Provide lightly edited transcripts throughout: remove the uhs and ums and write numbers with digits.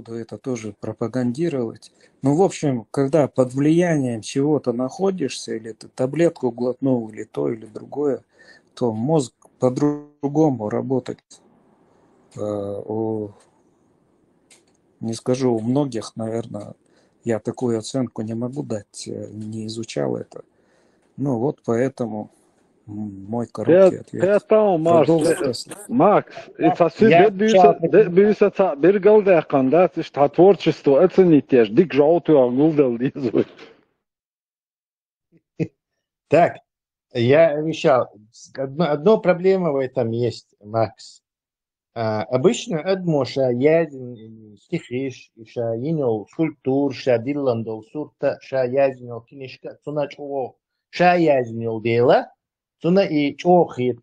буду это тоже пропагандировать. Ну, в общем, когда под влиянием чего-то находишься, или ты таблетку глотнул, или то, или другое, то мозг по-другому работает. Не скажу у многих, наверное, я такую оценку не могу дать, не изучал это. Ну вот поэтому мой короткий ответ. Tamam Mars. Продолжи, Тесла. Макс, это Я сейчас бьюся биргалда кандат, что творчество оценить, дик желтый гулдал дизу. так, я обещал. Одна проблема в этом есть, Макс. Обычно адмоша ядин стихиш, ша инел скульптур, ша дилландол сурта, ша ядинел кинишка, цуна чого, ша ядинел дела, цуна и чохит.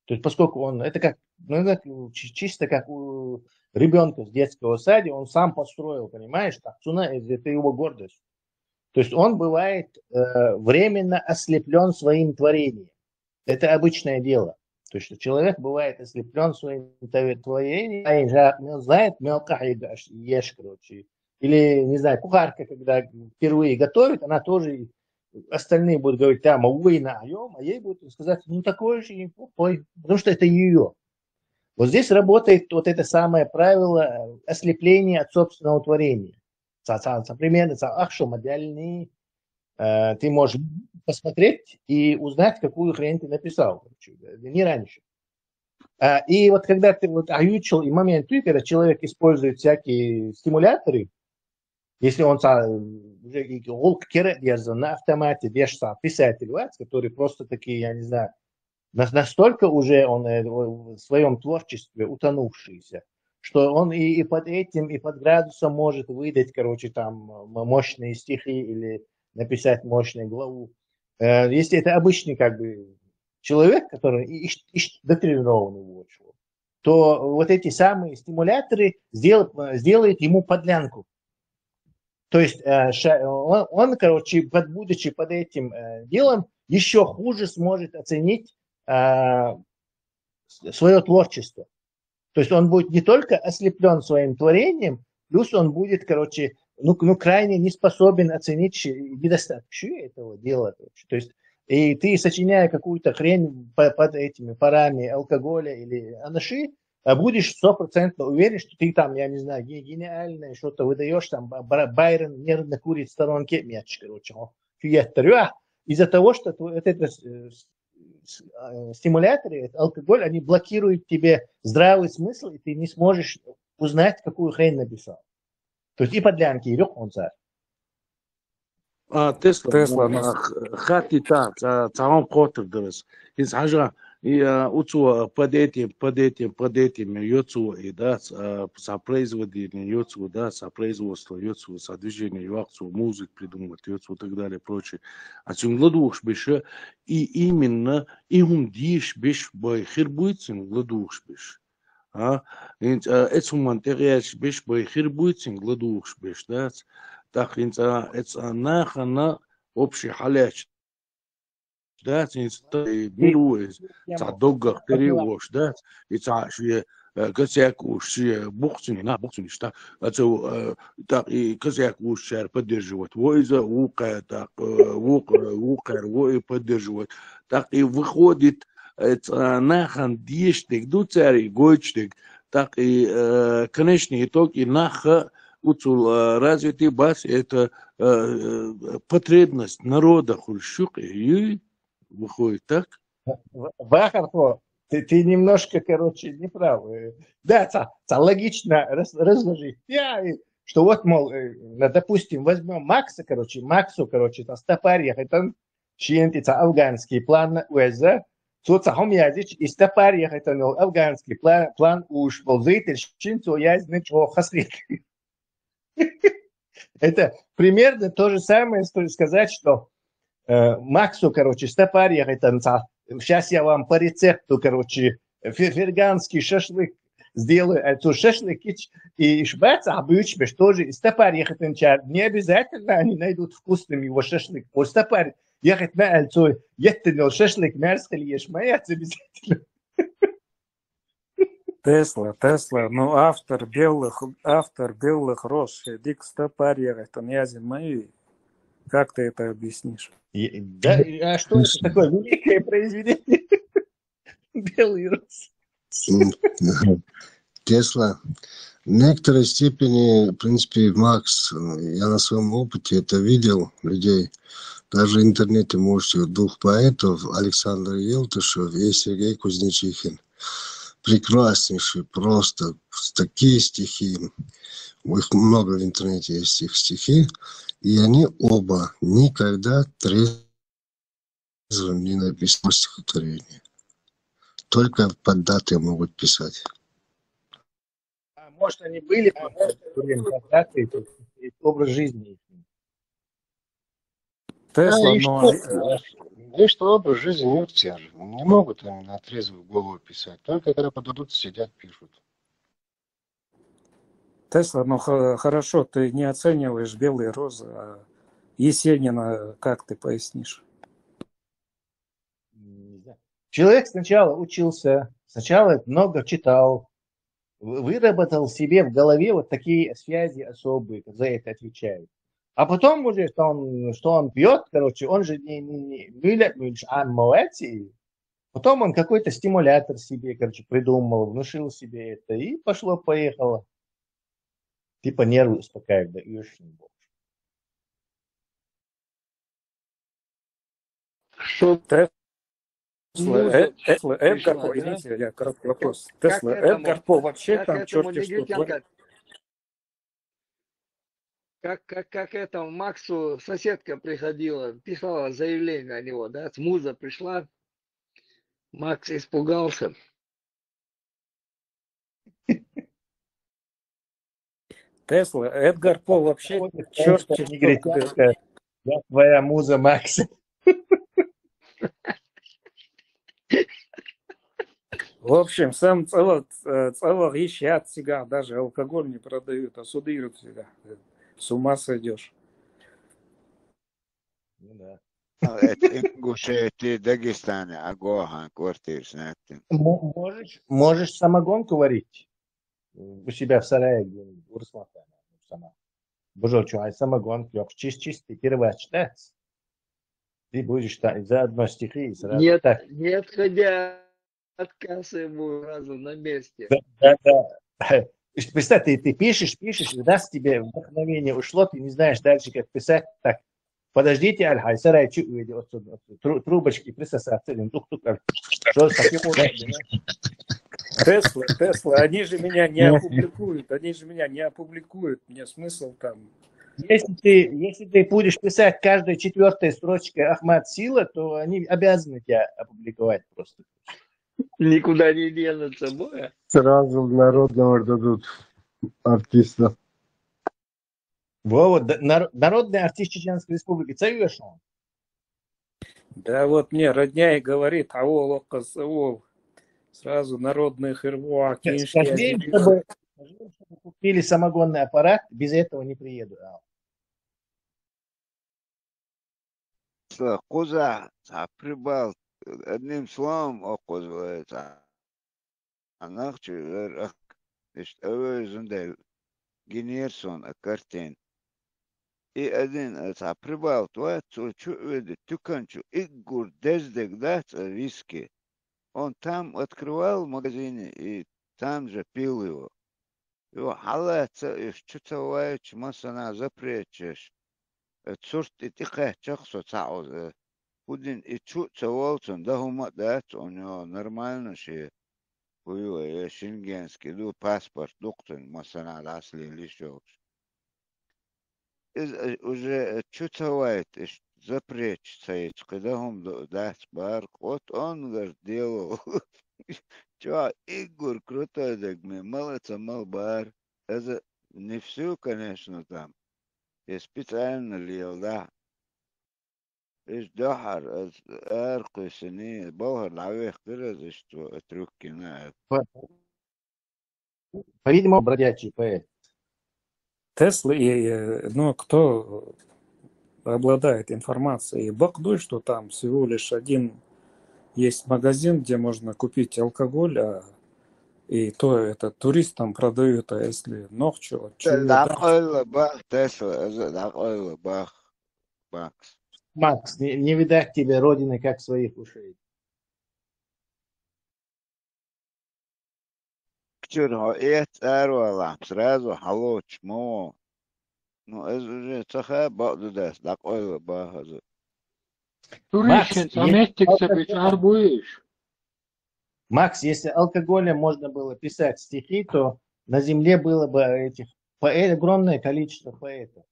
То есть, поскольку он, это как, ну, это чисто как у ребенка с детского сада, он сам построил, понимаешь, так, цуна, это его гордость. То есть он бывает временно ослеплен своим творением. Это обычное дело. То есть человек бывает ослеплен своим творением, знает, мелко ешь, короче. Или, не знаю, кухарка, когда впервые готовит, она тоже, остальные будут говорить, там, а ей будут сказать, ну такое же неплохой, потому что это ее. Вот здесь работает вот это самое правило ослепления от собственного творения. Примерно, ты можешь посмотреть и узнать, какую хрень ты написал. Не раньше. И вот когда ты вот оючил, и момент, когда человек использует всякие стимуляторы, если он уже на автомате держится писатель, который просто такие, я не знаю, настолько уже он в своем творчестве утонувшийся, что он и под этим, и под градусом может выдать, короче, там мощные стихи или написать мощную главу. Если это обычный как бы человек, который дотренированный очень, то вот эти самые стимуляторы сделают ему подлянку. То есть он, короче, будучи под этим делом, еще хуже сможет оценить свое творчество. То есть он будет не только ослеплен своим творением, плюс он будет, короче, крайне не способен оценить недостатки этого дела. Короче. То есть и ты, сочиняя какую-то хрень под этими парами алкоголя или анаши, будешь 100% уверен, что ты там, я не знаю, гениальное, что-то выдаешь, там Байрон нервно курит в сторонке, мяч, короче, из-за того, что это стимуляторы, это алкоголь, они блокируют тебе здравый смысл, и ты не сможешь узнать, какую хрень написал. То есть и подлянки, и лег он царь. Тесла, хати та, царом котов дырыс. Из хажа, и уцу под этим йоцу, и да, сопроизводение йоцу, да, сопроизводство йоцу, содвижение йоцу, музык придумывать йоцу и так далее, прочее. А цунгладуш беше, и именно им диш беш байхир будет цунгладуш беше. Это материал беш байхир будет цунгладуш беше, да. Так, это нахана общий халяч. Да, это миру, это долго перевоз, да, это ши косяк уж бухсуни, что это так и косяк уж поддерживать, войза, ука, так, вой поддерживать. Так и выходит, это нахан диштик, дуцари, гойчтик, так и конечный итог, и наха развитый бас это потребность народа хульшук и выходит так. Вахарко, ты немножко, короче, не прав. Да, логично разложить. Что вот, мол, допустим, возьмем Максу, короче, это стопарьях, это чьентица афганский план УЭЗа, хом языч, и стопарьях, это афганский план уж ползитель, чинцу языч, хаслит. Это примерно то же самое, что сказать, что Максу, короче, стопарьях, это сейчас я вам по рецепту, короче, ферганский шашлык сделаю, это шашлык и шбац, а бычбеш тоже, и стопарьях это не обязательно они найдут вкусным его шашлык. По стопарь ехать на альцу, еттенил шашлык, мерзкали ешь, моя обязательно. Тесла, ну автор белых роз, дикста парьера, это не мои. Как ты это объяснишь? Да, а что это такое великое произведение? Белый роз. Тесла. В некоторой степени, в принципе, Макс, я на своем опыте это видел людей. Даже в интернете можете двух поэтов, Александр Елтышев и Сергей Кузнечихин. Прекраснейшие, просто такие стихи. Их много в интернете есть их стихи. И они оба никогда трезвым не написали стихотворение. Только под даты могут писать. А может, они были просто когда-то, это образ жизни. Тесла, И но что? И что образ жизни не все же. Не могут они на трезвую голову писать. Только когда подадут, сидят, пишут. Тесла, ну хорошо, ты не оцениваешь белые розы, а Есенина как ты пояснишь? Человек сначала учился, сначала много читал, выработал себе в голове вот такие связи особые, за это отвечают. А потом уже, что он пьет, короче, он же не потом он какой-то стимулятор себе, короче, придумал, внушил себе это, и пошло-поехало. Типа нервы успокаивает, да, и очень больше. Что муза Эдгар пришла, По, да? извините, я короткий Как, вопрос. как Тесла, Эдгар этому, По вообще как там этому черти что творит. негритянка, как этому Максу соседка приходила, писала заявление на него, да? Муза пришла, Макс испугался. Тесла, Эдгар По вообще черти что творит. Негритянка, я твоя муза, Макс. В общем, сам целых ищат сигар, даже алкоголь не продают, а судируют сигар. С ума сойдешь. Ну да. Гушети Дагестане, Агохан, квартир снятен. Можешь самогонку варить у себя в сарае где-нибудь, у Руслана, сама. Боже, что, а самогонку, чистый, первый читать. Ты будешь заодно стихи и сразу Нет, так. не отходя от кассы ему сразу на месте. Да. Представь, ты пишешь, раз тебе вдохновение ушло, ты не знаешь дальше, как писать. Так, подождите, Альхай, сарай, трубочки присосаться, тук-тук, что с таким образом? Тесла, они же меня не опубликуют, мне смысл там. Если ты будешь писать каждой четвертой строчкой Ахмад Сила, то они обязаны тебя опубликовать просто. Никуда не денутся, боя. Сразу народного дадут артиста. Вот, народный артист Чеченской Республики, царешь он. Да вот мне родня и говорит, аол, сразу народные хырвуа, Скажи им, чтобы купили самогонный аппарат, без этого не приеду. Куза, прибал, одним словом, окозывается. Анахчу, Эвезундель, Генерсон, Картин. И один, прибал, твой, видит, тюканчу, игур, дездек, да, виски. Он там открывал в магазине и там же пил его. Его халается, что-то масана запречешь. Цурт и тихо, чахсо цауз. Пудин и чуть волцун, да хума дать, у него нормально ши. Хуй, шенгенский, ду паспорт, доктор, масана асли лишок. Уже чуть запречь цаить, когда он дать барк, вот он говорит, делал. Чё, Игорь крутой, так мне молодца, малбар. Это не все, конечно, там. Я специально лил, да. إيش دحر أرقي سنين بوهر العويق كده إيش تركنا. По-видимому, бродячий поэт. Тесла, ну, кто обладает информацией, бакдуй, что там всего лишь один есть магазин, где можно купить алкоголь, И то это туристам продают, а если ночью, دق الباخ تسلا دق الباخ Макс. Макс, не видать тебе родины как своих ушей. Вчера это сразу халоч мо. Ну это уже цаха бадудас дақ الباخ. Турищен, заметикся бичар будешь. Макс, если алкоголем можно было писать стихи, то на земле было бы этих огромное количество поэтов.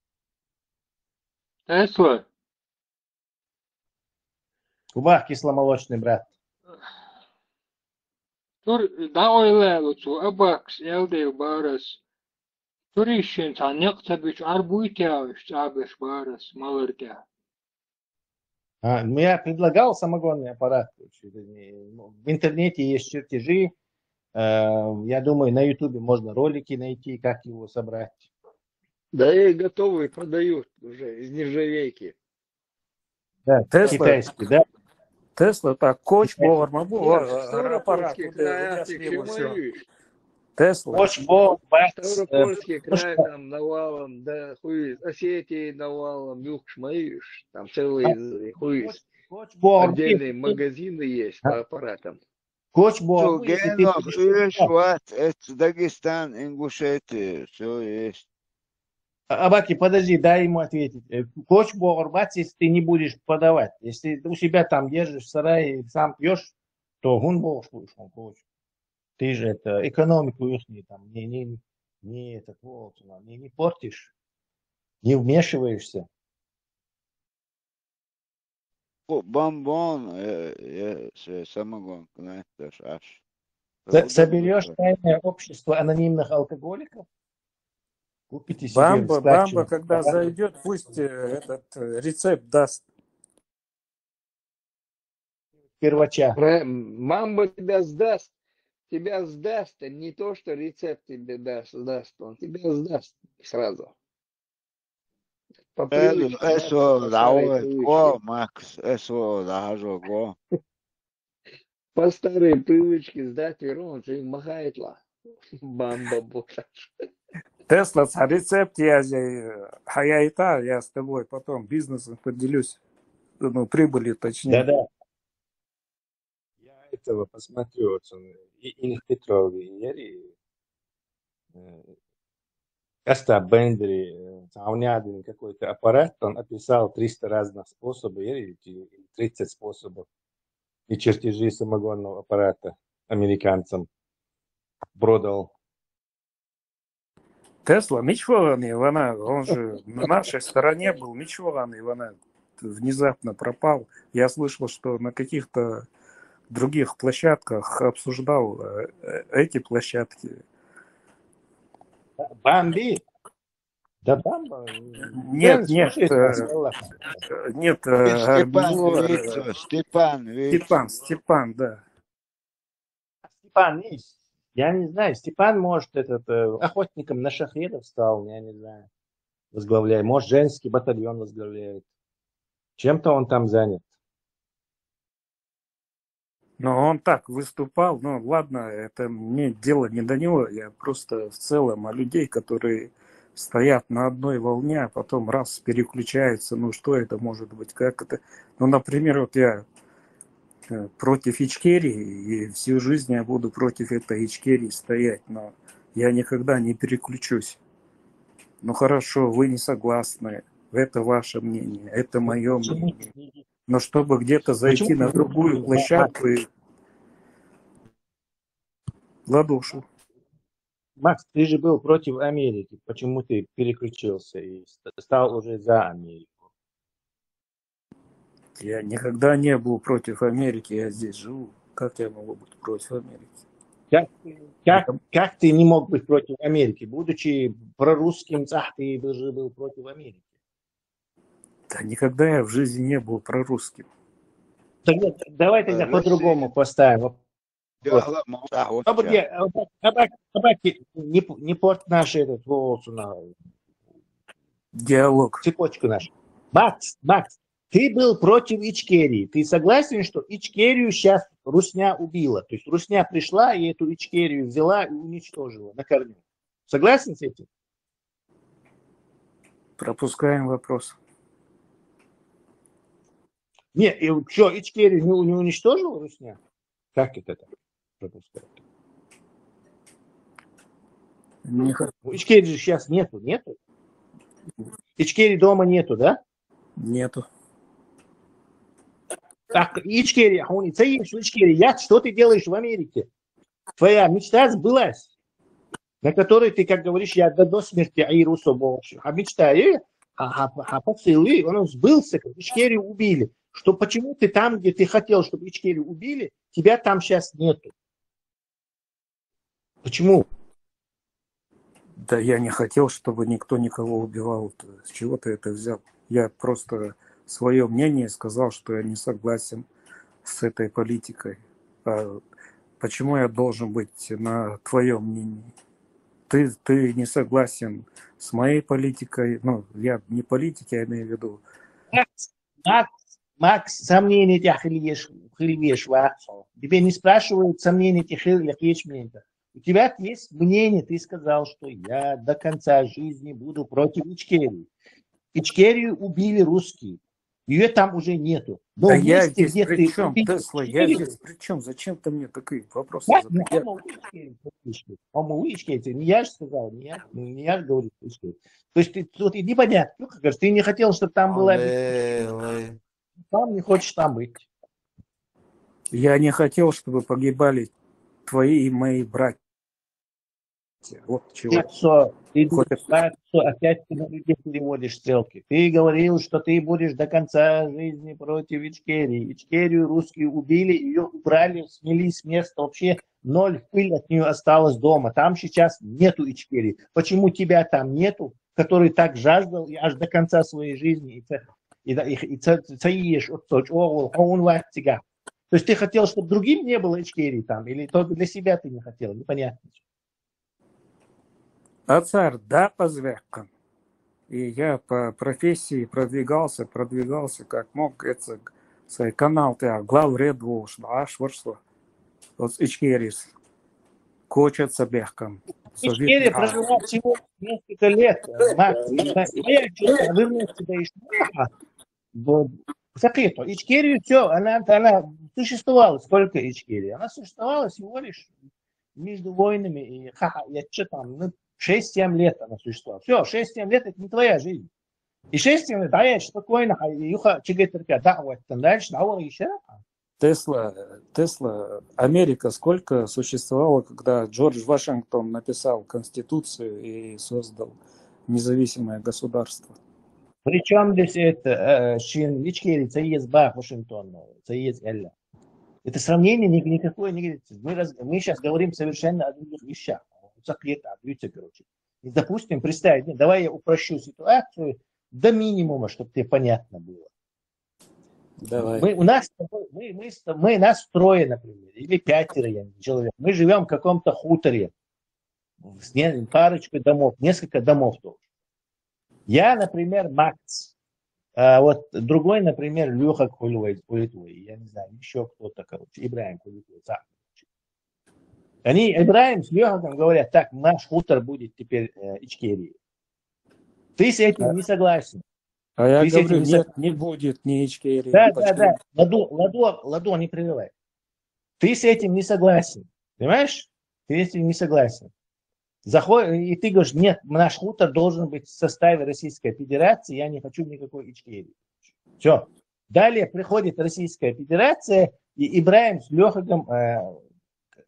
Тесла. Кубах кисломолочный брат. Tur da oylaylucu abaks elde baras. Турищен, заметикся бичар будешь, чабеш барас, малыртя. Я предлагал самогонный аппарат. В интернете есть чертежи. Я думаю, на Ютубе можно ролики найти, как его собрать. Да и готовые продают уже из нержавейки. Да, Тесла. китайский, да? Тесла так, коч, повар, аппарат. Ставропольский край, ты к чему ешь? Тесла. Коч, бо, бац, Ставропольский край там навалом, да хуй, Осетии навалом, юг шмаишь, там целые хуй, коч, бо, отдельные магазины есть по аппаратам. коч, бо, Генох, Ишват, это Дагестан, Ингушетия, все есть. Абаки, подожди, дай ему ответить. Коч, бо, рбац, если ты не будешь подавать. Если ты у себя там держишь в сарае и сам пьешь, то гун бо будешь, он коч. Ты же это экономику их там не этот вот, не портишь, не вмешиваешься. Бомбон, самогон, знаешь, аж. Соберешь тайное общество анонимных алкоголиков, купите себе Бамба, когда зайдет, пусть этот рецепт даст. Первача. Мамба тебя сдаст, а не то, что рецепт тебе даст, он тебя сдаст сразу. По привычке, Eso da go, Макс, eso da go. по старой привычке сдать верон, ты махает ла. Бамба бота. Тесла, рецепт я с тобой потом бизнесом поделюсь, ну, прибыли точнее. Да-да. Я этого посмотрю, вот он, Ильх Петров, Каста Бендери, у меня один какой-то аппарат, он описал 300 разных способов, или 30 способов и чертежи самогонного аппарата американцам продал. Тесла, Мичваганый, он же на нашей стороне был, Мичваганый, внезапно пропал. Я слышал, что на каких-то других площадках обсуждал эти площадки. Бамби? Да Бамба? Нет. Степан, да. Степан есть. Я не знаю, Степан, может, охотником на шахедов стал, я не знаю, возглавляет. Может, женский батальон возглавляет. Чем-то он там занят. Но он так выступал, ну ладно, это мне дело не до него, я просто в целом о людей, которые стоят на одной волне, а потом раз переключаются, ну что это может быть, как это. Ну, например, вот я против Ичкерии, и всю жизнь я буду против этой Ичкерии стоять, но я никогда не переключусь. Ну хорошо, вы не согласны, это ваше мнение, это мое мнение. Но чтобы где-то зайти на другую площадку и ладошу. Макс, ты же был против Америки. Почему ты переключился и стал уже за Америку? Я никогда не был против Америки, я здесь живу. Как я могу быть против Америки? Как ты не мог быть против Америки? Будучи прорусским, ты же был против Америки. Да никогда я в жизни не был прорусским. Давай тогда по-другому поставим. Не порт наш диалог. Цепочку нашу. Макс, ты был против Ичкерии. Ты согласен, что Ичкерию сейчас Русня убила. То есть Русня пришла и эту Ичкерию взяла и уничтожила на корню. Согласен с этим? Пропускаем вопрос. Нет, и что, Ичкерию не уничтожила Русня? Как это так пропускать? Не х- Ичкерии же сейчас нету? Ичкерии дома нету, да? Нету. Так, Ичкерия, Ичкерия, что ты делаешь в Америке? Твоя мечта сбылась, на которой ты, как говоришь, я до смерти Айрусу больше. А мечта, поцелуй, он сбылся, как Ичкерию убили. Что почему ты там, где ты хотел, чтобы Ичкерию убили, тебя там сейчас нету? Почему? Да я не хотел, чтобы никто никого убивал. С чего ты это взял? Я просто свое мнение сказал, что я не согласен с этой политикой. А почему я должен быть на твоем мнении? Ты не согласен с моей политикой. Ну, я не политик, я имею в виду. Макс, сомнения тебя хилвеш, тебе не спрашивают сомнения тебя хилвеш. У тебя есть мнение, ты сказал, что я до конца жизни буду против Ичкерии. Ичкерию убили русские. Ее там уже нету. Но А я вместе, здесь где при ты чем, убил Тесла? Я Ичкерию, здесь при чем? Зачем ты мне такие вопросы я задаешь? не я же сказал, не я же говорю, Ичкерию. То есть тут и непонятно. Ну, как говоришь, ты не хотел, чтобы там была... Там не хочешь там быть. Я не хотел, чтобы погибали твои и мои братья. Вот чего. Опять ты на людей переводишь стрелки. Ты говорил, что ты будешь до конца жизни против Ичкерии. Ичкерию русские убили, ее убрали, смели с места. Вообще ноль пыль от нее осталось дома. Там сейчас нету Ичкерии. Почему тебя там нету, который так жаждал и аж до конца своей жизни? То есть ты хотел, чтобы другим не было Ичкерии там? Или только для себя ты не хотел? Непонятно. А царь, да, позвякан. И я по профессии продвигался, как мог. Это канал, ты главред волш, аж выршло. Вот Ичкерис. Кочется бехкам. Ичкерия прожила всего несколько лет, Макс. Я что-то вывез тебя из Закрыто. Ичкерию все, она существовала. Сколько Ичкерии? Она существовала всего лишь между войнами. И, я что там, 6-7 лет она существовала. Все, 6-7 лет это не твоя жизнь. И 6-7 лет, я спокойно, юха чигетерпя, да, вот, там дальше, да, вот еще. Тесла, Америка сколько существовала, когда Джордж Вашингтон написал Конституцию и создал независимое государство? Причем здесь это, Ичкерия, это есть Бах Вашингтон, это есть Элля. Это сравнение никакое не говорит. Мы сейчас говорим совершенно о других вещах. Короче. И, допустим, представить, давай я упрощу ситуацию до минимума, чтобы тебе понятно было. Давай. Нас трое, например, или 5 человек. Мы живем в каком-то хуторе с парочкой домов, несколько домов тоже. Я, например, Макс. А вот другой, например, Леха Кулевой, я не знаю, еще кто-то, короче, Ибраим Кулевой. Они, Ибраим с Лехом говорят, так, наш хутор будет теперь Ичкерии. Ты с этим не согласен. А я говорю, нет, не будет ни Ичкерии. Да. Ладо, не прерывай. Ты с этим не согласен. Понимаешь? Ты с этим не согласен. И ты говоришь, нет, наш хутор должен быть в составе Российской Федерации, я не хочу никакой Ичкерии. Все. Далее приходит Российская Федерация, и Ибраим с Лехаком,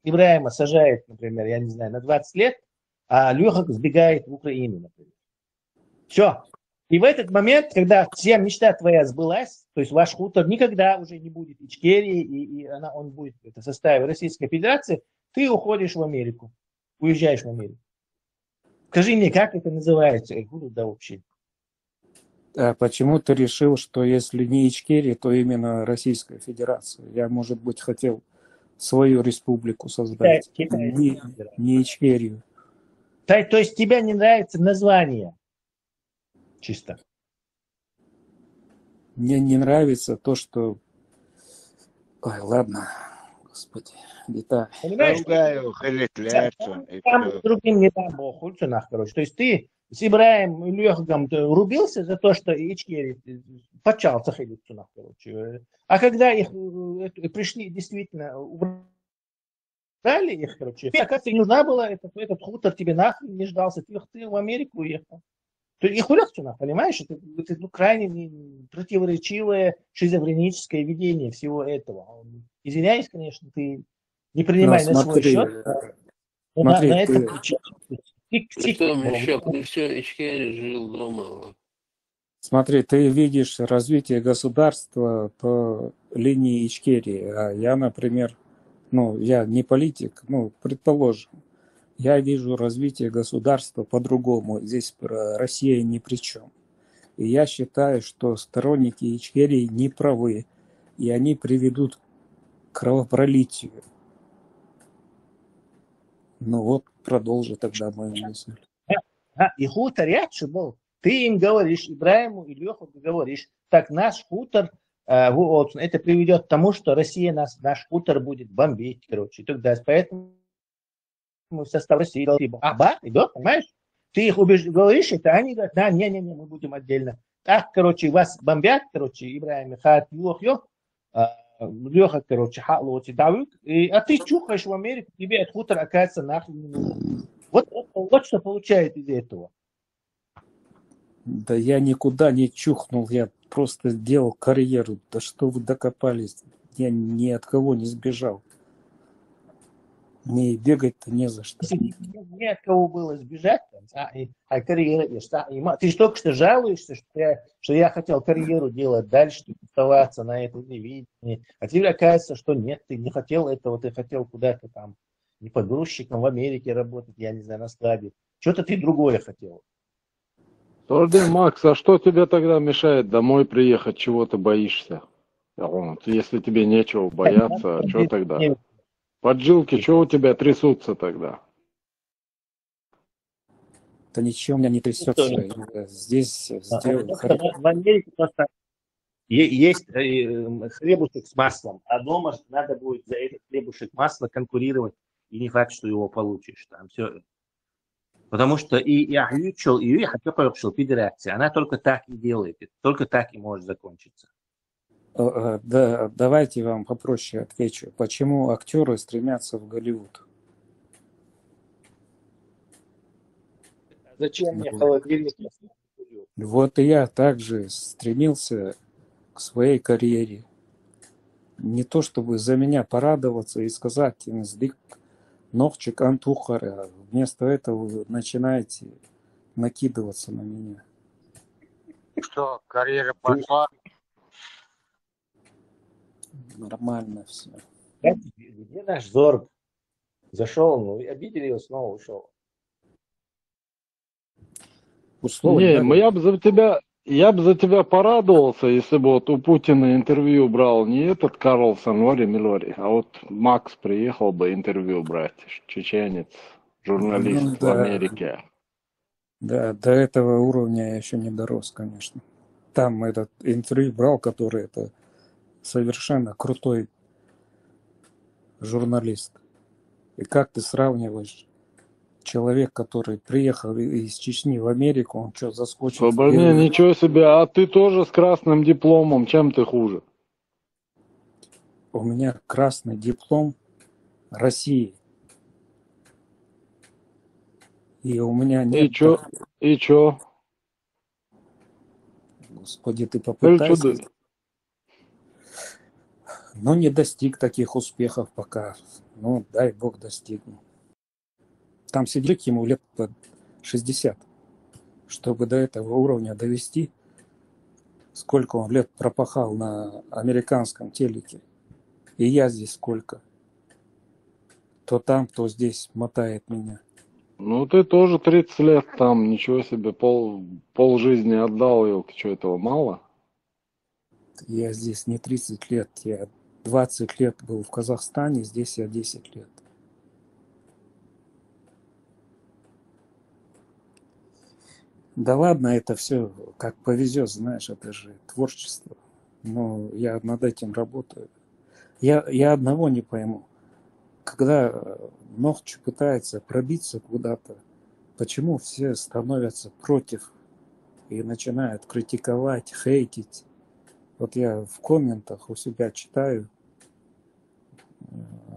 Ибраима сажает, например, я не знаю, на 20 лет, а Лехак сбегает в Украину, например. Все. И в этот момент, когда вся мечта твоя сбылась, то есть ваш хутор никогда уже не будет Ичкерии, и он будет в составе Российской Федерации, ты уходишь в Америку. Уезжаешь в Америку. Скажи мне, как это называется? Да, вообще. А почему ты решил, что если не Ичкерия, то именно Российская Федерация? Я, может быть, хотел свою республику создать, не Ичкерию. То есть тебе не нравится название? Чисто. Мне не нравится то, что... Ой, ладно. Господи, Виталий. Понимаешь? Аугаю Халит Лерсон и Там все. другим не там был хульцунах, короче. То есть ты с Ибраем Лехгом рубился за то, что Ичкери почал цахилицунах, короче. А когда их пришли действительно убрали их, короче, оказывается, не нужна была, этот хутор тебе нахрен не ждался, ты в Америку уехал. То есть их улегчено, понимаешь? Это крайне противоречивое шизофреническое видение всего этого. Извиняюсь, конечно, ты не Ну, принимай на свой смотри, счет, но смотри, на это ты, причина. Притом еще при все Ичкери жил дома. смотри, ты видишь развитие государства по линии Ичкерии, а я, например, ну, я не политик, ну, предположим, я вижу развитие государства по-другому. Здесь Россия ни при чем. И я считаю, что сторонники Ичкерии не правы, и они приведут к кровопролитию. Ну вот, продолжи тогда мою мысль. И хутор ядши был. Ты им говоришь, Ибраиму и Леху говоришь, так наш хутор, вот, это приведет к тому, что Россия наш хутор будет бомбить, короче, и так далее. Поэтому состав России идет, понимаешь? Ты их говоришь, это они говорят, да, не, мы будем отдельно. Так, короче, вас бомбят, короче, Ибраим, хат, Леха, короче, хатлоти давит, а ты чухаешь в Америку, тебе этот хутор оказывается нахрен не нужен. Вот что получает из этого. Да я никуда не чухнул, я просто сделал карьеру. Да что вы докопались? Я ни от кого не сбежал. Мне и бегать-то не за что. Если не от кого было сбежать, карьера есть. Ты же только что жалуешься, что я хотел карьеру делать дальше, оставаться на этом телевидении. А теперь оказывается, что нет, ты не хотел этого, ты хотел куда-то там, не погрузчиком в Америке работать, я не знаю, на складе. Что-то ты другое хотел. Подожди, Макс, а что тебе тогда мешает домой приехать? Чего ты боишься? Вот, если тебе нечего бояться, а что тогда? Поджилки, что у тебя трясутся тогда? Да ничего у меня не трясется. Я здесь сделал В Америке просто есть хлебушек с маслом, а дома надо будет за этот хлебушек масла конкурировать, и не факт, что его получишь. Там все. Потому что и Ахлючел, и я хотел пообщал федерация, она только так и делает, только так и может закончиться. Да, давайте вам попроще отвечу. Почему актеры стремятся в Голливуд? Зачем мне холодильник? Вот и я также стремился к своей карьере. Не то чтобы за меня порадоваться и сказать «Инздык, Новчик, Антухара». Вместо этого вы начинаете накидываться на меня. Что, карьера пошла? Нормально все. Где наш Зорг? Зашел, ну, обидели его, снова ушел. Не, я бы за тебя порадовался, если бы вот у Путина интервью брал не этот Карлсон Лори Милори, а вот Макс приехал бы интервью брать, чеченец, журналист Ну, в Америке. Да, до этого уровня я еще не дорос, конечно. Там этот интервью брал, который это совершенно крутой журналист. И как ты сравниваешь человек, который приехал из Чечни в Америку, он что, заскочил? Не, ничего себе, а ты тоже с красным дипломом, чем ты хуже? У меня красный диплом России. И у меня нет... И чё? Господи, ты попытайся. Но не достиг таких успехов пока. Ну, дай бог достигну. Там сидит ему лет под 60. Чтобы до этого уровня довести, сколько он лет пропахал на американском телеке. И я здесь сколько. То там, то здесь мотает меня. Ну, ты тоже 30 лет там, ничего себе, пол жизни отдал, елки, что, этого мало? Я здесь не 30 лет, я 20 лет был в Казахстане, здесь я 10 лет. Да ладно, это все как повезет, знаешь, это же творчество. Но я над этим работаю. Я одного не пойму. когда Нохчи пытается пробиться куда-то, почему все становятся против и начинают критиковать, хейтить? Вот я в комментах у себя читаю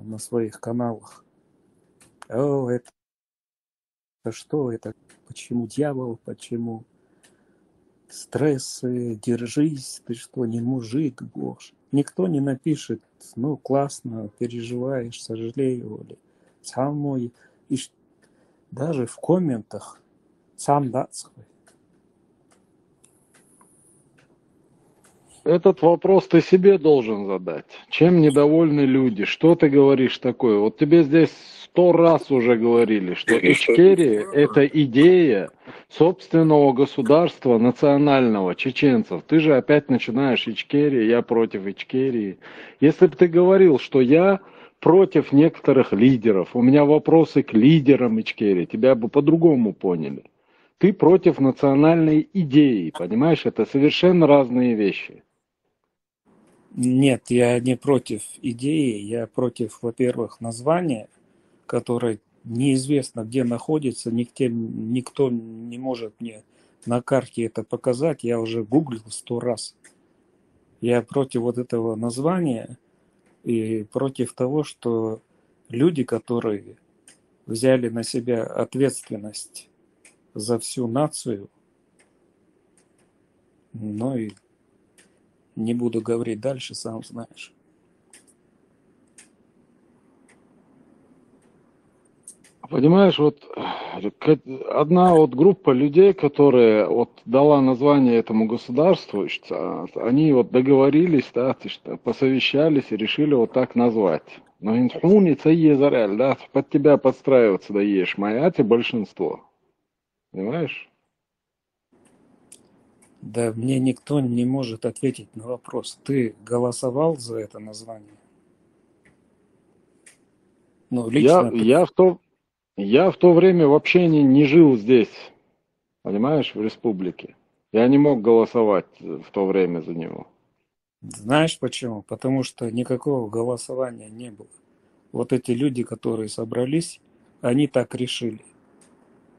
на своих каналах. О, это что это? Почему дьявол? Почему стрессы? Держись, ты что, не мужик, боже. Никто не напишет, ну, классно, переживаешь, сожалею, или сам мой. И даже в комментах сам датский. Этот вопрос ты себе должен задать. Чем недовольны люди? Что ты говоришь такое? Вот тебе здесь 100 раз уже говорили, что Ичкерия – это идея собственного государства национального, чеченцев. Ты же опять начинаешь Ичкерия, я против Ичкерии. Если бы ты говорил, что я против некоторых лидеров, у меня вопросы к лидерам Ичкерии, тебя бы по-другому поняли. Ты против национальной идеи, понимаешь? Это совершенно разные вещи. Нет, я не против идеи, я против, во-первых, названия, которое неизвестно где находится, никто не может мне на карте это показать, я уже гуглил 100 раз. Я против вот этого названия и против того, что люди, которые взяли на себя ответственность за всю нацию, ну и не буду говорить дальше, сам знаешь. Понимаешь, вот одна вот группа людей, которая вот дала название этому государству, они вот договорились, да, посовещались и решили вот так назвать. Но инхуница езарель, да, под тебя подстраиваться да ешь, моя ты большинство. Понимаешь? Да мне никто не может ответить на вопрос. Ты голосовал за это название? Ну, лично ты. Я в то время вообще не жил здесь, понимаешь, в республике. Я не мог голосовать в то время за него. Знаешь почему? Потому что никакого голосования не было. Вот эти люди, которые собрались, они так решили.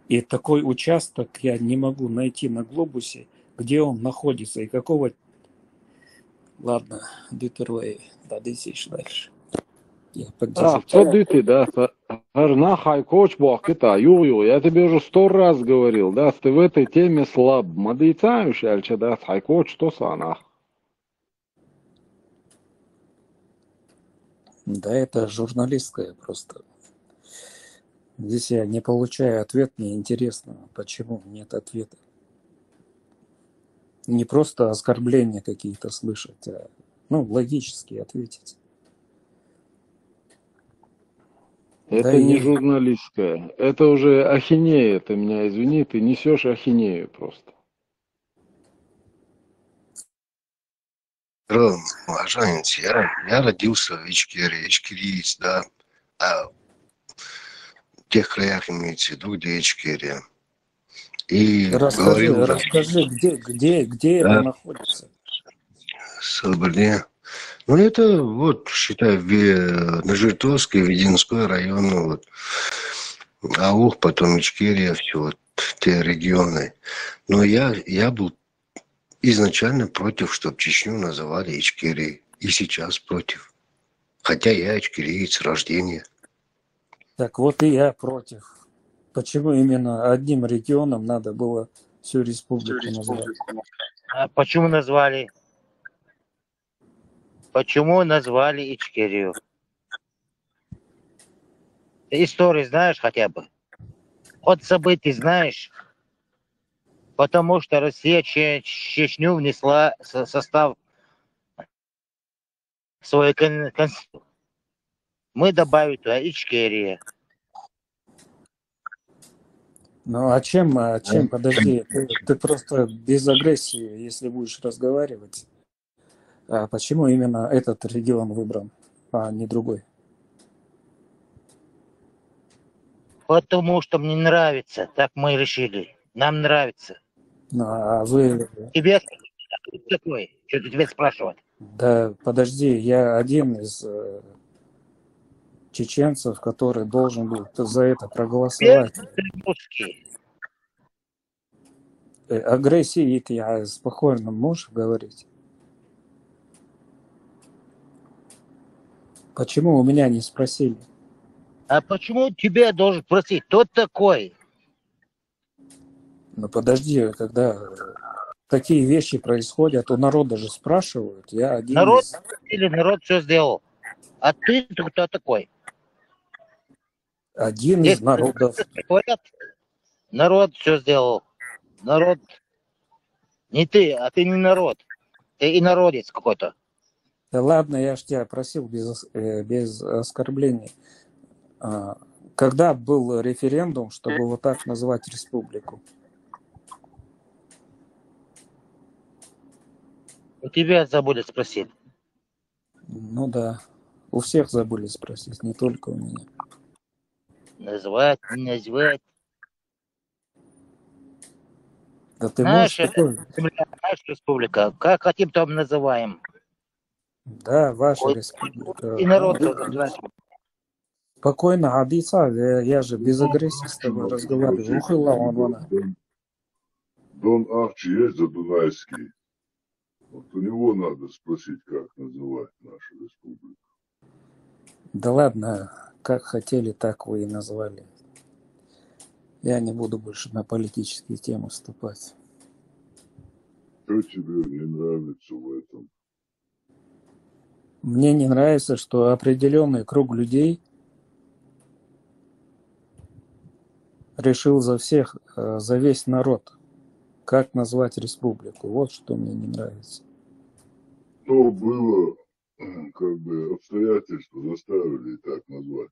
И такой участок я не могу найти на глобусе, где он находится и какого... Ладно, Дитервей, да, здесь дальше. Я поддержу. Что ты, да? Нахай коч бахкита, я тебе уже 100 раз говорил, да, ты в этой теме слаб. Мадыцаешь, альча, да, хайкоч, что санах. Да, это журналистское просто. Здесь я не получаю ответ, мне интересно, почему нет ответа. Не просто оскорбления какие-то слышать, а логически ответить. Это Да не и журналистское, это уже ахинея, ты меня извини, ты несешь ахинею просто. Уважаемый, я родился в Ичкерии, ичкериец, да, а в тех краях имеется в виду, где Ичкерия. И говорил, расскажи, где это да, находится? Слободе. Ну, это вот, считай, на Жиртовской, Веденской районы, вот, Аух, потом Ичкерия, все, вот, те регионы. Но я был изначально против, чтобы Чечню называли Ичкерией. И сейчас против. Хотя я ичкериец с рождения. Так вот и я против. Почему именно одним регионом надо было всю республику назвать? А почему назвали? Почему назвали Ичкерию? Ты историю знаешь хотя бы? Ход событий знаешь? Потому что Россия Чечню внесла в состав своей конституции. Мы добавили туда Ичкерия. Ну а чем, подожди, ты просто без агрессии, если будешь разговаривать. А почему именно этот регион выбран, а не другой? Потому что мне нравится. Так мы решили. Нам нравится. Ну, а вы... Тебе кто такой? Что-то тебя спрашивать. Да подожди, я один из чеченцев, который должен был за это проголосовать. Русский. Агрессии ты спокойно можешь говорить? Почему у меня не спросили? А почему тебя должен спросить? Кто такой? Ну подожди, когда такие вещи происходят, у народа же спрашивают. Я один Народ из... или народ все сделал? А ты кто такой? Один из народов. Говорят, народ все сделал. Народ. Не ты, а ты не народ. Ты инородец какой-то. Да ладно, я ж тебя просил без оскорблений. Когда был референдум, чтобы вот так назвать республику? У тебя забыли спросить. Ну да, у всех забыли спросить, не только у меня. Назвать, не назвать. Да ты можешь Наша такой... земля, наша республика. Как хотим, там называем. Да, ваша Ой, республика. и народ называем. Спокойно, Адиса, я же без агрессии с тобой разговариваю. Ухила он. Дон Арчи есть задунайский. Вот у него надо спросить, как называть нашу республику. Да ладно, как хотели, так вы и назвали. Я не буду больше на политические темы вступать. Что тебе не нравится в этом? Мне не нравится, что определенный круг людей решил за всех, за весь народ, как назвать республику. Вот что мне не нравится. Ну, было, как бы, обстоятельства заставили так назвать.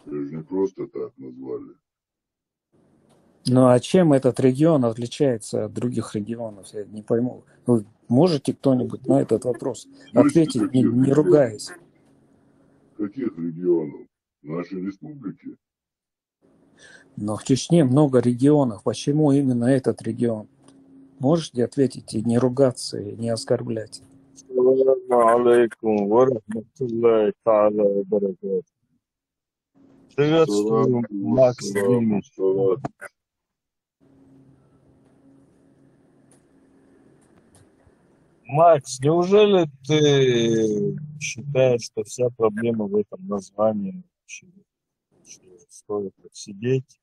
Это же не просто так назвали. Ну а чем этот регион отличается от других регионов? Я не пойму. Вы можете кто-нибудь на этот вопрос ответить, не ругаясь? Каких регионов? Нашей республики? Но в Чечне много регионов. Почему именно этот регион? Можете ответить и не ругаться, и не оскорблять? Ассаламу алейкум ва рахматуллахи та'аля ва баракатух. Приветствую, Макс Димич. Макс, неужели ты считаешь, что вся проблема в этом названии, что стоит сидеть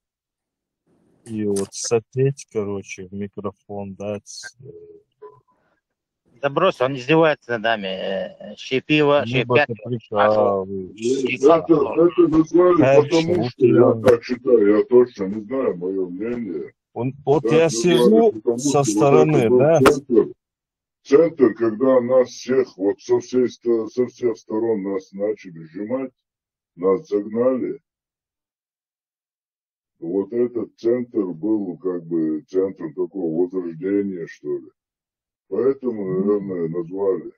и вот сопеть, короче, в микрофон дать? Да брось, он издевается над нами. Щепиво, Либо ты прикалываешься. Это назвали, потому что я так считаю, я точно не знаю, мое мнение. Вот я сижу со стороны, да? Центр, когда нас всех, вот со всех сторон нас начали сжимать, нас загнали, вот этот центр был как бы центром такого возрождения, что ли. Поэтому, наверное, назвали.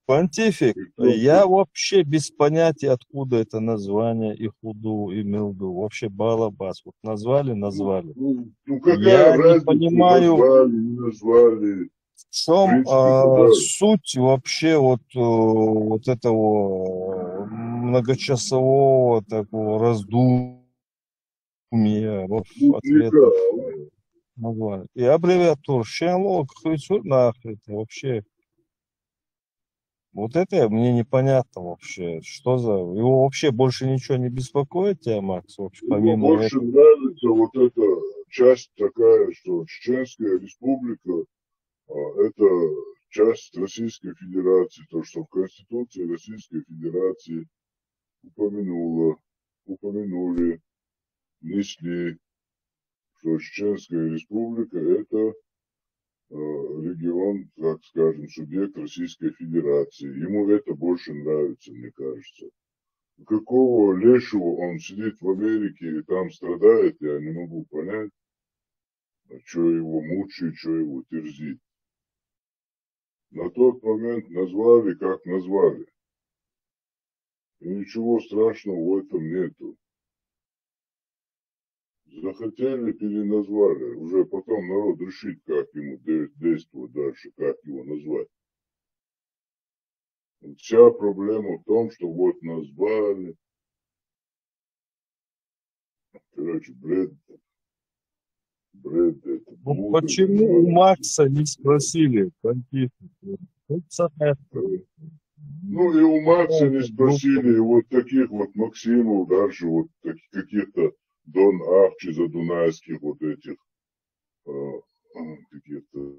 Понтифик, я вообще без понятия, откуда это название, и худу, и милду, вообще балабас. Вот назвали. Ну какая я разница, не понимаю, назвали, не назвали. в чем принципе, суть вообще вот этого многочасового такого раздумья, вот ответа назвали. И аббревиатура Шенлок, нахрен, вообще. Вот это мне непонятно вообще, что за... Его вообще больше ничего не беспокоит тебя, Макс, вообще, помимо Мне больше этого? нравится вот эта часть такая, что Чеченская республика, это часть Российской Федерации, то, что в Конституции Российской Федерации упомянули, внесли, что Чеченская республика это регион, так скажем, субъект Российской Федерации. Ему это больше нравится, мне кажется. Какого лешего он сидит в Америке и там страдает, я не могу понять. А что его мучает, что его терзит. На тот момент назвали, как назвали. И ничего страшного в этом нету. Захотели, переназвали. Уже потом народ решит, как ему действовать дальше, как его назвать. Вся проблема в том, что вот назвали, Короче, бред это, Ну блудо, почему у надо. Макса не спросили конкретно? Тут самое Ну и у Макса не какая-то спросили, и группа. вот таких вот Максимов, дальше вот каких-то Дон Ахчи задунайских вот этих, каких-то,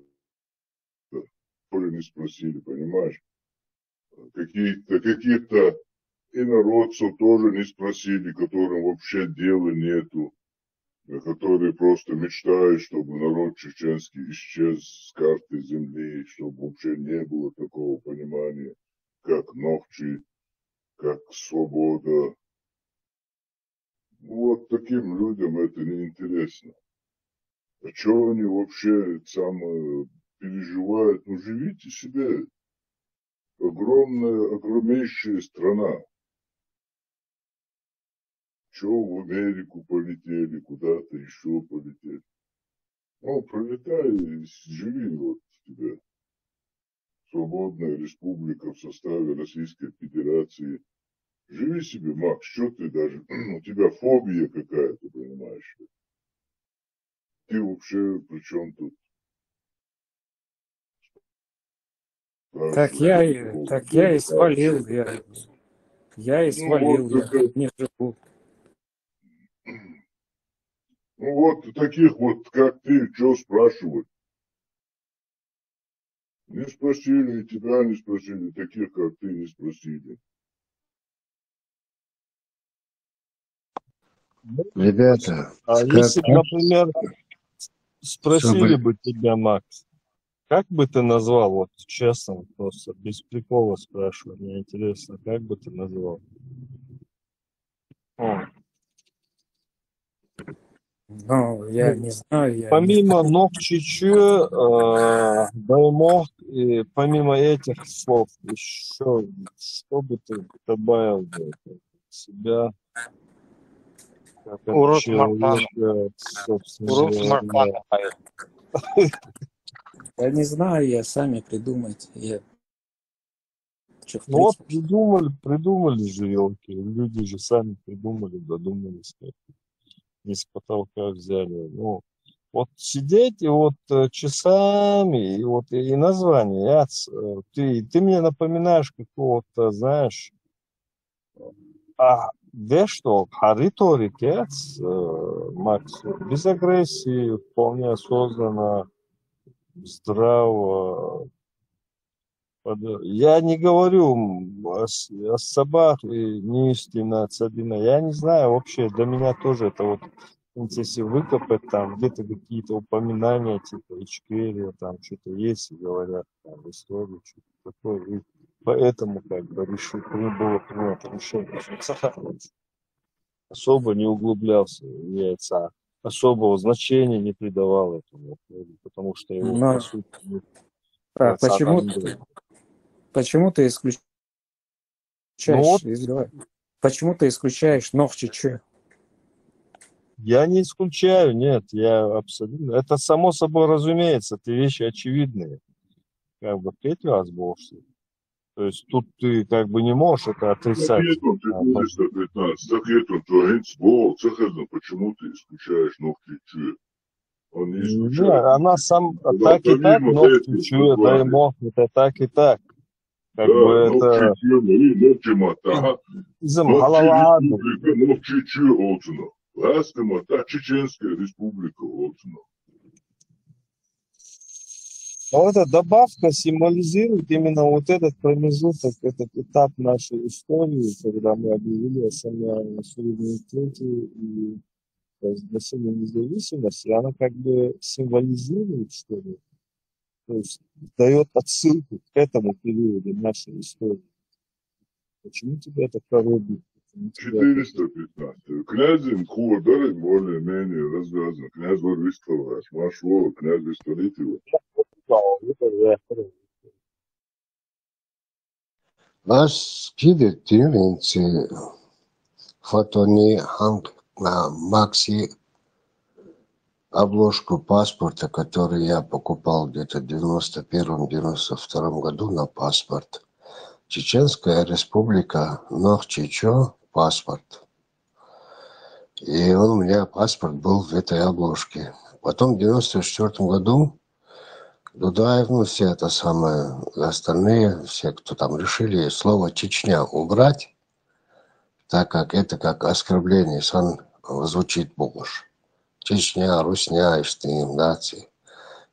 тоже не спросили, понимаешь? Каких-то инородцев тоже не спросили, которым вообще дела нету, которые просто мечтают, чтобы народ чеченский исчез с карты земли, чтобы вообще не было такого понимания, как Нохчи, как свобода. Вот таким людям это неинтересно. А что они вообще переживают? Ну, живите себе. Огромнейшая страна. Чего в Америку полетели, куда-то еще полетели. Ну, пролетай и живи вот тебе. Свободная республика в составе Российской Федерации. Живи себе, Макс, что ты даже, у тебя фобия какая-то, понимаешь? Ты вообще при чем тут Так спрашиваешь? я и свалил, я и Ну свалил, вот, я тут не живу. ну вот таких вот, как ты, что спрашивать? Не спросили, и тебя не спросили, таких, как ты, не спросили. Ребята, А как, если бы, например, спросили чтобы бы тебя, Макс, как бы ты назвал, вот честно, просто без прикола спрашиваю, мне интересно, как бы ты назвал? Ну, я Ну, не знаю, я не помимо Нохчичу, Баймох, и помимо этих слов, еще что бы ты добавил бы от себя, как от Урус Марпан. человека, собственно Урус говоря? Марпан. Я не знаю, я сами придумайте. Я что, в Ну вот принципе. придумали же елки, люди же сами придумали, додумались, не с потолка взяли. Ну, вот сидеть и вот часами, и вот и название, ты мне напоминаешь какого-то, знаешь, где что, Харитори, Макс, без агрессии, вполне осознанно, здраво. Я не говорю о собак и неистина Сабина. Я не знаю, вообще для меня тоже это вот, если выкопать там где-то какие-то упоминания, типа Ичкерия, там что-то есть, и говорят, там историю, что-то такое. И поэтому как бы решил, было принято решение, что особо не углублялся в яйца, особого значения не придавал этому, потому что его, по Но сути, нет почему рационального. ты Ну вот, почему ты исключаешь Нохчичу? я не исключаю, нет, я абсолютно. Это само собой разумеется, это вещи очевидные. Как бы третий раз больше. То есть тут ты как бы не можешь это отрицать. Ты будешь до 15. Закетом, почему ты исключаешь Нохчичу? Он не Не, исключает. она так и так, Помимо ногти этих чует, да и названий. мог, это так и так. Как Да, бы это Нохчичу, Нохчимата. изм Нохчи халаваадо. республика, Нохчичу Олцина. Ластымата, Чеченская республика Олцина. Но эта добавка символизирует именно вот этот промежуток, этот этап нашей истории, когда мы объявили о суверенитете и разглашении независимости, и она как бы символизирует, что ли, то есть дает отсылку к этому периоду нашей истории. Почему тебя это коробит? 415. Князем Хуадарин более-менее развязан. Князь Варвистоваш, Машво, князь Вистолитива. нас видят тюринцы фотони Ханг на Макси обложку паспорта, который я покупал где-то в 91-92 году на паспорт. Чеченская республика Нохчичо паспорт. И у меня паспорт был в этой обложке. Потом в 94 году Дудаев, ну, все это самое, остальные, все, кто там решили слово «Чечня» убрать, так как это как оскорбление, звучит Бугуш. Чечня, Русня, Иштым, нации.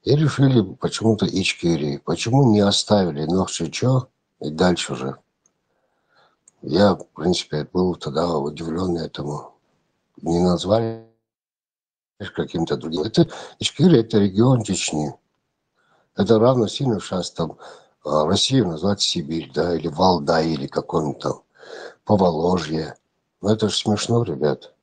И решили почему-то Ичкерии. Почему не оставили Нохчичо и дальше уже? Я, в принципе, был тогда удивлен этому. Не назвали каким-то другим. Это Ичкерия, это регион Чечни. Это равно сильно сейчас там Россию назвать Сибирь, да, или Валдай, или какой-нибудь там Поволожье. Ну это же смешно, ребят.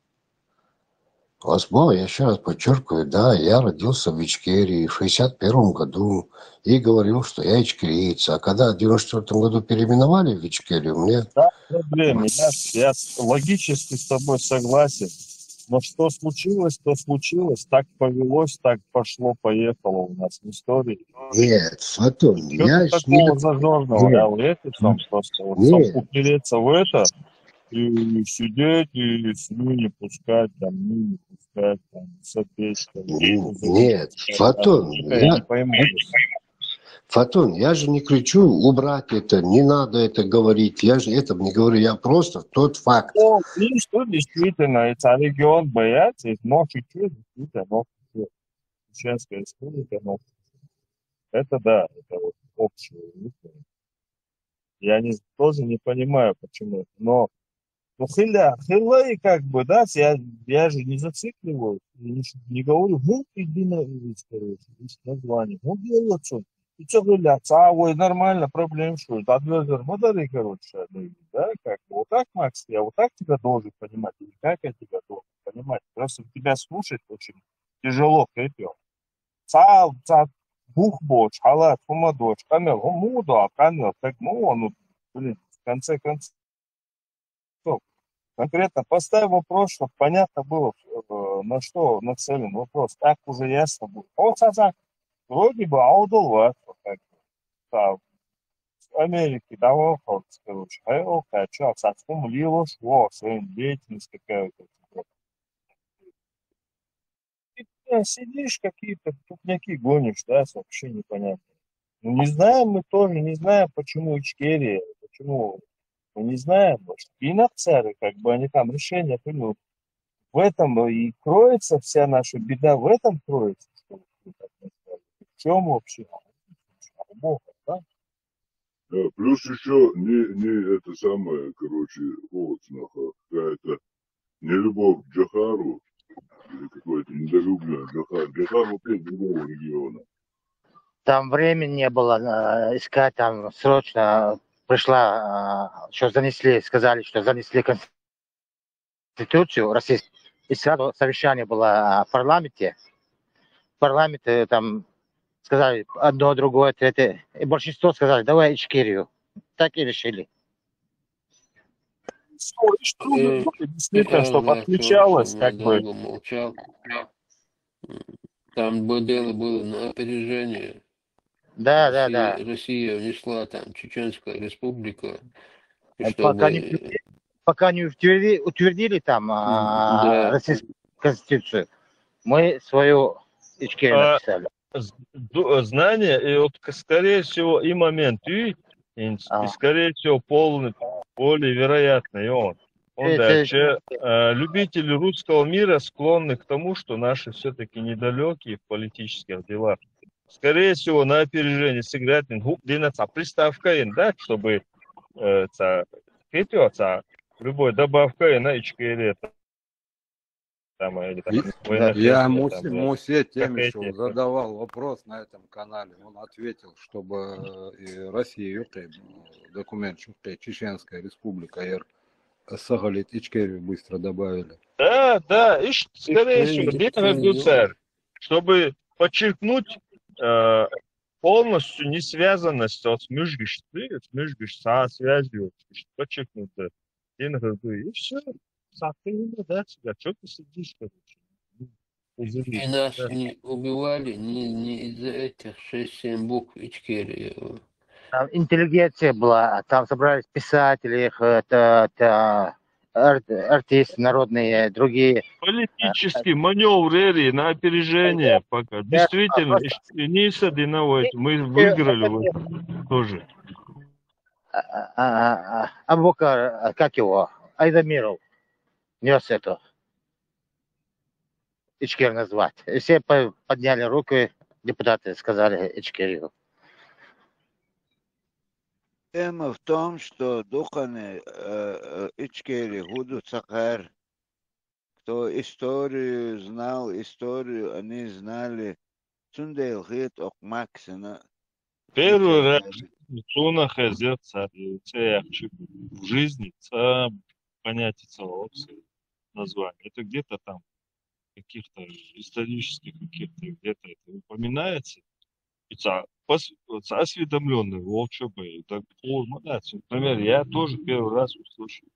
Я еще раз подчеркиваю, да, я родился в Ичкерии в 61 году и говорил, что я ичкериец. А когда в 94 году переименовали в Ичкерию, мне... Да, проблемы. Я логически с тобой согласен. Но что случилось, то случилось. Так повелось, так пошло-поехало у нас в истории. Нет, Фатун, Что я... тут такого зажженного? Я Нет, уверен, сам просто вот сам нет. упереться в это и сидеть, и слюни пускать, там, не пускать, там, сопеть, там, Нет, Фатун, я не пойму. Фатун, я же не кричу убрать это, не надо это говорить. Я же этого не говорю, я просто тот факт. Ну, и что действительно, это регион боятся, но чуть-чуть, действительно, но Чеченская республика, но это да, это вот общее. Я тоже не понимаю, почему. Но ну, хиля и как бы, да, я же не зацикливаю, не говорю, иди на короче, название, делать что. И что хиля, ой, нормально, проблем что, отвезер, модары, короче, да, как бы, вот так, Макс, я вот так тебя должен понимать, или как я тебя должен понимать, просто тебя слушать очень тяжело, крепел. Бухбоч, халат, помадоч, камел, мудо, камел, так, ну, блин, в конце концов, конкретно поставь вопрос, чтобы понятно было, на что нацелен вопрос. Так уже ясно будет. Вот, вроде бы аудолват, как в Америке, да, короче, что, сформулировал, что, своя деятельность какая-то. И сидишь, какие-то тупняки гонишь, да, вообще непонятно. Ну, не знаем мы тоже, не знаем, почему Ичкерия, почему, мы не знаем, может, инокцеры, как бы они там решения приняли. В этом и кроется вся наша беда, в этом кроется. Что вы так назвали. В чем вообще? Бога, да? Плюс еще не это самое, короче, какая-то нелюбовь к Джахару, или какое-то недолюбие Джахар. Джахар вообще другого региона. Там времени не было искать, там срочно пришла, что сказали, что занесли Конституцию российскую. И сразу совещание было в парламенте. В парламенте там сказали одно, другое, третье. И большинство сказали, давай Ичкерию. Так и решили. Что действительно, чтобы отличалось, как бы. Молчал. Там дело было на опережение. Да. Россия внесла там Чеченская республика. Пока не утвердили там российскую конституцию, мы свою Ичкерию написали. Знание, и вот, скорее всего, и момент, и скорее всего, более вероятный он. Дальше. Любители русского мира склонны к тому, что наши все-таки недалекие в политических делах. Скорее всего, на опережение сыграть приставка, да, чтобы любой добавкой на Ичкерия. Я Мусе Темишеву задавал вопрос на этом канале. Он ответил, чтобы Россия, документ, что Чеченская республика, Сагалит, Ичкерию быстро добавили. Да, и скорее всего, чтобы подчеркнуть полностью несвязанность с межгиш связью, подчеркнуть это. И все. Да, что ты сидишь, короче? И нас не убивали не из-за этих 6-7 букв Ичкерии. Там интеллигенция была, там собрались писатели, артисты народные, другие. Политический маневры на опережение пока. Действительно, не садиновать. Мы выиграли вот тоже. Абубакар, как его, Айдамиров нес эту Ичкер назвать. И все подняли руки, депутаты сказали Ичкерию. Тема в том, что духаны Ичкери, Гуду Цахар, кто историю знал, историю они знали. Цундейл хит ок Максина. Первый раз Суна Хазет в жизни понятие целого название. Это где-то там каких-то исторических каких-то где-то это упоминается. И осведомленный волчья бой. Так, например, я тоже первый раз услышал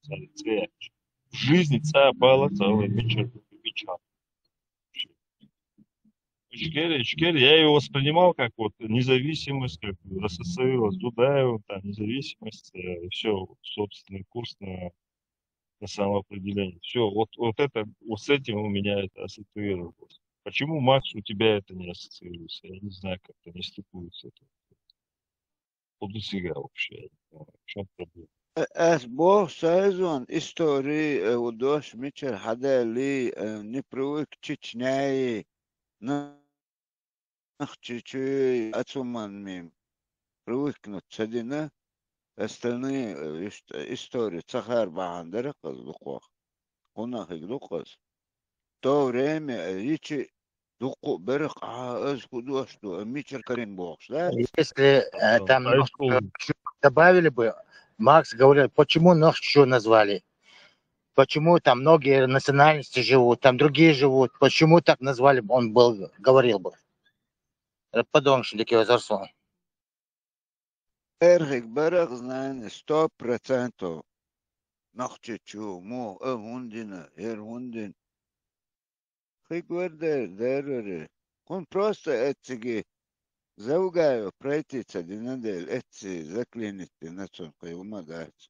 в жизни была целая вечер. Ичкери, я его воспринимал как вот независимость, как ассоциировал с Дудаевым, там, независимость, все, собственный курс на самоопределение. Все, вот это, вот с этим у меня это ассоциировалось. Почему, Макс, у тебя это не ассоциируется? Я не знаю, как-то не стыкуется это. Буду сега вообще, я не знаю, в чем проблема. Бог сезон истории удош мичер хадали не привык Чечняи чуть-чуть отсуман мим привыкнут садина остальные истории Цахар Бахандера каздукох кунах игдукас то время речи дуку берег азгудош что мичер карин бокс да Если там добавили бы, Макс говорил, почему Нохчу назвали? Почему там многие национальности живут, там другие живут, почему так назвали, он был, говорил бы. Подумай, что такие возрасло. Эрхик берег знание 100%. Нохчу, му, хундина, хундин. Хигвердер, он просто эти заугаю пройти один недель, эти заклинить на цонку и умагать.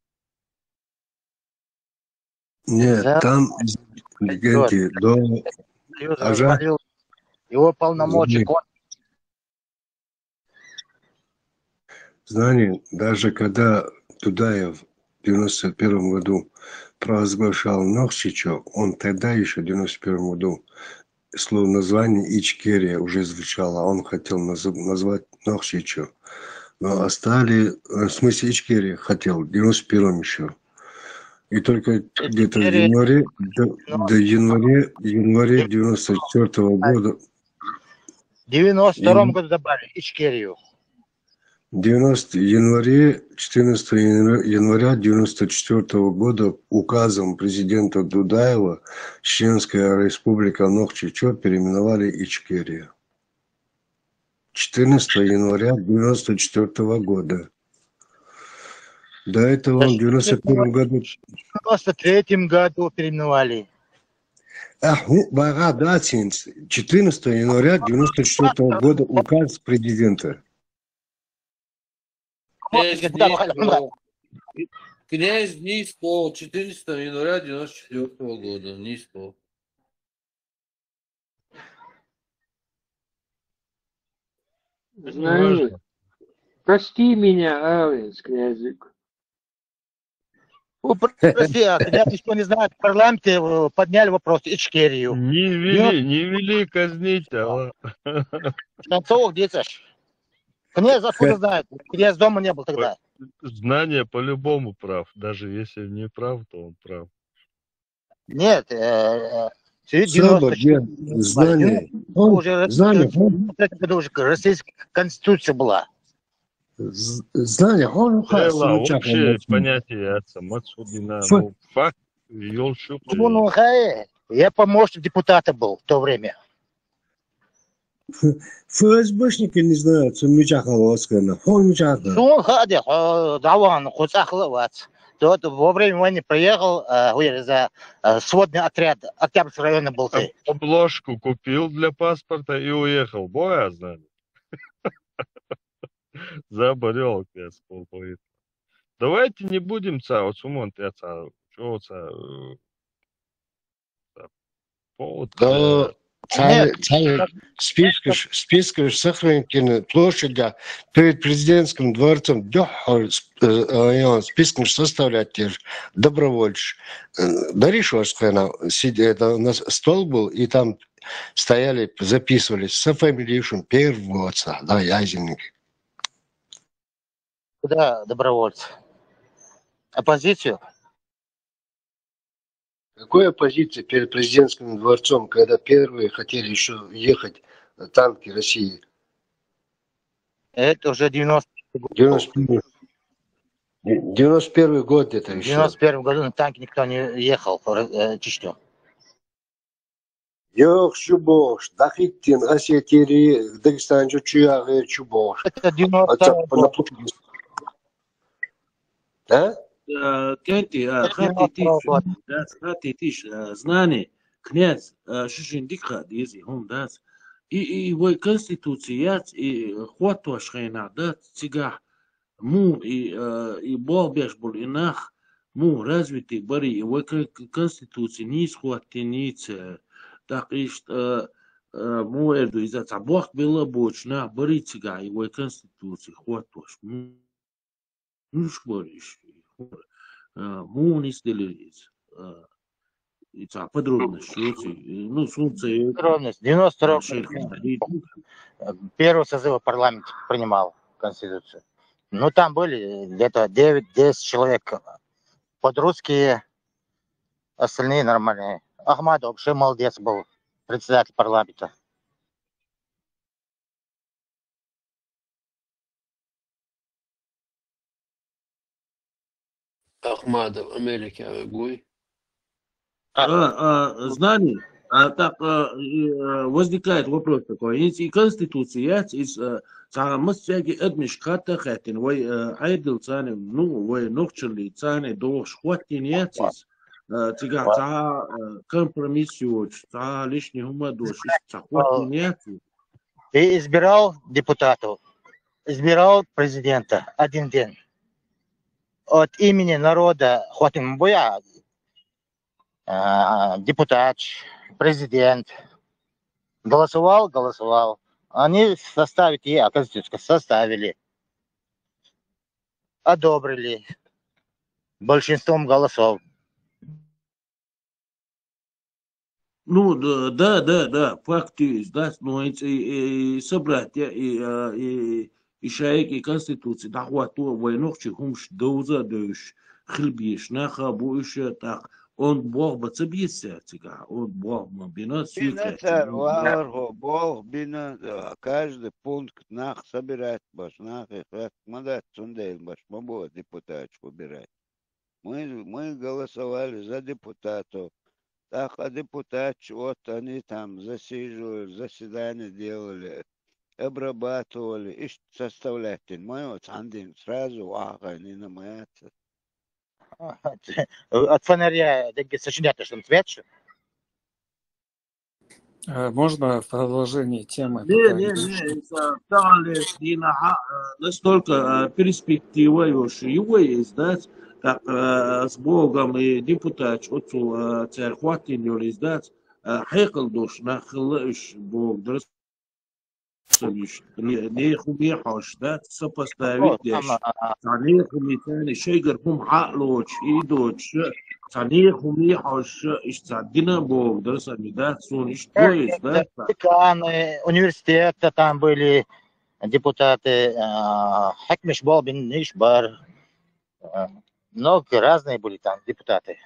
Нет, там легенды до Ажа. Его полномочия. Знаете, даже когда Дудаев в 91 году провозглашал Нохчичо, он тогда еще в 91 году слово название Ичкерия уже звучало, он хотел назвать Нохчичо. Но оставили, в смысле Ичкерия хотел, в 91 еще. И только где-то в январе, до января 94 года. В 92 году добавили Ичкерию. 14 января 1994 года указом президента Дудаева Чеченская республика Нохчичо переименовали Ичкерию. 14 января 1994 года. До этого в 1991 году... В 1993 году переименовали. 14 января 1994 года указ президента. Князь не спал 14 января 1994 года. Не спал. Знаешь, прости меня, Авенс, князик. Прости, князь ничего не знает. В парламенте подняли вопрос Ичкерию. Не вели казнить, а. Что где-то? Князь откуда знает? Князь дома не был тогда. Знание по-любому прав. Даже если не прав, то он прав. Нет, знание. Уже российская конституция была. Знание. Вообще понятие отца Мацудина. Факт. Я помощник депутата был в то время. ФСБшники не знают, что Мичахаловская. Во время войны приехал за сводный отряд Октябрьского района был. Обложку купил для паспорта и уехал. Боя знали. Заболел, я сказал. Давайте не будем Что это повод? Да, Нет, спискаешь Сахранкина площадь перед президентским дворцом. Списком составлять добровольцы. Даришь ваш сидя, у нас стол был, и там стояли, записывались со фамилией первого отца, да, Язенник. куда добровольцы? Оппозицию? Какой оппозиции перед президентским дворцом, когда первые хотели еще ехать танки России? Это уже 91 год. 91 год это В еще. 91 году на танке никто не ехал в Чечню. Yok şu boş. Dakittin Asetiri Dagestancı çuyağı şu boş. Это 92 Açak bana год. put. Ha? Кенти, Это хати тиш, знани, князь, шишиндика, дизи, хум дас. И вой конституцият, и хвату ашхайна, да, цигах, му, и бол беш был инах, му, развитый бари, и вой конституции низ хвати ниц, так ишт, му эрду, из-за цабох было бочна, бари цига, и вой конституции хвату аш, му, бариш. Мунис делириз. Это подробности. Ну, солнце. подробность. 92 первого созыва парламент принимал Конституцию. Ну, там были где-то 9-10 человек подрусские, остальные нормальные. Ахмадов вообще молодец был, председатель парламента. Ахмадов, Америка, Гуй. Знание. Так возникает вопрос такой. И Конституция, из самостяги адмишката хатин, вой айдл цане, ну, вой ногчерли цане, до шхватин тига за компромиссиоч, за лишний умадош, за хватин. И избирал депутатов, избирал президента один день. От имени народа хватин боя, депутат, президент. Голосовал. Они составить Конституцию составили. Одобрили большинством голосов. Ну, да, факт есть, да, но собрать и шайки Конституции, да, хвату войнах, чехумш, доуза, дойш, хлебиш, наха, буш, так, он Бог бацабьется, он Бог, бина, Бина царь, варго, Бог, бина, каждый пункт нах собирать баш, нах, мадат, цундейл баш, мабо депутат выбирать. Мы голосовали за депутатов. Так, а депутат, вот они там засиживали, заседания делали, обрабатывали, и составлять. Мы вот сразу, они на моятся. От фонаря сочинять, что он цвет. Можно в продолжении темы? Не, настолько перспектива его есть, да, так с Богом и депутат, отцу церкватин юлис, да, хекл душ, нахлыш Бог, дрос, не хумехаш, да, сопоставить деш, не хумитани, шейгер хум хаклоч, идоч, не хумехаш, ишцадина Бог, дросами, да, сон иштой, да. Университета там были депутаты, Хакмиш Болбин, Нишбар, много разные были там депутаты.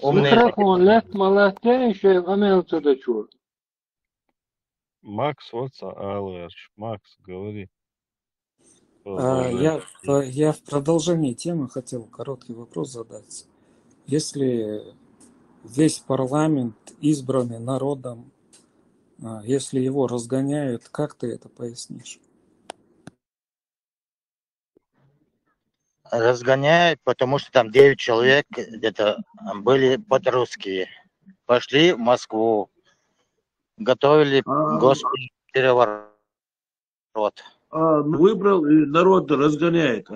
Микрофон, лет малатей, еще имеется до чего. Макс, Алыш, Макс, говори. Я в продолжении темы хотел короткий вопрос задать. Если весь парламент избранный народом, если его разгоняют, как ты это пояснишь? Разгоняют, потому что там 9 человек где-то были подрусские. Пошли в Москву, готовили госпереворот. выбрал, и народ разгоняет.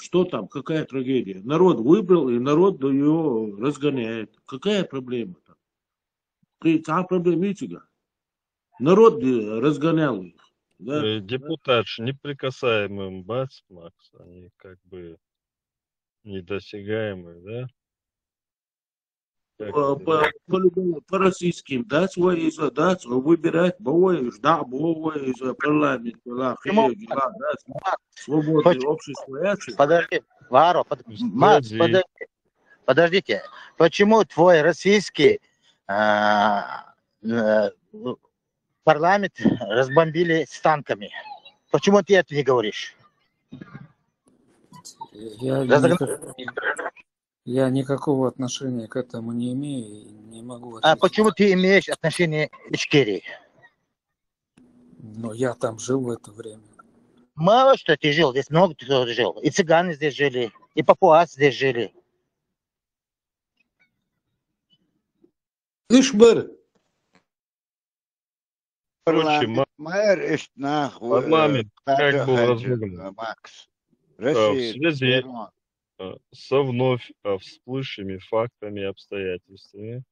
Что там, какая трагедия? Народ выбрал, и народ ее разгоняет. Какая проблема там? Какая проблема Ичига? Народ разгонял их. Да? Депутат ж неприкасаемым бац, Макс, они как бы недосягаемые, да? Как это? По российским, да, свой задать, выбирать, бой, да, бой, парламент, Почему, Макс, свободное общество. подожди, Варо, Макс, Связи. подождите, почему твой российский парламент разбомбили с танками? Почему ты это не говоришь? Я никакого отношения к этому не имею и не могу А ответить. почему ты имеешь отношение к Ичкерии? Но я там жил в это время. Мало что ты жил, здесь много кто жил. И цыгане здесь жили, и папуасы здесь жили. Ишбер. Парламент мэр ишнах парламент как был разогнан? Макс. В Россия, связи Иран. со вновь всплывшими фактами и обстоятельствами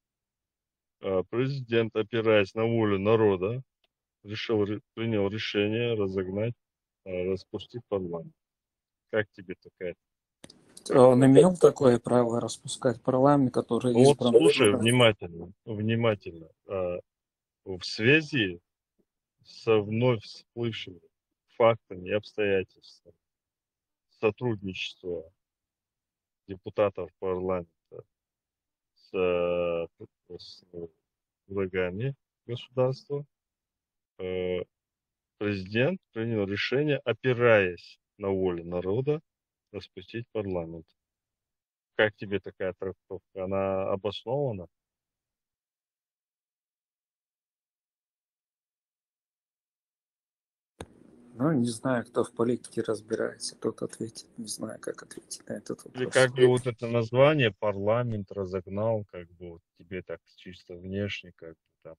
президент, опираясь на волю народа, принял решение распустить парламент. Как тебе такая? Он имел такое право распускать парламент, который Вот избран. слушай внимательно. В связи со вновь всплывшими фактами и обстоятельствами сотрудничества депутатов парламента с врагами государства, президент принял решение, опираясь на волю народа, распустить парламент. Как тебе такая трактовка? Она обоснована? Ну, не знаю, кто в политике разбирается, тот ответит. Не знаю, как ответить на этот Или вопрос. как бы вот это название парламент разогнал, как бы вот тебе так чисто внешне, как бы там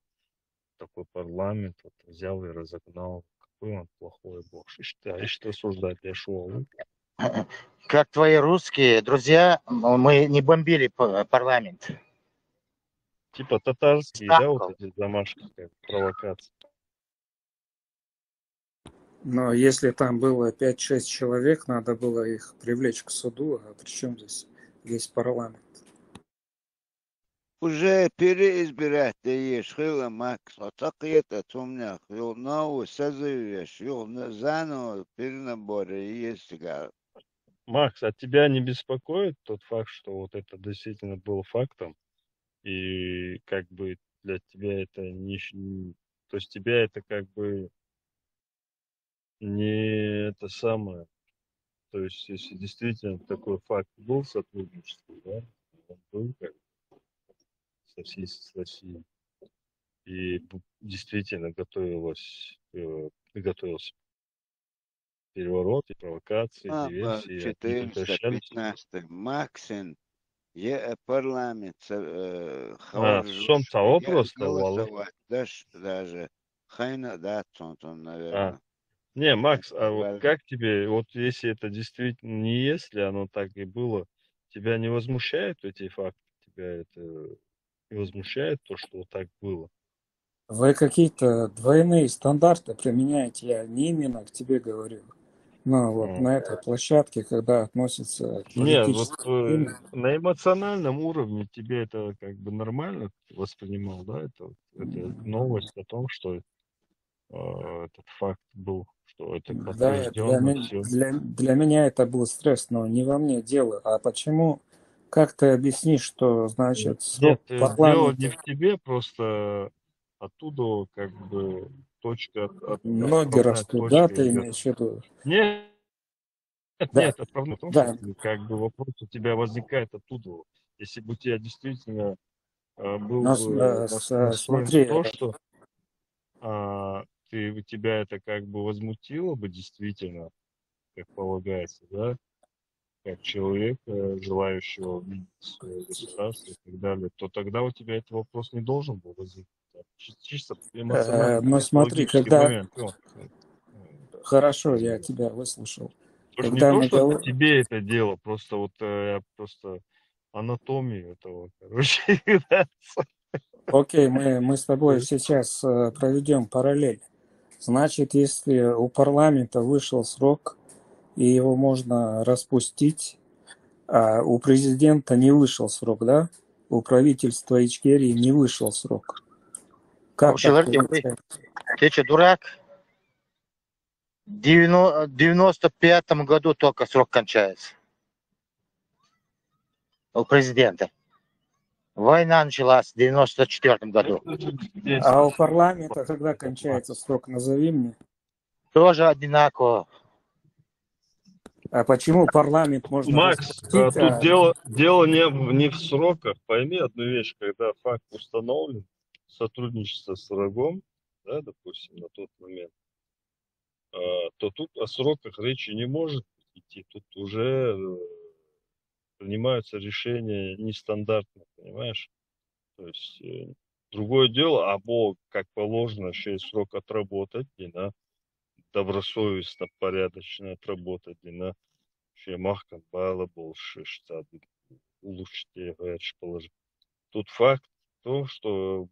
такой парламент вот взял и разогнал. Какой он плохой был. Что осуждать для шоу? Как твои русские друзья, мы не бомбили парламент. Типа татарские, да, вот эти домашние как провокации. Но если там было 5-6 человек, надо было их привлечь к суду. А при чем здесь весь парламент? Уже переизбирать даешь, хила Макс, а так это тумняк, его новую созывешь, его заново перенаборы есть. Макс, а тебя не беспокоит тот факт, что вот это действительно был фактом, и как бы для тебя это то есть тебя это как бы не это самое, то есть если действительно такой факт был сотрудничество, да, он был как с Россией, и действительно готовился переворот, и провокации, диверсии, они прекращались. 14-15 Максин, парламент, Сом просто голосовать, даже хайна, да, наверное. Не, Макс, а вот как тебе, вот если это действительно не если оно так и было, тебя не возмущают эти факты? Тебя это не возмущает то, что вот так было? Вы какие-то двойные стандарты применяете, я не именно к тебе говорю. Но вот на этой площадке, когда относится к Нет, вот политическим... на эмоциональном уровне тебе это как бы нормально воспринимал, да? Это новость о том, что этот факт был, что это Да, подтвержденно все. для меня это был стресс, но не во мне дело. А почему? Как ты объяснишь, что значит срок Нет, дело парламента? не в тебе, просто оттуда как бы точка Ноги растут, да, ты имеешь в виду? Нет, Да. нет, отправно в том, Да. что как бы вопрос у тебя возникает оттуда. Если бы у тебя действительно был бы настроен смотри, то, что тебя это как бы возмутило бы действительно, как полагается, да, как человек, желающего видеть свое государство и так далее, то тогда у тебя этот вопрос не должен был возникнуть. Чисто эмоциональный, но смотри, психологический когда... момент. Хорошо, я тебя выслушал. Уж не Когда то, мы что говорим... тебе это дело, просто вот я просто анатомию этого, короче, нравится. Окей, мы с тобой сейчас проведем параллель. Значит, если у парламента вышел срок, и его можно распустить, а у президента не вышел срок, да? У правительства Ичкерии не вышел срок. Как Вообще, так Артем, получается? ты что, дурак? В 95-м году только срок кончается у президента. Война началась в 94-м году. А у парламента когда кончается срок? Назови мне. Тоже одинаково. А почему парламент можно Макс, распустить? тут дело не в сроках. Пойми одну вещь, когда факт установлен, сотрудничество с врагом, да, допустим, на тот момент, то тут о сроках речи не может идти. Тут уже принимаются решения нестандартно, понимаешь? То есть другое дело, або как положено, еще и срок отработать, и на добросовестно, порядочно отработать, и на махкам было больше, что улучшить положить. Тут факт в том, что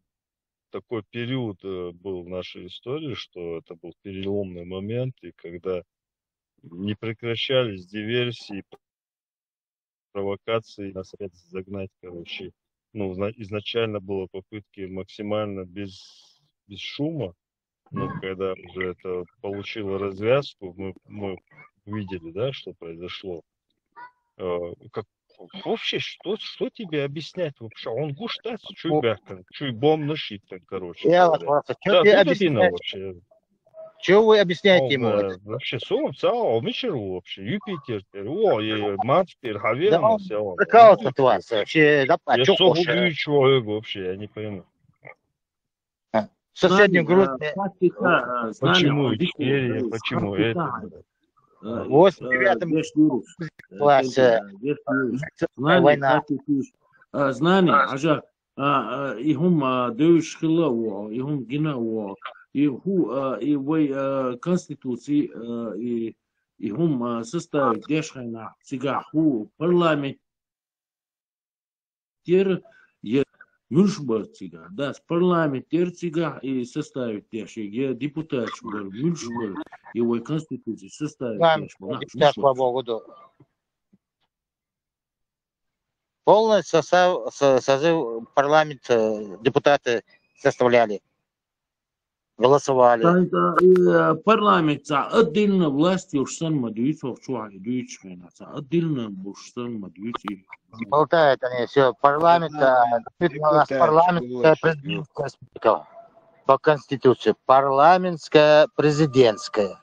такой период был в нашей истории, что это был переломный момент, и когда не прекращались диверсии, провокации, нас опять загнать, короче. Ну, изначально было попытки максимально без шума, но когда уже это получило развязку, мы увидели, да, что произошло. Как вообще, что тебе объяснять вообще? Он гуштас, чуй бяка, чуй бом нашит, короче Я вас говоря. просто, что Да, тебе тут один объяснять? вообще. Что вы объясняете ему? Вообще, сон, цао, мичеру вообще, Юпитер, о, и Марс, Да Хаверна, он сел. прикалывался от вас. Вообще, да, а Я что свободный кушает? человек вообще, я не пойму. В соседнем группе Почему Ичкерия, почему это? в 89-м классе война. знание, ажа, и хум дövüş хила во, и хум гина во, и ху, и вой конституции, и хум составить дешхайна, сега ху парламент е мюшбар цига, да, парламентер цига и составить деши, е депутат шбар, мюшбар, и вой конституции составить Там дешбар, депутат по году. Полный созыв парламента депутаты составляли, голосовали. парламент отдельно власть уж мадуит вовчуали, дуичхайна, отдельно бушсан мадуит. Болтают они все, парламент, у нас парламентская президентская спика по конституции, парламентская президентская.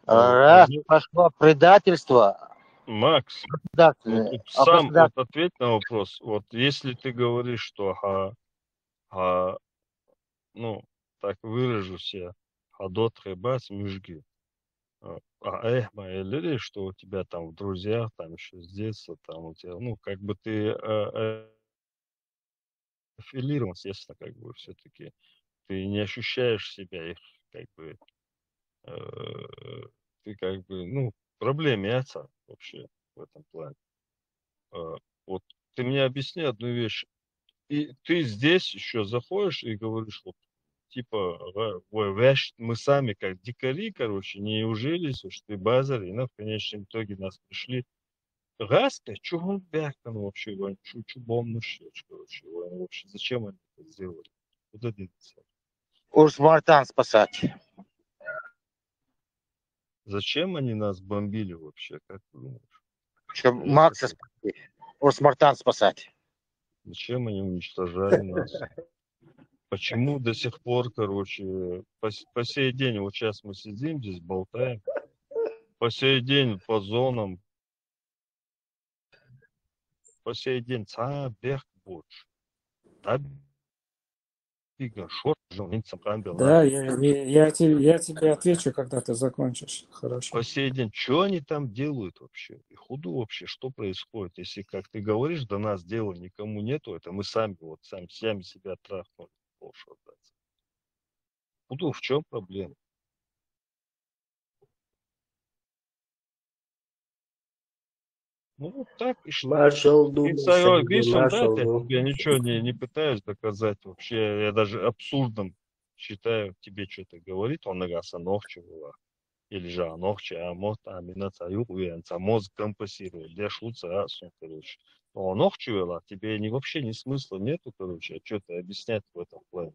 Раз пошло предательство, Макс, да, вот сам вот ответь на вопрос. Вот если ты говоришь, что ну, так выражусь я, хадот хэбас мюжги. Мои что у тебя там в друзьях, там еще с детства, там у тебя, ну, как бы ты аффилирован, естественно, как бы все-таки ты не ощущаешь себя их, как бы, ты как бы, ну, проблеме отца вообще в этом плане. Вот ты мне объясни одну вещь. И ты здесь еще заходишь и говоришь, вот, типа, мы сами как дикари, короче, не ужились, уж ты базари, и в конечном итоге нас пришли. Раска, что он бяхан вообще, чу бомнуш, короче, вообще, зачем они это сделали? Куда двигаться? Урс-Мартан спасать. Зачем они нас бомбили вообще, как ты думаешь? Чтобы Макса спасать. Урс-Мартан спасать. Зачем они уничтожали нас? Почему до сих пор, короче, по сей день, вот сейчас мы сидим здесь, болтаем, по сей день по зонам, по сей день, бег больше. Да, я тебе отвечу, когда ты закончишь. Хорошо. По сей день, что они там делают вообще? И худу вообще, что происходит? Если, как ты говоришь, до нас дела никому нету, это мы сами себя трахнули. Худу, в чем проблема? Ну, вот так и что. Маршал И думал, царь что Бисун, да, маршал я думал. тебе ничего не пытаюсь доказать вообще. Я даже абсурдным считаю тебе что-то говорит, он нагаса ногчу была. Или же ногчу, а мозг, а мина царю, мозг компенсирует. Для шуца, короче. Но ногчу была, тебе вообще ни смысла нету, короче, что-то объяснять в этом плане.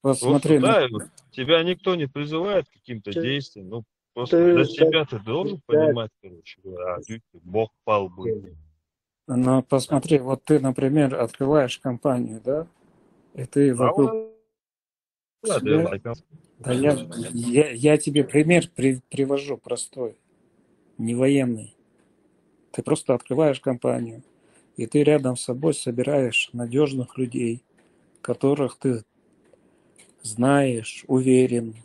Вот Просто, смотри, да, тебя никто не призывает к каким-то Что действиям, ну, просто ты для так себя ты должен так понимать, короче, Бог пал бы. но посмотри, вот ты, например, открываешь компанию, да, и ты вокруг себя... Да я тебе пример привожу простой, не военный. Ты просто открываешь компанию, и ты рядом с собой собираешь надежных людей, которых ты знаешь, уверен.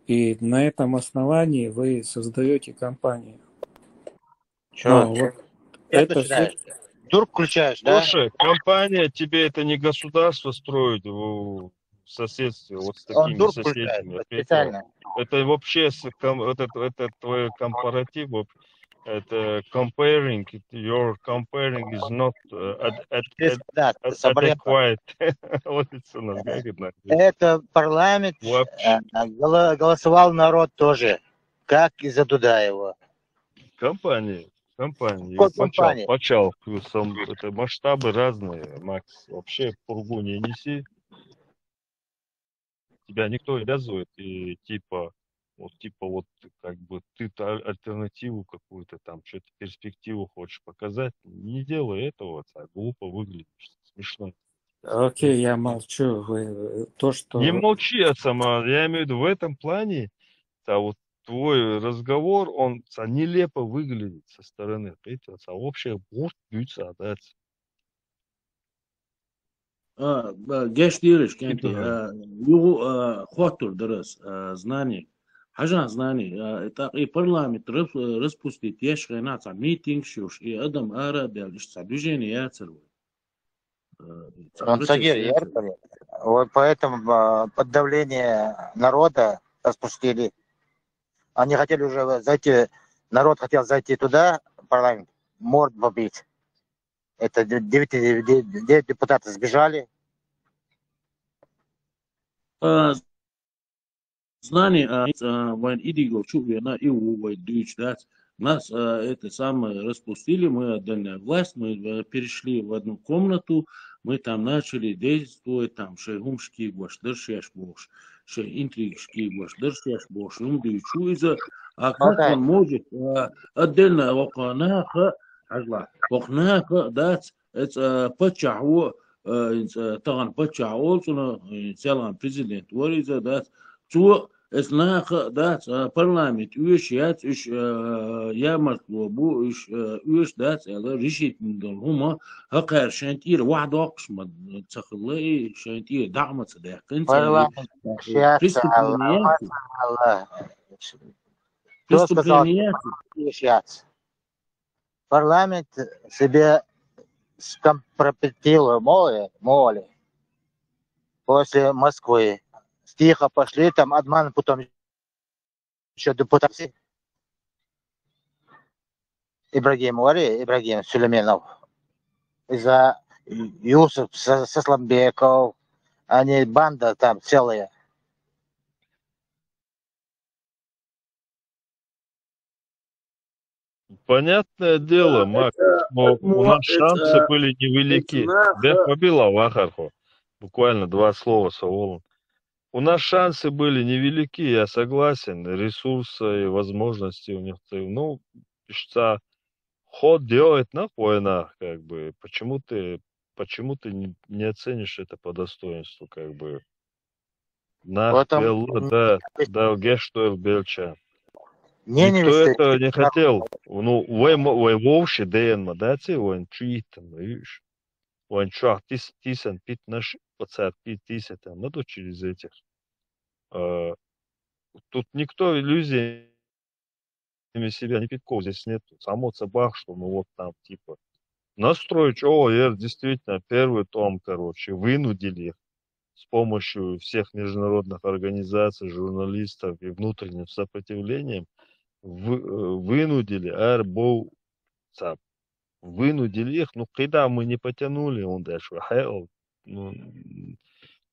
И на этом основании вы создаете компанию. Что? Вот Опять это все... начинаешь? Турк включаешь, да? Слушай, компания тебе это не государство строит в соседстве вот с Он такими турк включает соседями. специально. Это вообще это твой компаратив, это comparing, your comparing is not Да, Сабрепа. adequate. Вот это у нас говорит. Это парламент, Вообще. голосовал народ тоже, как и за Дудаева. Компания. Какой компания? Почал. Это масштабы разные, Макс. Вообще пургу не неси. Тебя никто не обязывает, и типа вот как бы ты альтернативу какую-то там, что-то перспективу хочешь показать, не делай этого, так глупо выглядишь, смешно. Окей, я молчу. То, что... Не молчи, я имею в виду в этом плане, вот твой разговор, он нелепо выглядит со стороны. Общее будет бьются отдать. Геш дириш кенти, югу хватур дырыс, знание. Хажан знание, это и парламент распустит, еш гайнаца митинг шуш, и адам ара дел, ишца движение яцеру. Он Цагир, вот поэтому под давление народа распустили. Они хотели уже зайти, народ хотел зайти туда, парламент, морд побить. Это 9 депутатов сбежали. Знание, вайн идиго чувствуя на иу вай дичь, да, нас это самое распустили, мы отдали власть, мы перешли в одну комнату, мы там начали действовать, там шейгумшки бош, дыршяш бош, шей интригшки бош, дыршяш бош, умдичу из-за, а как он может отдельно окнаха, ажла, окнаха, да, это почаху, طبعا почаху, целый президент, вориза, да, تو اسنا دات برلامت ويش يات إيش يا مطلوبو إيش ويش دات على ريشيت من دول هما هقار شانتير واحد وقش ما تخلي شانتير دعمة صدق كنت Парламент себе скомпрометировал моли после Москвы. Тихо пошли, там обман, потом еще депутаты. Ибрагим Сулейменов. Из-за Юсуф Сасламбеков. Они банда там целая. Понятное дело, Макс, но у нас шансы были невелики. Бех побила Вахарху. Буквально 2 слова, Саулом. У нас шансы были невелики, я согласен. Ресурсы и возможности у них. Ну, что ход делает на войнах, как бы. Почему ты не оценишь это по достоинству, как бы? Да, гештуэл белча. Никто этого не хотел. Ну, вовше ДНМ, да, он чуитом, видишь? Он чуах тисен пит наш пацат пит тисен, ну, то через этих. Тут никто иллюзиями себя не питков здесь нет. Само собак, что мы вот там, типа, настроить ООР, действительно, первый том, короче, вынудили их с помощью всех международных организаций, журналистов и внутренним сопротивлением вынудили, вынудили их, ну, когда мы не потянули, он дальше, ну,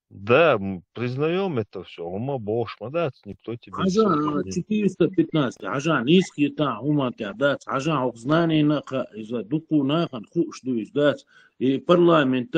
да, признаем это все, ума бошь, никто тебе все عشان 415 عشان يسكي تاع هما تاع دات عشان عقزناني ناقا إذا دقو ناقا نخوش دويس دات برلامنت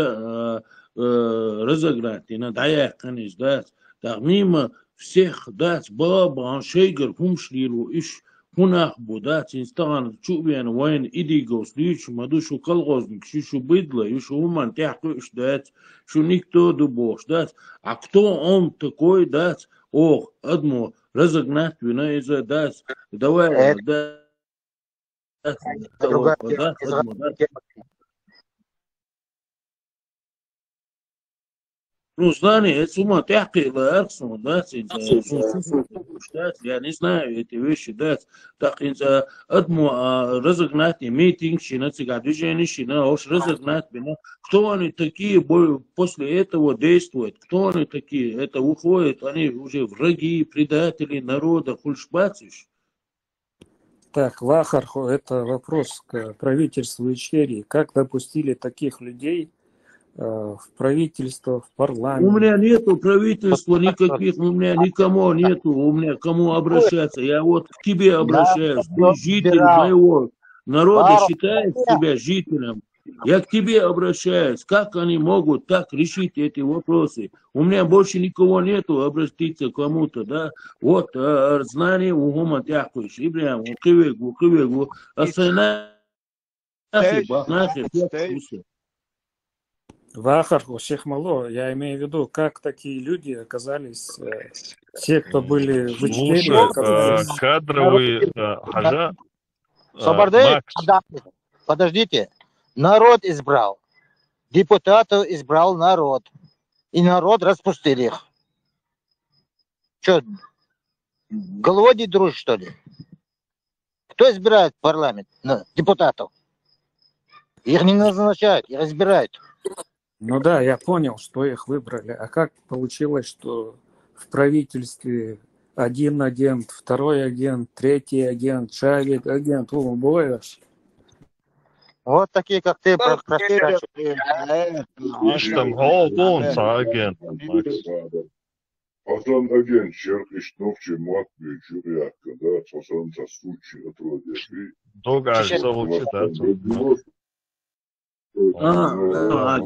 رزقراتي ندعيق كنيس دات تغميمة всех دات بابا شيقر همش ليلو إيش هناك بودات يستغن شو بيان وين إيدي غوس ليش مدو شو كالغوزنك شو بيدلا يشو هما تحقو إيش دات شو نيكتو دبوش دات عكتو تكوي دات أوه أدمو رزق ناس بنا إذا داس دواء داس другая داس أدمو داس тема. نوزاني اسمه تحقي لأرسون داس إذا شوف داس يعني знаю эти вещи дاس так إذا أدمو رزق ناتي митинг شنا تيجا движение شنا ош رزق نات بنا кто они такие после этого действуют кто они такие это уходит они уже враги предатели народа хульшбациш. Так, Вахарху, это вопрос к правительству Ичкерии. Как допустили таких людей в правительство, в У парламент? меня нету правительства никаких, у меня никому нету, у меня кому обращаться. Я вот к тебе обращаюсь, ты житель моего народа, считаешь себя жителем. Я к тебе обращаюсь. Как они могут так решить эти вопросы? У меня больше никого нету, обратиться к кому-то, да? Вот знание у гома тяхкуешь, и прям у кивегу, остальные нахер, Вахарху, Шехмало, я имею в виду, как такие люди оказались, те, кто были в Ичкерии, оказались... кадровый хажа, Собордей, Макс. подождите, народ избрал, депутатов избрал народ, и народ распустил их. Что, головой не дружишь, что ли? Кто избирает парламент, депутатов? Их не назначают, их избирают. Ну да, я понял, что их выбрали. А как получилось, что в правительстве один агент, второй агент, третий агент, шавик агент, Боеш? Вот такие, как ты, простые. Ишь там голдун агент, Макс. Hasan agent şarkış nokçe muhabbet jüriyakka da Hasan tassuçi atrodiyefi. Долго зовут, да?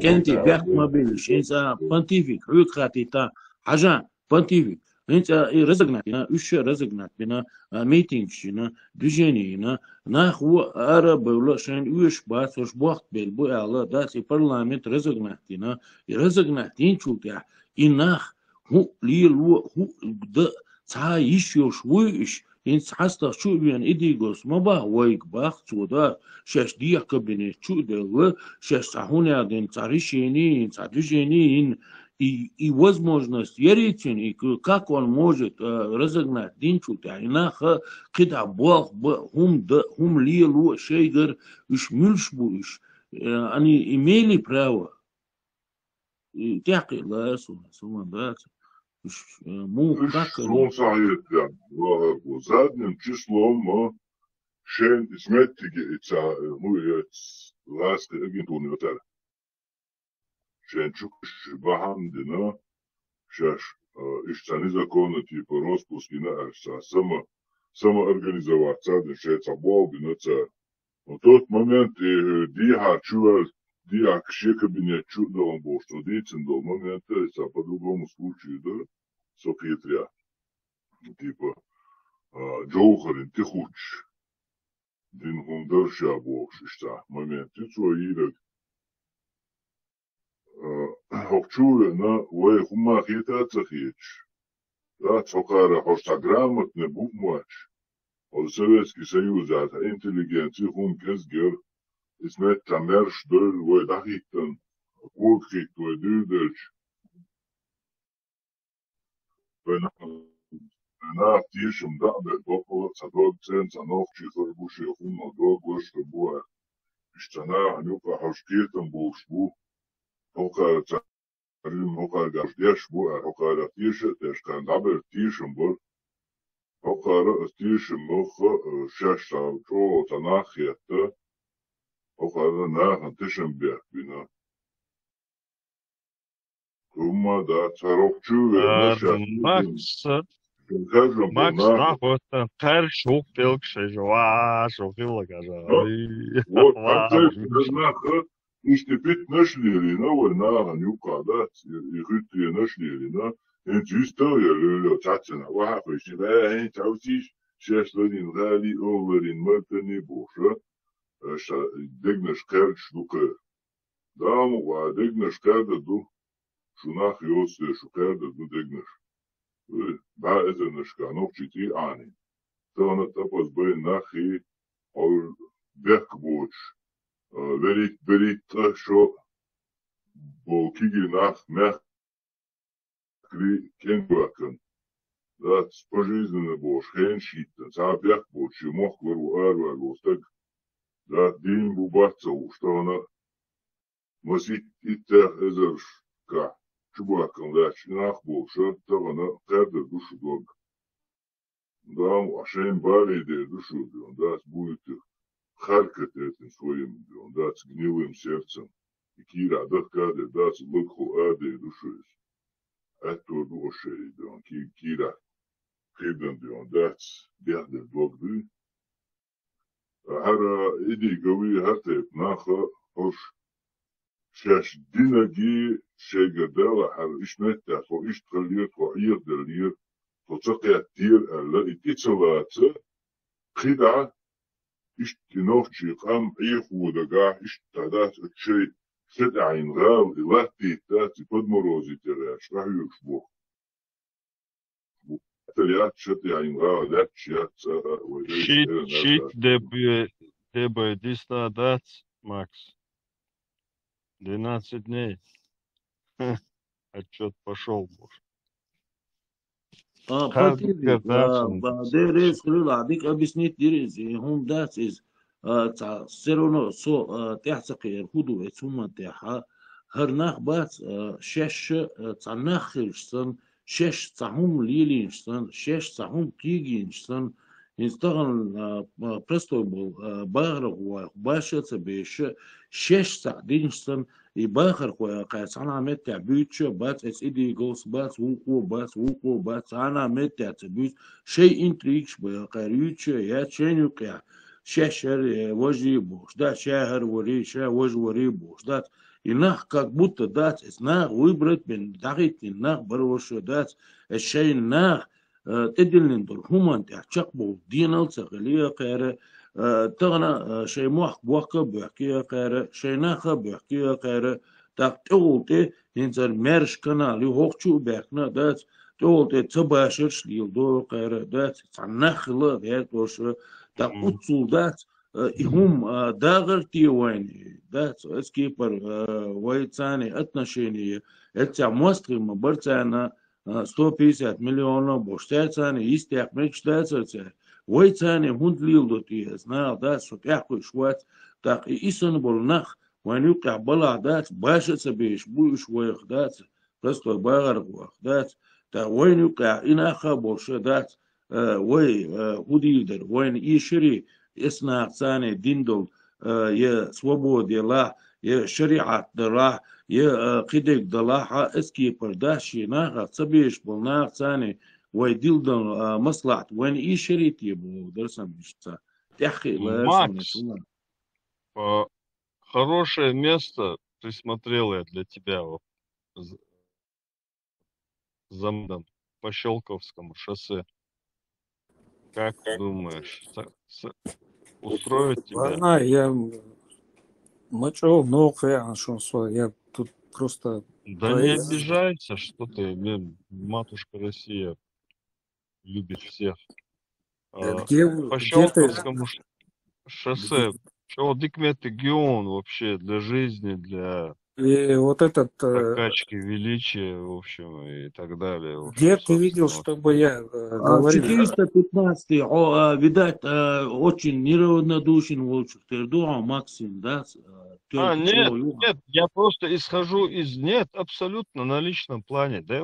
كنتي بيحكي ما بينش انت بانتيفيك عيد خاتيتا حاجة بانتيفيك انت رزقنا بنا ايش رزقنا بنا ميتينج شنا движение ناخو عرب ولا شان ايش باس وش وقت بالبو الله داسي برلمان رزقنا بنا رزقنا تين شو تاع اناخ هو ليلو هو ده تعيش يوش ويش إنس حاستا شو بيان إديغوس ما با وايك باخ تودا شاش ديح كبني شو ده شاش сахуне один решение движение и возможность яричен и как он может разогнать динчута инаха когда бог хум лилу шейгер уж мюльшбуш они имели право تحقي لا سوما دات مو как Son sayetler var bu zadnym числом шен сметtige ица мует ласт агентурный отель. Шен чукш бахамдина шаш ишца незаконно типа распуски на самоорганизоваться, дешеца болбина ца. В тот момент диха чувал диак ще кабинет чудо он был, что дицен до момента по другому случаю, да, Софитря. Типа Джоухарин Тихуч. Дин Гундарша Бошишта. Момент. Ты свои Ховчуя на Уэхума Хитацахич. Да, Цокара Хошта грамотный букмач. От Советский Союз, это интеллигенция, Хункесгер, Исмет Тамерш, Дөл, Уэдахиттен, Куркхит, Уэдюдельч. Nach diesem Dabel Doppel Zadolzen Zanovchi Verbushi Huno Dogos the Boer. Istana Nuka Hauskirten Bushbu, Hoka Zarim Hoka Gasdeshbu, Hoka Tisha, there's can double Tishambur. أقرأ تيش مخ شاش شو تناخيت أقرأ ناخن تشم بيك بنا ثم دا تروح شو نشاش Макс, كنكاجم Макс, بناخ нахуй, кар шук пилк шежва, шукила кажа. вот Ладно, أرتك ناخ اشتبت نشلينا وناخ نيوكا دا يخطي نشلينا انت يستوي لو تعتنا واحد في شباب انت عاوزيش شاش لدين غالي أولين مرتني بوشة دقنش كارش دوكا دام ودقنش كارد دو شناخ يوس شكارد دو دقنش با إذنش كانوك جتي آني تانا تبز بين ناخي أو بيك بوش بريت شو بو كيجي ناخ مخري كين باكن dat пожизненно бош хен шиттен са бяк бош мох гору арвар бостак dat дин бу баца уштана масит иттер эзерш ка чубакан да чинах боша тагана кадр душу дог дам ашен бали де душу он das будет харкат этим своим он das гнилым сердцем и кира дакаде das лукху аде душу это душе он кира Kibden diyor, that's derdi dogdu. Hara idi gawi hatep naha hoş şaş dinagi şegadala har işmette ho iş triliyet ho iyerdelir ho taqiyattir alla ititsalatı qida iş tinohçi qam ihudaga iş tadat şey sed'ain gal ilati tati podmorozi teraş rahiyuş bu Щит дебе диста дать, Макс. 12 дней. Отчет пошел. Partivi, there is real dik abisnit there is home that is ta serono so تحسق هدو ثم تها هرناخ بات شش تناخرسن شش تهم ليلينسن شش تهم كيجينسن يستغل برستو باغر باشا بيش شش سعدينسن يباخر قاس انا متع بيتش بات اس ايدي جوس بات وقو بات انا متع تبيت شيء انتريكش بقاريتش يا شينوكا شاشر وجي بوش دا شاهر وري شا وج وري بوش دا ينخ как будто дать знак выбрать бен дагит ينخ بروش دات الشيء نخ تدلن درهمان تحشق بو دينال تغليه قيره تغنى شيء موح بوكا بحكي قيره شيء نخ بحكي قيره تقولتي ينزل مرش كنال يوخشو بحنا دات تقولتي تباشر شليل دو قيره دات تنخلا دات وش تقصو دات هم داغر تيواني دات اسكيبر ويتساني اتنشيني اتسع مستقيم برتانا 150 مليون بوشتاتساني يستيق مكشتاتساني ويتساني هند ليلدو تيهزنا دات ستيحكو شوات تاق إيسان بولنخ وان يوقع بلع دات باشا سبيش بوش ويخ دات قصتو باغر ويخ دات تا وين يوقع إناخا بوشا دات وي هديدر وين إيشري اسنا ثاني ديندل يا سوبود يلا يا شريعة دلا يا قدك دلا اسكي برداشي ناغا سبيش بولنا ثاني ويديلدن مصلحة وين إيشري تيبو درسم بشتا تحقي Макс, хорошее место присмотрел я для тебя за мдом по Щелковскому шоссе. Как думаешь, устроит тебя? Ладно, я мочу, но я тут просто... Да не обижайся, что ты, матушка Россия любит всех. По Щелковскому шоссе, что Дикмет регион вообще для жизни, для и вот этот прокачки величия, в общем, и так далее. Где ты видел, чтобы я говорил? 415, видать, очень неравнодушен Волчек Тердуа, Максим, да? Нет, я просто исхожу из... Нет, абсолютно на личном плане. Да,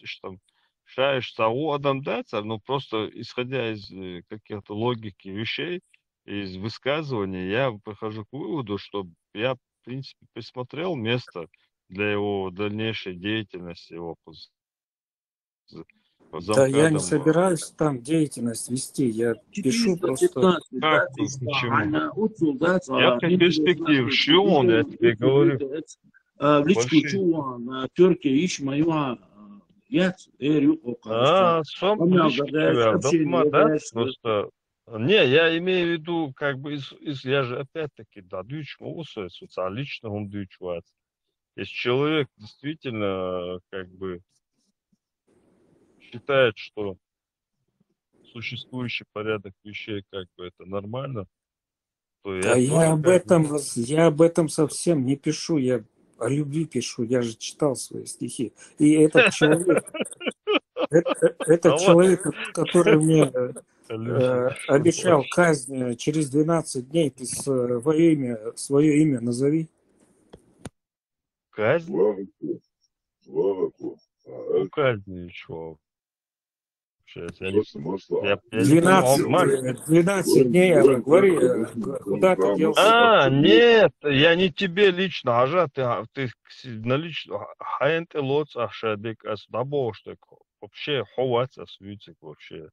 что там считаешь заводом, да, ну просто исходя из каких-то логики вещей, из высказывания, я прихожу к выводу, что я, в принципе, присмотрел место для его дальнейшей деятельности, его Да я не замкадом. собираюсь там деятельность вести, я пишу просто... Как, почему? Я как перспектив, шпион, я тебе говорю. Большие. Сом лишь тебя, да, просто... Не, я имею в виду, как бы, я же опять-таки, да, дючь мусор, социалично он дючивается. Если человек действительно, как бы, считает, что существующий порядок вещей, как бы, это нормально, то Да я тоже, как бы... я об этом совсем не пишу, я о любви пишу, я же читал свои стихи. И этот человек, этот Давай. человек, который мне Люся, обещал вообще. казнь через 12 дней, ты свое имя назови. Казнь? Слава. Ну, казнь, чего? Я не 12, 12 дней, говори, куда ты делся. нет, я не тебе лично, ты налично, хаент лоц ашадик ас набоштек, вообще ховац асвитик вообще.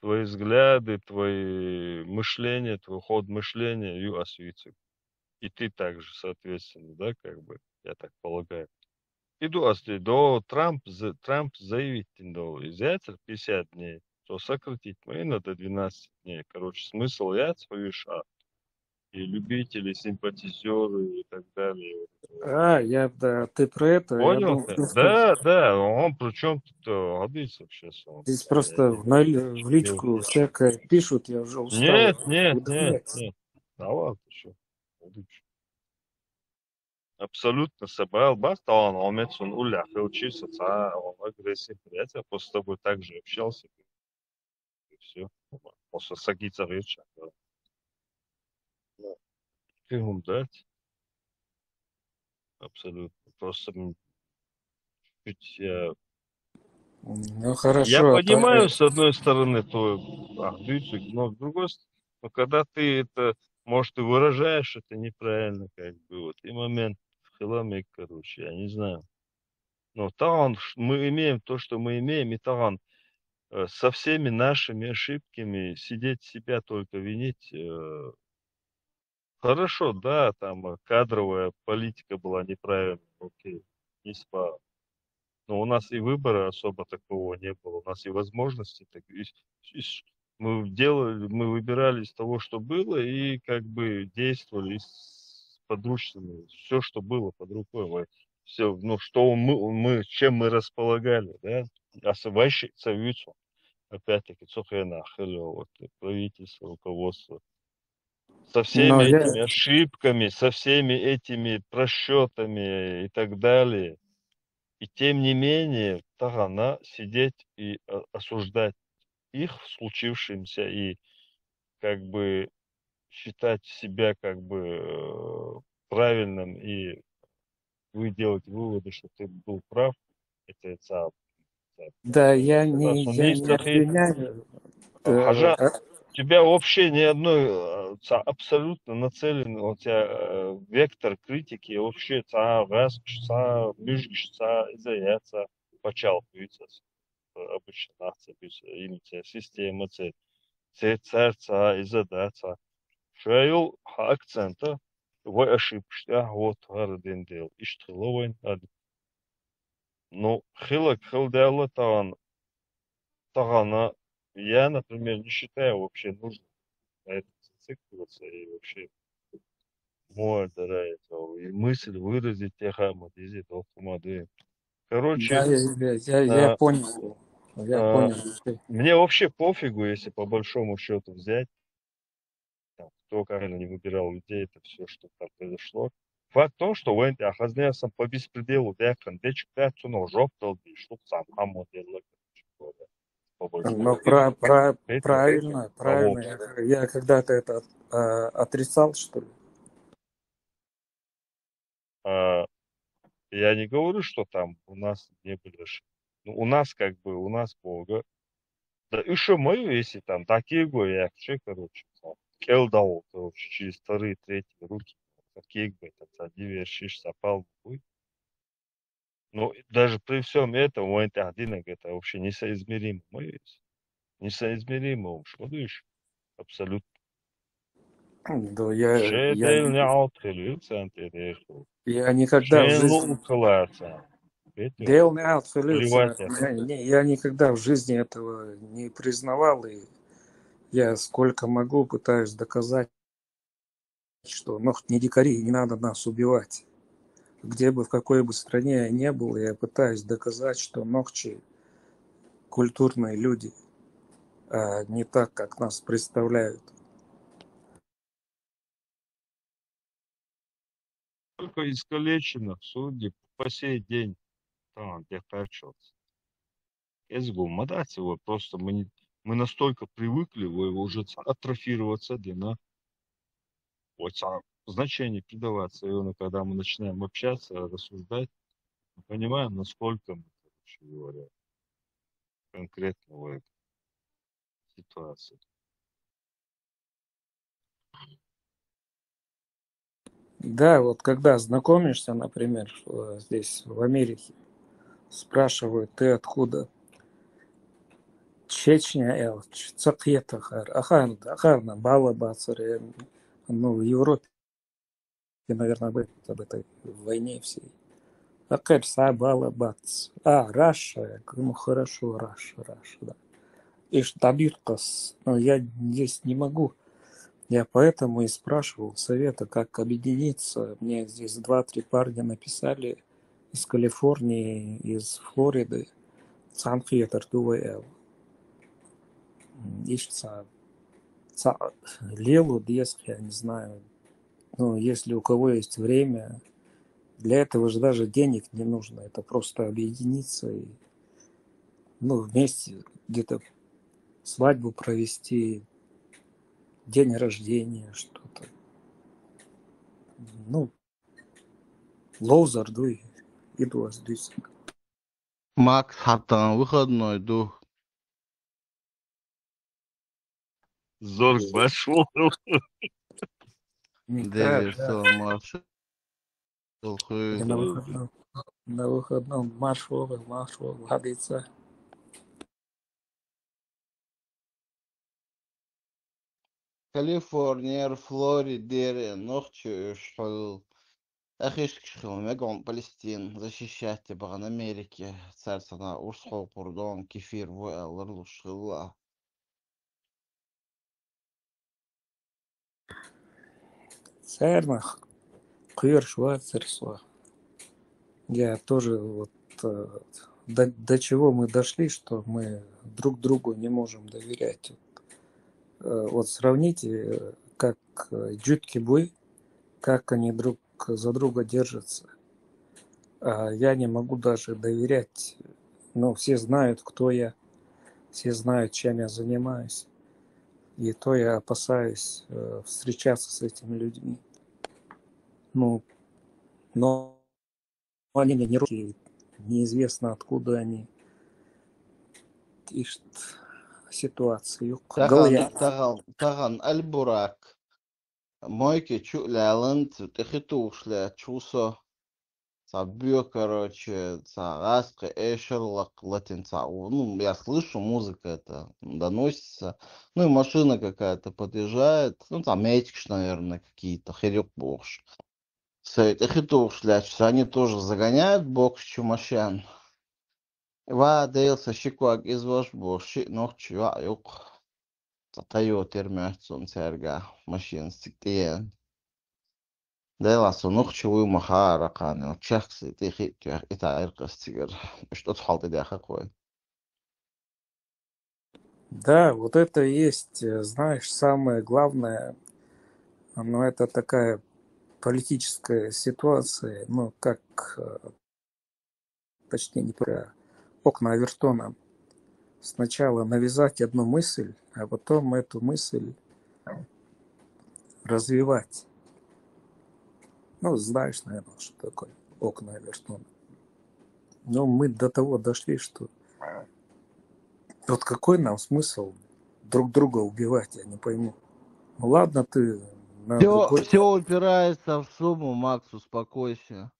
Твои взгляды, твои мышления, твой ход мышления, ю асвитик. И ты также, соответственно, да, как бы, я так полагаю. Иду асти до Трамп заявить до изъятия 50 дней, то сократить мы до 12 дней. Короче, смысл я свою и любители, симпатизеры и так далее. Да, ты про это, я Понял думал, ты? Да, он причем тут годится сейчас. здесь просто в личку всякое пишут, я уже устал Нет. удалять. Да ладно, что? Абсолютно собрал баста, он он улях, учился, он агрессив, я просто с тобой также общался, и все. Просто садиться речь. Ты ему дать? Абсолютно. Просто чуть Ну я хорошо, понимаю, с одной стороны, твой дышик, но с другой стороны, когда ты это, может, ты выражаешь это неправильно, как бы, вот, и момент в хиламик, короче, я не знаю. Но там мы имеем то, что мы имеем, и там со всеми нашими ошибками сидеть себя только винить. Хорошо, да, там кадровая политика была неправильная, окей, не спа. Но у нас и выбора особо такого не было, у нас и возможности так, мы выбирали из того, что было, и как бы действовали с подручными, все, что было под рукой, все, ну, что чем мы располагали, да, особенно союзу, опять-таки, цохрена, вот, правительство, руководство, со всеми но этими ошибками, со всеми этими просчетами и так далее. И тем не менее, Тагана сидеть и осуждать их в случившемся и как бы считать себя как бы правильным и вы делать выводы, что ты был прав, это да, я не обвиняю. Хажа, у тебя вообще ни одной абсолютно нацелен, у тебя вектор критики вообще раз, изоляция, почал обычно нация, имите система, сердца, изоляция. Шейл акцента, вы ошибся, вот гарден дел, и что ловен, ну, хилок хилдела тагана, я, например, не считаю вообще нужным на этом зацикливаться и вообще мой это и мысль выразить теха мадизи толкумады. Короче, Я понял. мне вообще пофигу, если по большому счету взять, там, кто правильно не выбирал людей, это все, что там произошло. Факт в том, что Уэнди оказался по беспределу, дяхан, дечь пятцу, но жоптал, что сам хамоделла, по большому Ну, правильно. Я когда-то это отрицал, что ли? Я не говорю, что там у нас не были ошибки. Ну, у нас как бы, у нас Бога. Да еще мою, если там такие го, я вообще, короче, келдал, короче, через вторые, третьи руки, такие бы, это дивершишь, запал бы. Но даже при всем этом, у это это вообще несоизмеримо. Мою, несоизмеримо уж, видишь, абсолютно. Да, Шедел не отхилил, центр я никогда в Шен жизни... лукалаться. Дел Видите, не отхилился. поливать это. Я никогда в жизни этого не признавал, и я сколько могу пытаюсь доказать, что не дикари, не надо нас убивать. Где бы, в какой бы стране я не был, я пытаюсь доказать, что нохчи культурные люди, а не так, как нас представляют. Только искалеченных судеб по сей день там, где качиваться. Есть гумадать его, просто мы настолько привыкли его уже атрофироваться, на вот, значение придаваться его, когда мы начинаем общаться, рассуждать, мы понимаем, насколько мы, короче говоря, конкретно в этой ситуации. Да, вот когда знакомишься, например, здесь в Америке, спрашивают, ты откуда? Чечня, Цакьетахар, Ахарна, Бала Бацаре, ну, в Европе, наверное, об этой войне всей. Акерса, Бала Бац. Раша, ну, хорошо, Раша, да. И Штабиркас, но я здесь не могу. Я поэтому и спрашивал совета, как объединиться. Мне здесь 2-3 парня написали из Калифорнии, из Флориды. Цанхиетер дуэл. Ищется Лелу, Деск, я не знаю. Ну, если у кого есть время, для этого же даже денег не нужно. Это просто объединиться и вместе где-то свадьбу провести, день рождения, что-то. Ну, лоузер, иду вас дюсинг. Макс Хартан, выходной дух. Зорг пошел. Деверсон маршал Или хуй. на выходном маршал, годится. Калифорния, Флорида, ночью шел. أخيش كشخهم يقعون فلسطين защищать تبغى أمريكا سارسنا ورسخو قردون كفير وألرلو شغلا Церна, куер шварцерсва. Я тоже до чего мы дошли, что мы друг другу не можем доверять. Вот сравните, как джутки буй, как они друг за друга держатся. Я не могу даже доверять. Но все знают, кто я, все знают, чем я занимаюсь. И то я опасаюсь встречаться с этими людьми. Но они мне не руки, неизвестно, откуда они. Ишь, ситуацию. تغن البراك مويكي تشو لالنت تخيتوش لا تشوسو Sabio, короче, Цараско, Эшерлок, Латин, ну, я слышу, музыка это доносится, ну, и машина какая-то подъезжает, ну, там этикш, наверное, какие-то, херек бокш. Хитуш, они тоже загоняют бокс чумашан. Ва, дейлся, щекуак, извош бокш, ногчу, юк. Татайо, термяцун, церга, машин, стиктиен. ده صنوخ شوي مخارة قاني شخص تيخي إتا عرق السجر مش تضحط دي أخي قوي. Да, вот это и есть, знаешь, самое главное, но это такая политическая ситуация, ну, как, почти не про окна Авертона. Сначала навязать одну мысль, а потом эту мысль развивать. Ну, знаешь, наверное, что такое окна Авертона. Но мы до того дошли, что вот какой нам смысл друг друга убивать, я не пойму. Ну ладно, ты на другой... Все упирается в сумму, Макс, успокойся.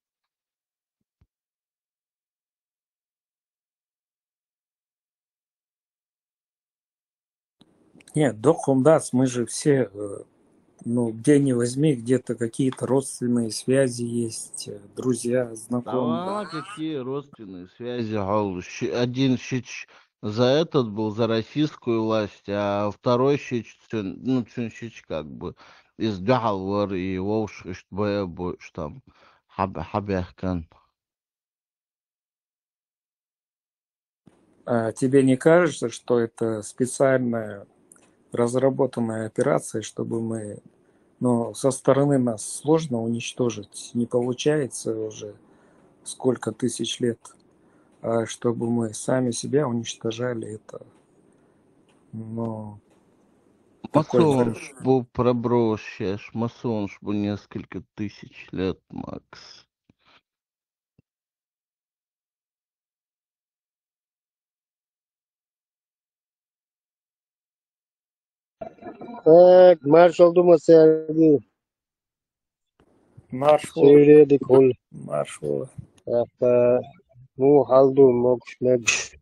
Нет, Дохундас, мы же все, ну, где ни возьми, где-то какие-то родственные связи есть, друзья, Да знакомые. ладно, какие родственные связи, Галу. Один за этот был, за российскую власть, а второй ну, как бы, из Дюхалвар и Волш, что там, Хабяхкан. А тебе не кажется, что это специальная разработанная операция, чтобы мы... Но со стороны нас сложно уничтожить, не получается уже сколько тысяч лет. А чтобы мы сами себя уничтожали, это, ну, такой... Масонж был пробросишь, Масонж был несколько тысяч лет, Макс. Так, marş oldu mu sevgi? Марш, Вова, Söyledik ol. марш, Вова. Hatta mu haldu mokşmek.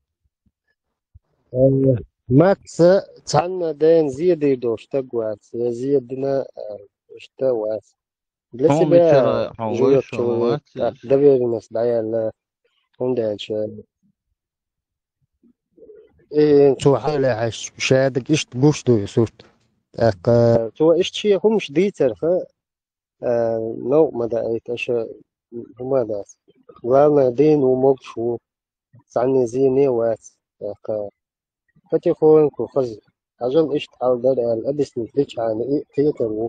Max canna den ziyade doşta guas. Зиядина что вас. Для Он себя вчера живет вышел, человек, так, молодец. доверенность, да, он дальше. إيه شو حالة عش شادك إيش تقوش دو يسوت так شو إيش شيء هم مش ديتر نو مدى إيش ماذا главное دين وموك شو سعني زيني واس так потихоньку خذ عجل إيش تعال ده الأبس نتليش عن إيه كيتر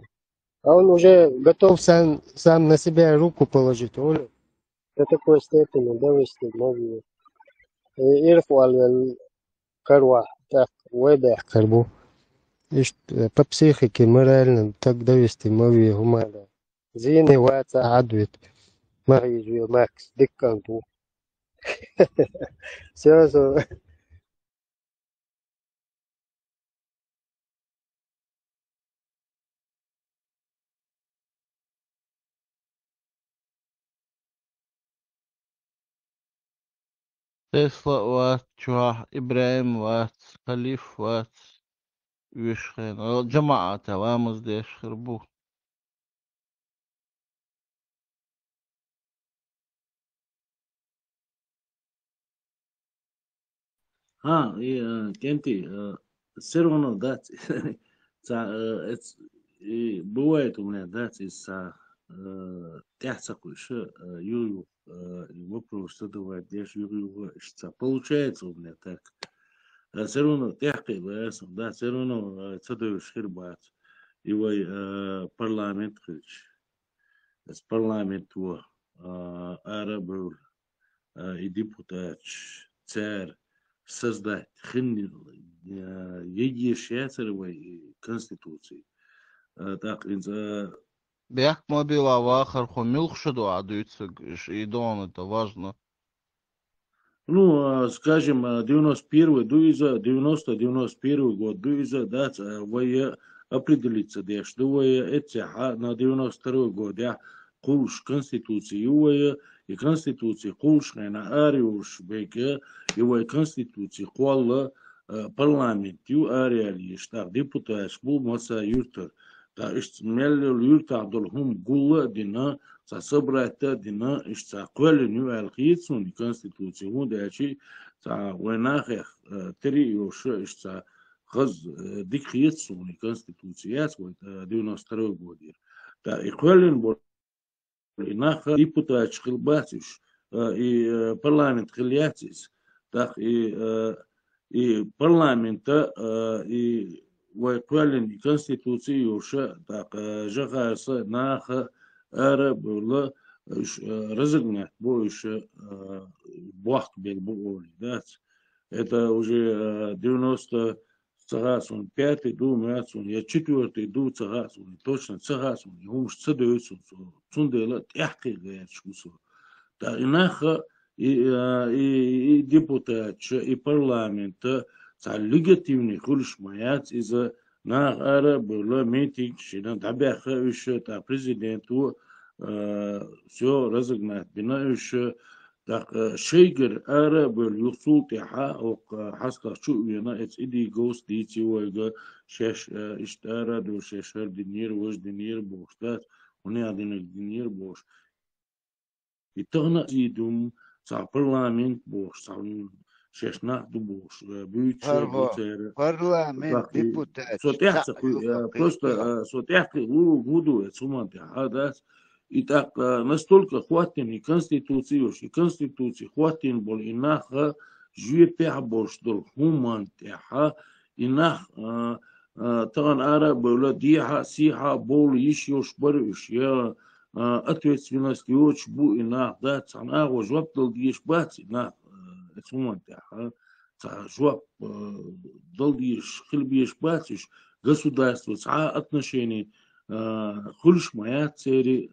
а он уже готов сам на себя руку положить Оля до такой степени довести многие يرفعوا الكروح так ويبيع كربو إيش ببسيخي مرال так довести موي هما زيني واتا عدوت ما يجي ماكس دكانتو все Тесла ват, Чуах Ибраим ват, Халиф ват, Вишхен. جماعة توامز ديش خربو. Кенти, все равно, да, бывает у меня, да, тяхцаку еще, юю, вопрос, что давай, дешь, юю, что получается у меня так. Все равно, тяхкой, да, все равно, цадовиш хербат, его парламент, с парламент его, арабы, и депутат, царь, создать единой конституции. Так, Бях мобила вахар хомилх шеду адуется, и дон это важно. ну, скажем, 91 дуиза, 90-91 год дуиза, да, вы определиться, да, что вы эти на 92 год, да, кулш конституции, вы и конституции кулш на ариуш беке, и вы конституции куалла парламент, ю ариали, штаб депутат, бул маса юртер, да, ишт меллер юртер абдулхум гулла дина, собрать дина, ишт квали ню алхитсун конституции, он дальше, венахех три юша, ишт хаз дикхитсун конституции, я свой 92 год. Да, и квалин бол нах депутат шхилбатиш и парламент хилятис, так и парламента и وكوالين конституции юша, так жахаса наха арабула разогнать больше бахт бел буоли, да. Это уже 90 цагасон, 5-й ду мяцун, я 4-й ду цагасон, точно цагасон, ему ж цадаются, цундела тяхкой говорят, шкусу. Да, инаха и депутат, и парламент, легитимный хулш маят из-за на ара было митинг, шина дабяха еще та президенту все разогнать, бина еще так шейгер ара был юсул тиха ок хаска شو ينا اتس идي гоes ديتي ويجا شاش اشتارا دو شاشر دينير وش دينير بوشتات وني عدين دينير بوش يتغنى زيدوم صار برلمان بوش صار شاشنا دو بوش بيوتشا هرغو بوتير парламент депутат صوتيحت يوقع просто صوتيحت гуду суманти هذا и так настолько хватен и конституции хватен был инах жуе пех больше дол хуман теха инах طبعا ара была диха сиха бол еще барыш я ответственность очень бу инах да цана вожвап дол диеш бац инах хуман теха жвап дол диеш хлебиеш бациш государство отношений خلش مايات سيري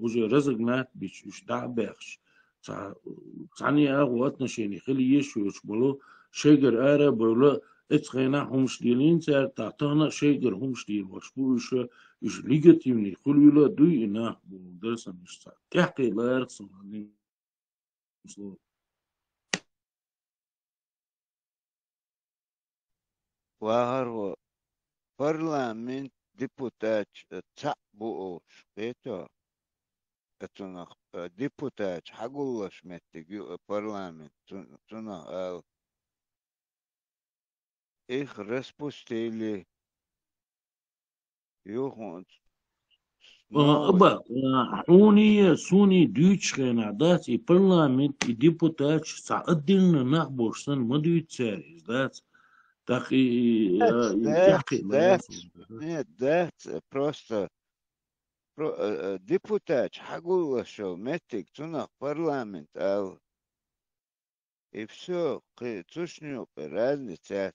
وجه رزقنات بيش دع بخش ثاني أغواتنا شيني خلي يشوش بلو شجر آرا بلو اتخينا همش ديلين سير تعطانا شجر همش ديل وشبوش إش ليجتيمني خلوي لا دوي إناه بلو درسا مش سا تحقي لا يرسم هنين وهرو парламент депутат بوش بيتو اتنا депутат حقولش متجو парламент تنا их распустили يوخون أبا حوني سوني دوتش خينا دات إي برلامنت إي ديبوتات سعدلنا نحبوشتن مدويت ساريز دات تاقي تحقي لا ده просто депутат حقولش متج تنا парламент и все, цушню разница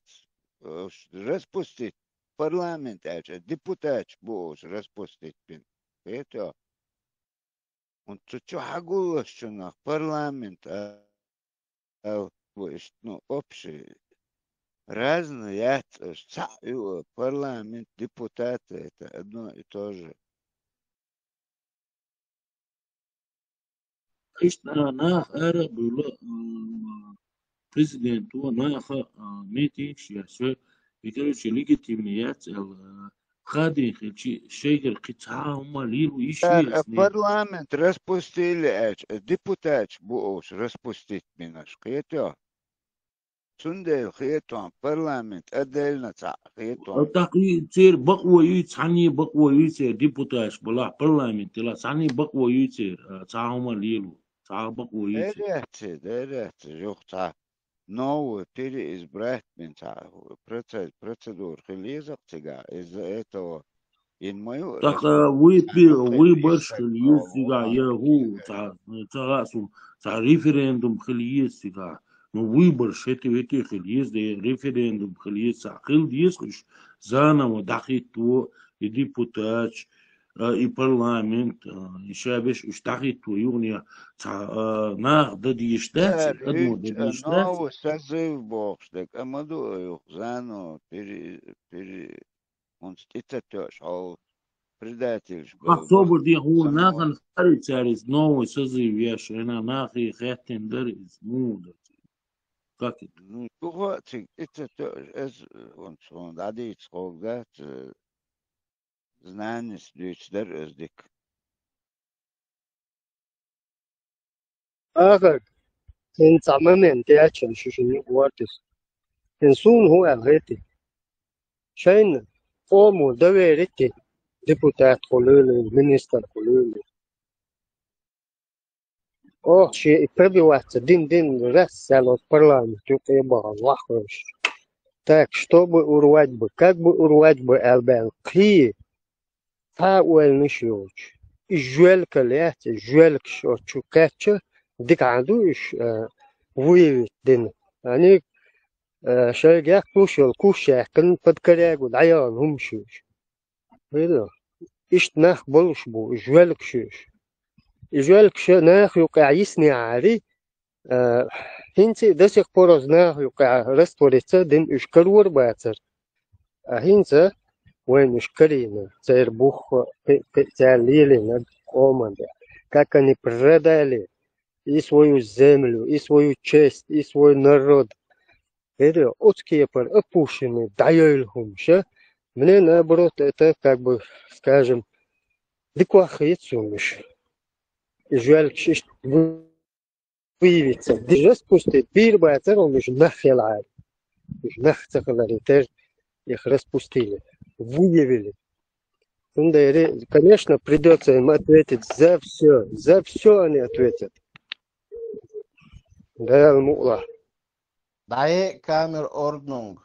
распустить парламент, депутат будешь распустить, это он что хагула что на парламент, ну общий разные, парламент, депутаты это одно и то же. أنا أرى بلا президент وناخا ميتين شياسة يكرش ليجيتيميات الخادم خلشي شيء القطعة هم ليلو يشوي اسمه парламент распустили, депутат будешь распустить меня, это سندل خيطان парламент отдельно خيطان تقي تصير بقوة يتصني بقوة يصير ديبوتاش بلا برلمان لا تصني بقوة يصير تعاهم ليلو تعا بقوة يصير درت جوختا новую переизбрать процедуру релиза из-за этого и мою так выбор خليسيغا يهو تعاسو تع ريفرندوم خليسيغا но выбор эти خليس ده ريفرندوم خليس عقل ديسخش زانو دقيتو ديبوتات и парламент и шабеш устахиту юния на дадиштат одно дадиштат новый созыв бокштек амаду зано он это тоже предатель особо где он нахан харицарис новый созыв яш она нахи хаттен дарис муда как это ну это тоже он дадит сколько знание следующий раздик آخر إن تعمل تياتشن شو واتس إن سون هو أغيتي شين فورمو دويرتي ديبوتات خلولي مينيستر خلولي أو شيء يبدي واحد دين رسالة برلمان تبقى بقى واحد так чтобы урвать бы как бы урвать бы албан قي فاول نشوش جوالك لات جوالك شو كاتش ديك عندوش ويت دين يعني شرقاق كوشل كوشا كن بدكراق والعيال هم شوش هذا إيش ناخ بلش بو جوالك شوش جوالك شو ناخ يوقع يسني عاري Хинцы до сих пор знаю, как раствориться дым ушкарур бацер. А хинца войн ушкарина, царь бух лили над команде. Как они продали и свою землю, и свою честь, и свой народ. Это отские пар опущены, дайольхумша. Мне наоборот, это как бы, скажем, диквахет сумыш. И жаль, что выявиться. Даже спустить бир бацер, он уж нахилает. Уж нахцахалали, теж их распустили. Выявили. Конечно, придется им ответить за все. За все они ответят. Да, мула. Дай камер орднунг.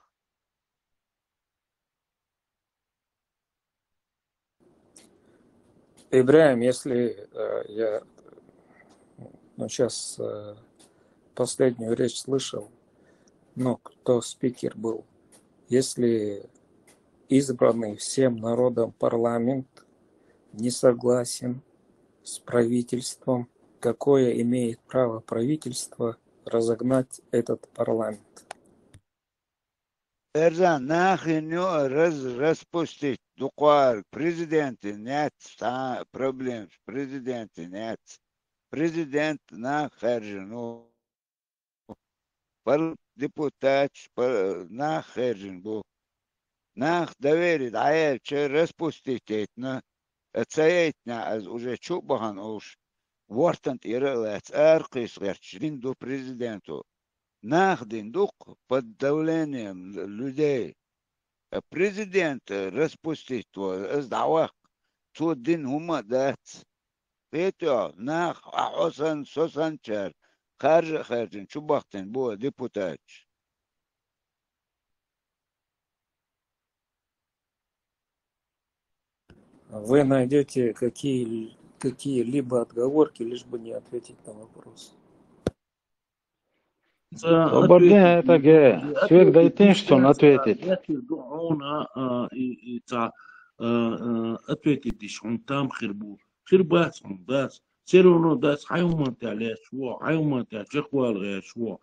Ибраим, если я сейчас последнюю речь слышал, но кто спикер был, если избранный всем народом парламент не согласен с правительством, какое имеет право правительство разогнать этот парламент? Эрзан, нахрен распустить дуквар президенты нет проблем с президентом нет. Президент нахрен, депутат нахрен был. Нах доверит, че распустить это, цаятна уже чубахан уж вортант иралец аркис верчин до президенту. Нахдин дух под давлением людей. Президент распустить то, сдавак, то дин хума дат. Это нах ахосан сосанчар, харжин, чубахтен, бо депутат. Вы найдете какие-либо отговорки, лишь бы не ответить на вопрос. Свободнее это ге. Свек дайте, что он ответит. ответить, он там хербу. Хербац, он даст. Все равно даст. Хаймат аля шво, хаймат аля чехвал шво.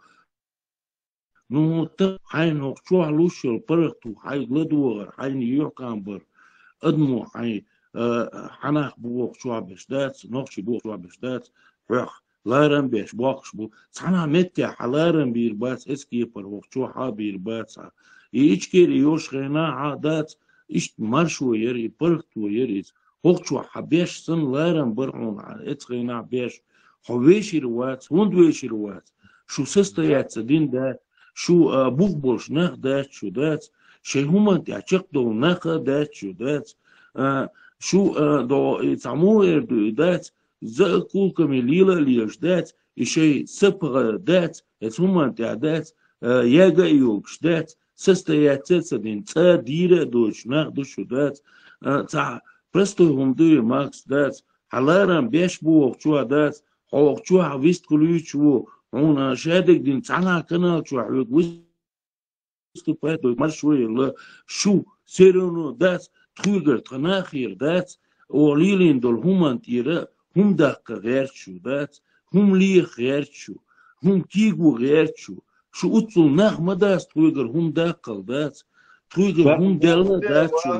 Ну, так хайно, шво алушел, парахту, хай гладуар, хай Нью-Йорк амбар. أدمو حي حناخ بوق شو بشدات نوخش بوق شو بشدات رخ لارن بيش بوقش بو سانا متى حلارن بيربات اسكي پر وق شو ها بيربات يش كير يوش غنا عادات إيش مرشو يري برختو يريز وق شو حبيش سن لارن برعون على اتغنا بيش حويش روات وندويش روات شو سستيات دين دا شو بوق بولش ناخ دات شو دات شيء هما تعتقدوا ناقدات شو دات شو دو يتعمو دات زي كل كميليلا ليش دات شيء سبغ دات هما تعدات ياجا يوكش دات سستيات سدين تا ديرة دوش ناقدو شو دات تا برستو هم دوي ماكس دات حلارن بيش بو شو دات او شو عويست كلو شو هنا شادك دين تعنا كنا شو عويست выступает маршруе шу сероно дас триггер тнахир дас олилин дол хумантира хум дакка герчу дас хум ли герчу хум кигу герчу шу утсул нахма дас триггер хум даккал дас триггер хум делна дас шу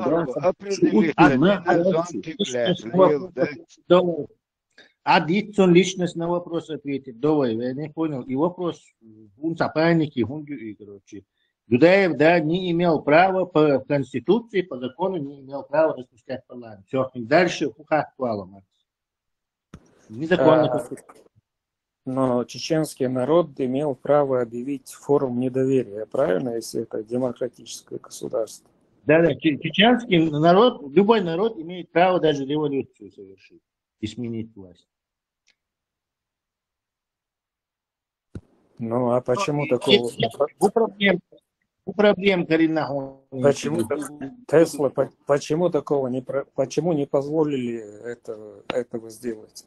дас А Дитсон личность на вопрос ответит. Давай, я не понял. И вопрос, он сапайники, он, короче. Дудаев, да, не имел права по Конституции, по закону не имел права распускать парламент. Все, дальше хухахвала. Незаконно. Но чеченский народ имел право объявить форум недоверия, правильно, если это демократическое государство? Да, чеченский народ, любой народ имеет право даже революцию совершить и сменить власть. Ну, а почему такого? Проблем коренного. Почему Тесла, почему такого почему не позволили этого сделать?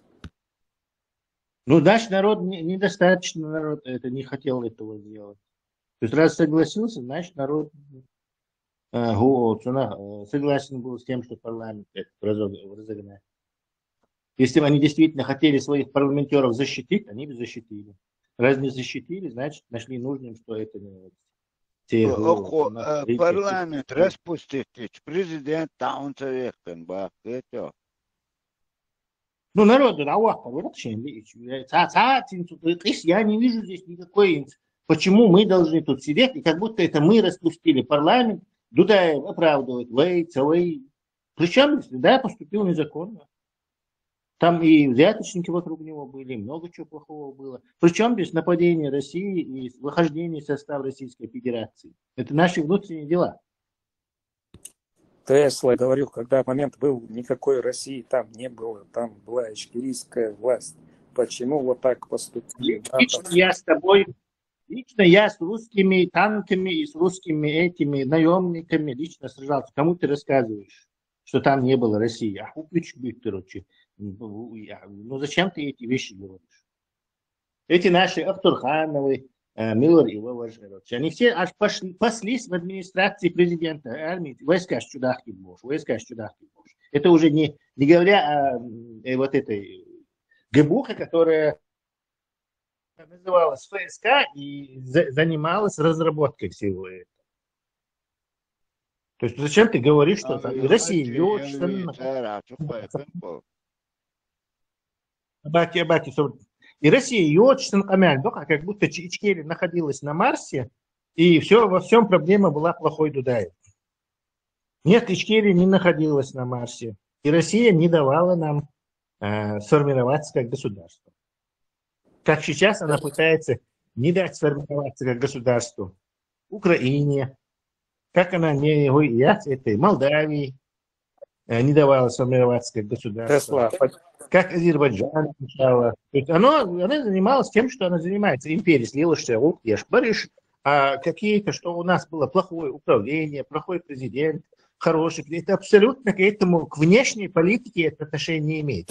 Ну, наш народ недостаточно народ это не хотел этого сделать. То есть раз согласился, значит народ согласен был с тем, что парламент разогнать. Если бы они действительно хотели своих парламентеров защитить, они бы защитили. Раз не защитили, значит, нашли нужным, что это те парламент распустить, президент таунцевехтен бахтетё. Ну, народу, я не вижу здесь никакой, почему мы должны тут сидеть, и как будто это мы распустили парламент, Дудаев оправдывает, причем, да, поступил незаконно. Там и взяточники вокруг него были, много чего плохого было. Причем здесь нападение России и выхождение из состава Российской Федерации. Это наши внутренние дела. Тесла говорил, когда момент был, никакой России там не было, там была ичкерийская власть. Почему вот так поступили? Лично я с тобой, лично я с русскими танками и с русскими этими наемниками лично сражался. Кому ты рассказываешь, что там не было России? Короче. Ну зачем ты эти вещи говоришь? Эти наши Ахтурхановы, Миллер и Воваж, они все аж паслись в администрации президента армии. Войска Чудахки Бош. Это уже не говоря о вот этой ГБУХе, которая называлась ФСК и занималась разработкой всего этого. То есть зачем ты говоришь, что Россия и Россия Йодштан Камяль, как будто Ичкерия находилась на Марсе, и все, во всем проблема была плохой Дудаев. Нет, Ичкерия не находилась на Марсе, и Россия не давала нам сформироваться как государство. Как сейчас она пытается не дать сформироваться как государству Украине, как она не этой Молдавии не давала сформироваться как государство. Как Азербайджан сначала. Она занималась тем, что она занимается. Империя слилась, Бариш, а какие-то, что у нас было плохое управление, плохой президент, хороший. Это абсолютно к этому, к внешней политике это отношение не имеет.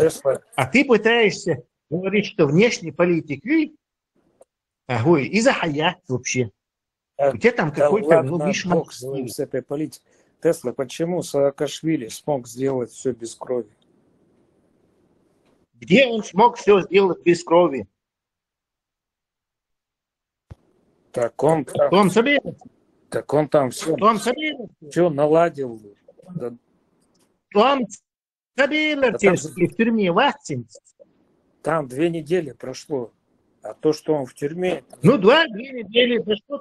А ты пытаешься говорить, что внешней политикой из-за хаят вообще. У тебя там какой-то Бог с этой политикой. Тесла, почему Саакашвили смог сделать все без крови? Где он смог все сделать без крови? Так он там все наладил. В тюрьме Там 2 недели прошло. А то, что он в тюрьме... Ну, 2 недели прошло,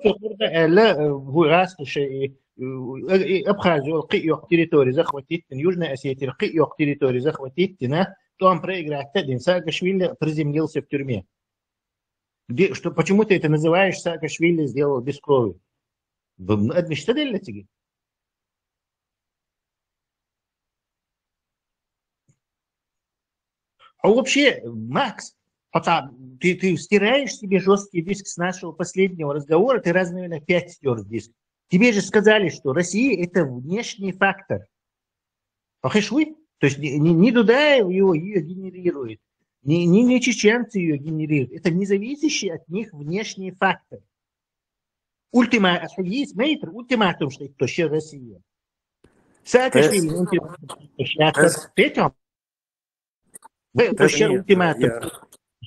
Абхазию, территории захватить, Южная Осетия, территории захватить, там проиграть, Саакашвили приземлился в тюрьме. Почему ты это называешь, Саакашвили сделал без крови? А вообще, Макс, ты стираешь себе жесткий диск с нашего последнего разговора, ты раз, наверное, 5 стер диск. Тебе же сказали, что Россия – это внешний фактор. Ахешвы? То есть не Дудаев ее генерирует, не чеченцы ее генерируют. Это независящий от них внешний фактор. Ультиматум, что это еще Россия. Саакашвили, ультиматум.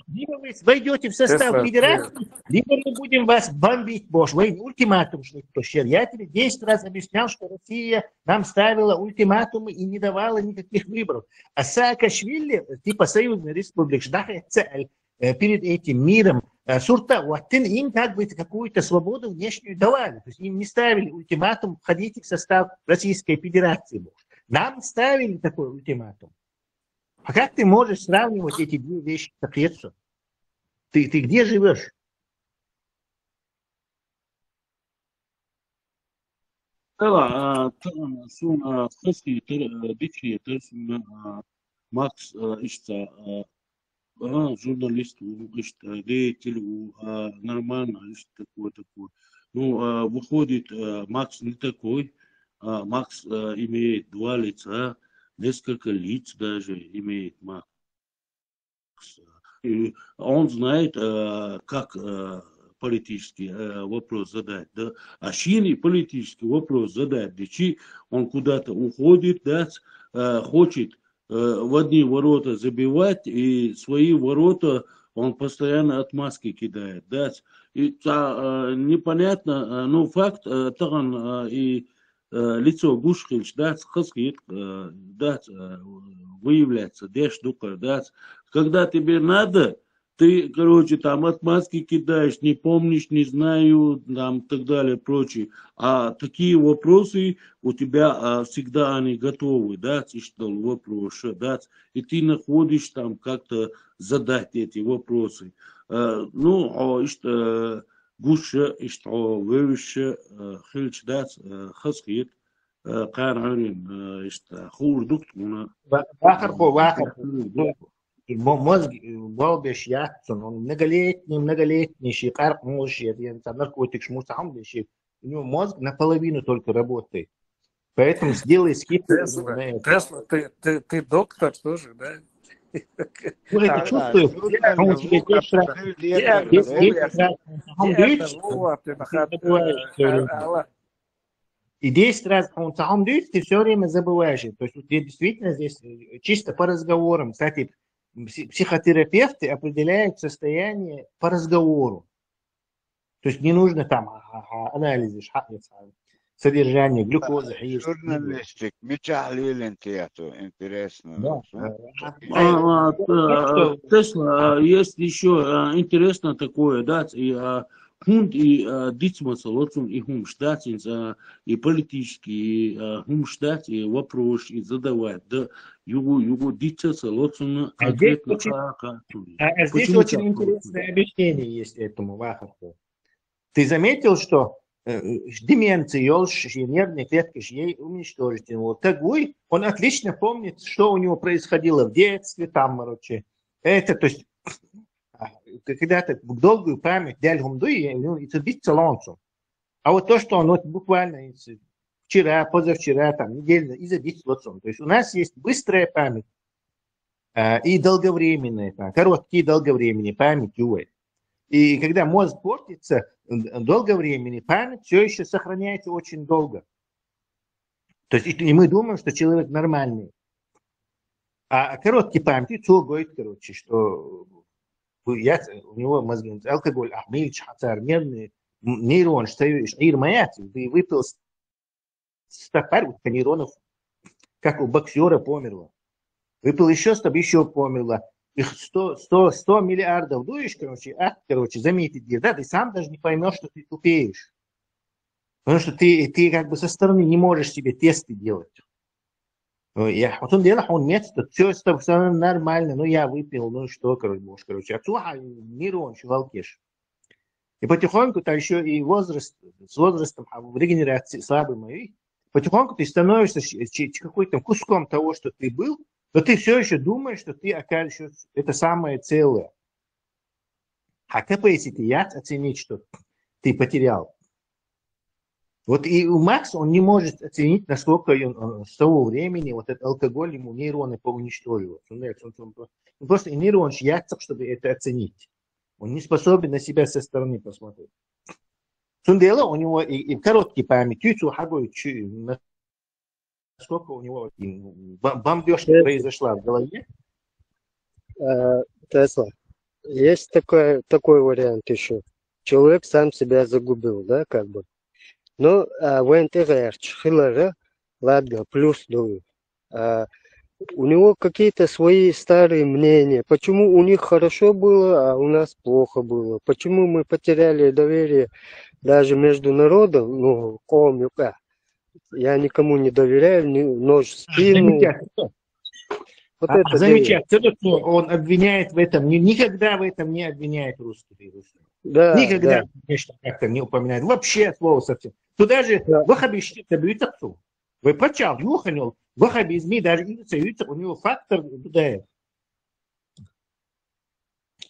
Либо вы войдете в состав федерации, либо мы будем вас бомбить, Бош. Вы ультиматум, что я тебе 10 раз объяснял, что Россия нам ставила ультиматумы и не давала никаких выборов. А Саакашвили, типа Союзная Республика, перед этим миром, им как бы какую-то свободу внешнюю давали. То есть им не ставили ультиматум, входите в состав Российской Федерации, Бош. Нам ставили такой ультиматум. А как ты можешь сравнивать эти две вещи? Ты где живешь? Макс журналист, деятель, нормально, такой. Ну, выходит, Макс не такой. Макс имеет 2 лица. Несколько лиц даже имеет Макс. И он знает, как политический вопрос задать. Да? А Шини политический вопрос задать. Дичи он куда-то уходит, да, хочет в одни ворота забивать и свои ворота он постоянно отмазки кидает, да. И непонятно, ну, факт, таган и лицо Гушхильч, да, хаскит, да, выявляется, деш дука, да. Когда тебе надо, ты, короче, там отмазки кидаешь, не помнишь, не знаю, там, так далее, прочее. А такие вопросы у тебя всегда они готовы, да, что вопросы, да, и ты находишь там как-то задать эти вопросы. Ну, что гуша, что выше, хильч, да, хаскит, карарин, что хурдук, Вахар, мозг балбеш яхтсон, он многолетний шикар мужчина, там наркотик шмусам лишь, у него мозг наполовину только работает. Поэтому сделай скидку на это. Тесла, ты доктор тоже, да? Ну, это чувствуешь, он тебе 10 раз он дышит, и 10 раз он сам дышит, ты все время забываешь. То есть ты действительно здесь чисто по разговорам. Кстати, психотерапевты определяют состояние по разговору. То есть не нужно там анализы, содержание, глюкоза. Журналистик, Мичахлил Интиату, интересно. Тесла, есть еще интересно такое, да, и хунд и дитмаса, лоцун и хум штат, и политический, и хум штат, и вопрос, и задавать, да, его дитмаса, лоцун конкретно. Здесь очень интересное объяснение есть этому Вахару. Ты заметил, что деменция, нервные клетки ей уничтожить. Вот такой, он отлично помнит, что у него происходило в детстве, там, короче. Это, то есть, когда-то в долгую память дали это бить солонцу. А вот то, что он вот буквально вчера, позавчера, там, недельно, и забить лоцом. То есть у нас есть быстрая память и долговременная, короткие и долговременные память, увы. И когда мозг портится, долго времени память все еще сохраняется очень долго. То есть и мы думаем, что человек нормальный. А короткий память, короче, что у него мозги, алкоголь, ахмильч, хацар, нервный нейрон, что ирмаят, ты выпил 100 нейронов, как у боксера померло. Выпил еще 100, еще померло. Их 100 миллиардов дуешь, короче, заметить, да, ты сам даже не поймешь, что ты тупеешь. Потому что ты как бы со стороны не можешь себе тесты делать. Вот он делал, он метод, все нормально, ну я выпил, ну что, короче, отсюда нейрон, волкеш. И потихоньку, то еще и с возрастом, в регенерации слабый моей, потихоньку ты становишься какой-то куском того, что ты был, но ты все еще думаешь, что ты окажешься это самое целое. А как если ты оценить, что ты потерял? Вот и у Макса он не может оценить, насколько он с того времени вот этот алкоголь ему нейроны поуничтожил. Он просто нейрон шьяцок, чтобы это оценить. Он не способен на себя со стороны посмотреть. Дело у него и короткий память, сколько у него бомбежка произошла в голове. Тесла, есть такой вариант еще. Человек сам себя загубил, да, как бы. Но в НТВ ладно, плюс дую. У него какие-то свои старые мнения. Почему у них хорошо было, а у нас плохо было? Почему мы потеряли доверие даже между народом? Ну, я никому не доверяю, нож в спину. Вот это замечательно. Он обвиняет в этом, никогда в этом не обвиняет русских. Да, никогда, конечно, как-то не упоминает. Вообще слово совсем. Туда же ваххабисты добьются. Вы почал, юханил, ваххабизме даже у него фактор туда.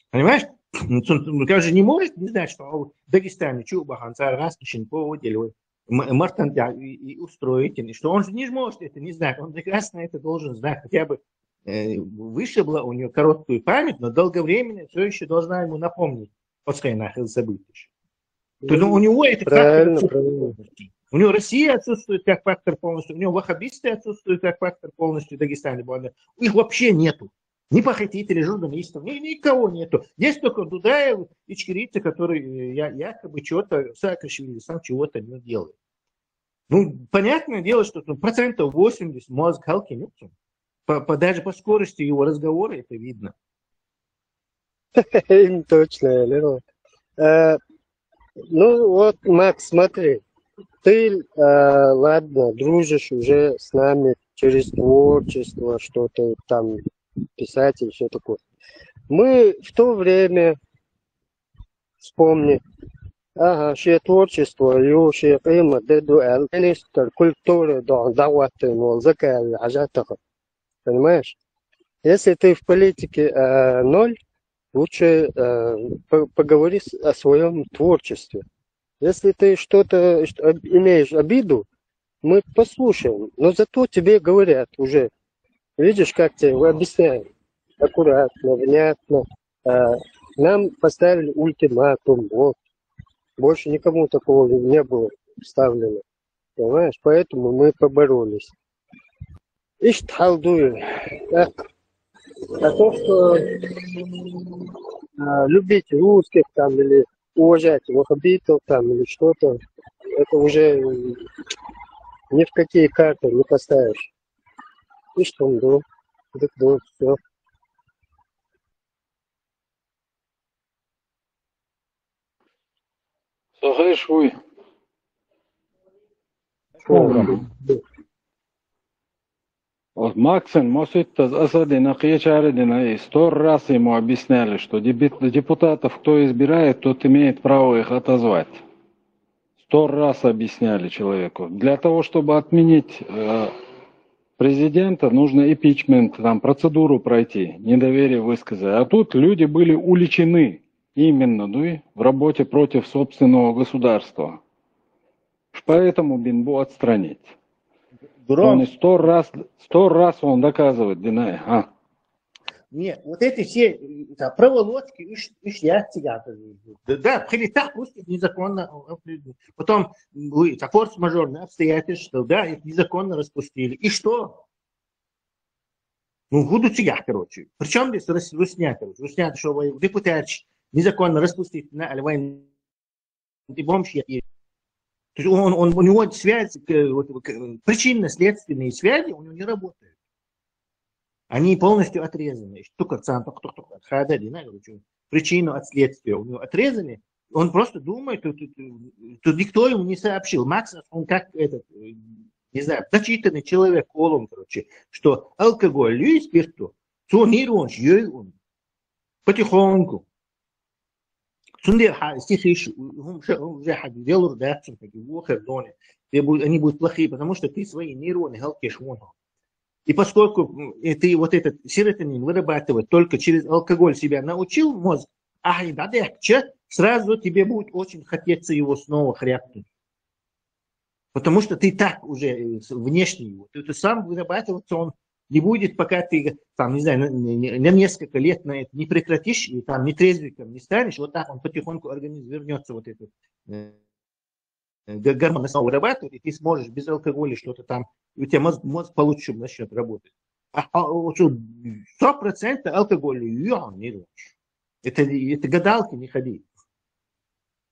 Понимаешь? Он же не может не знать, что в Дагестане Чубахан, Царгасkin поводили Мартан и устроить, что он же не может это не знать. Он прекрасно это должен знать. Хотя бы вышибла у него короткую память, но долговременно все еще должна ему напомнить о своих событиях. У него это фактор. У него Россия отсутствует как фактор полностью, у него ваххабисты отсутствуют как фактор полностью в Дагестане. Их вообще нету. Ни похитителей, журналистов, никого нету. Есть только Дудаев и Чкирица, которые якобы что-то, Саакашвили сам чего-то не делает. Ну, понятное дело, что там 80% мозг Халкинюксу. Даже по скорости его разговора это видно. Точно, Лерой. Ну вот, Макс, смотри, ты, ладно, дружишь уже с нами через творчество, что-то там, писатель, все такое. Мы в то время, вспомни, ага, ще творчество, ще قيمة ضد министр культуры, даваты, музыка, ажатаха, понимаешь? Если ты в политике ноль, лучше поговори о своем творчестве. Если ты что-то имеешь обиду, мы послушаем. Но зато тебе говорят уже. Видишь, как тебе объясняют. Аккуратно, внятно. Нам поставили ультиматум. Вот. Больше никому такого не было вставлено. Понимаешь? Поэтому мы поборолись. Иштхалдуем. Так. А то, что любить русских там или уважать ваххабитов там или что-то, это уже ни в какие карты не поставишь. И что, да, все. صحيح شوي. Вот Максим, может, осады на Киечаредина и 100 раз ему объясняли, что депутатов, кто избирает, тот имеет право их отозвать. 100 раз объясняли человеку. Для того, чтобы отменить президента, нужно импичмент, там, процедуру пройти, недоверие высказать. А тут люди были уличены именно, в работе против собственного государства. Поэтому Бинбу отстранить. Он и 100 раз он доказывает, Динай. Нет, вот эти все проволочки, я тебя. Да, прилетать просто незаконно. Потом форс-мажорные обстоятельства, да, их незаконно распустили. И что? Ну, будут я, короче. Причем здесь Русня, короче. Русня, что депутат незаконно распустить на Альвайн. Ты бомж, я. То есть у него связь, причинно-следственные связи у него не работают. Они полностью отрезаны. Только причину от следствия у него отрезали. Он просто думает, тут никто ему не сообщил. Макс, он как этот, не знаю, начитанный человек, короче, что алкоголь и спирту, он потихоньку. Сунде стихи уже делают реакцию, они будут плохие, потому что ты свои нейроны галкишь вон. И поскольку ты вот этот серотонин вырабатывать только через алкоголь себя научил мозг, сразу тебе будет очень хотеться его снова хряпнуть. Потому что ты так уже внешне его, ты сам вырабатываться он не будет, пока ты, там, не знаю, на несколько лет на это не прекратишь, и там не трезвиком не станешь, вот так он потихоньку организм вернется вот этот гормон снова вырабатывает, и ты сможешь без алкоголя что-то там, и у тебя мозг получше начнет работать. 100% алкоголя, это гадалки не ходи.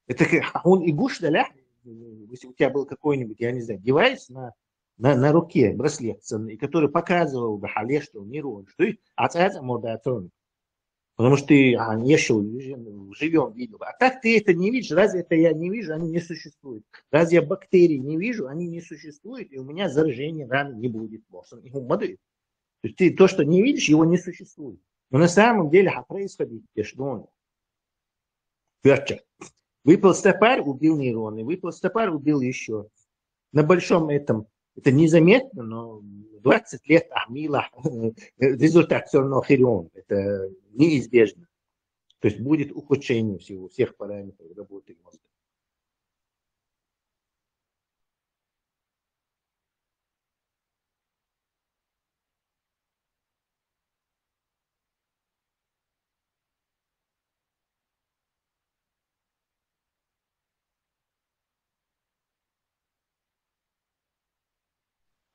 Это он и гуш да, если у тебя был какой-нибудь, я не знаю, девайс на руке, браслет, который показывал бы хале, что нейрон, что и потому что ты живем видел. А так ты это не видишь. Разве это я не вижу, они не существуют. Разве я бактерий не вижу, они не существуют, и у меня заражения раны не будет. То есть ты то, что не видишь, его не существует. Но на самом деле происходит, что он выпал стопарь, убил нейроны, выпал стопарь, убил еще. На большом этом, это незаметно, но 20 лет Ахмила, результат все равно хирион, это неизбежно. То есть будет ухудшение всех параметров работы мозга.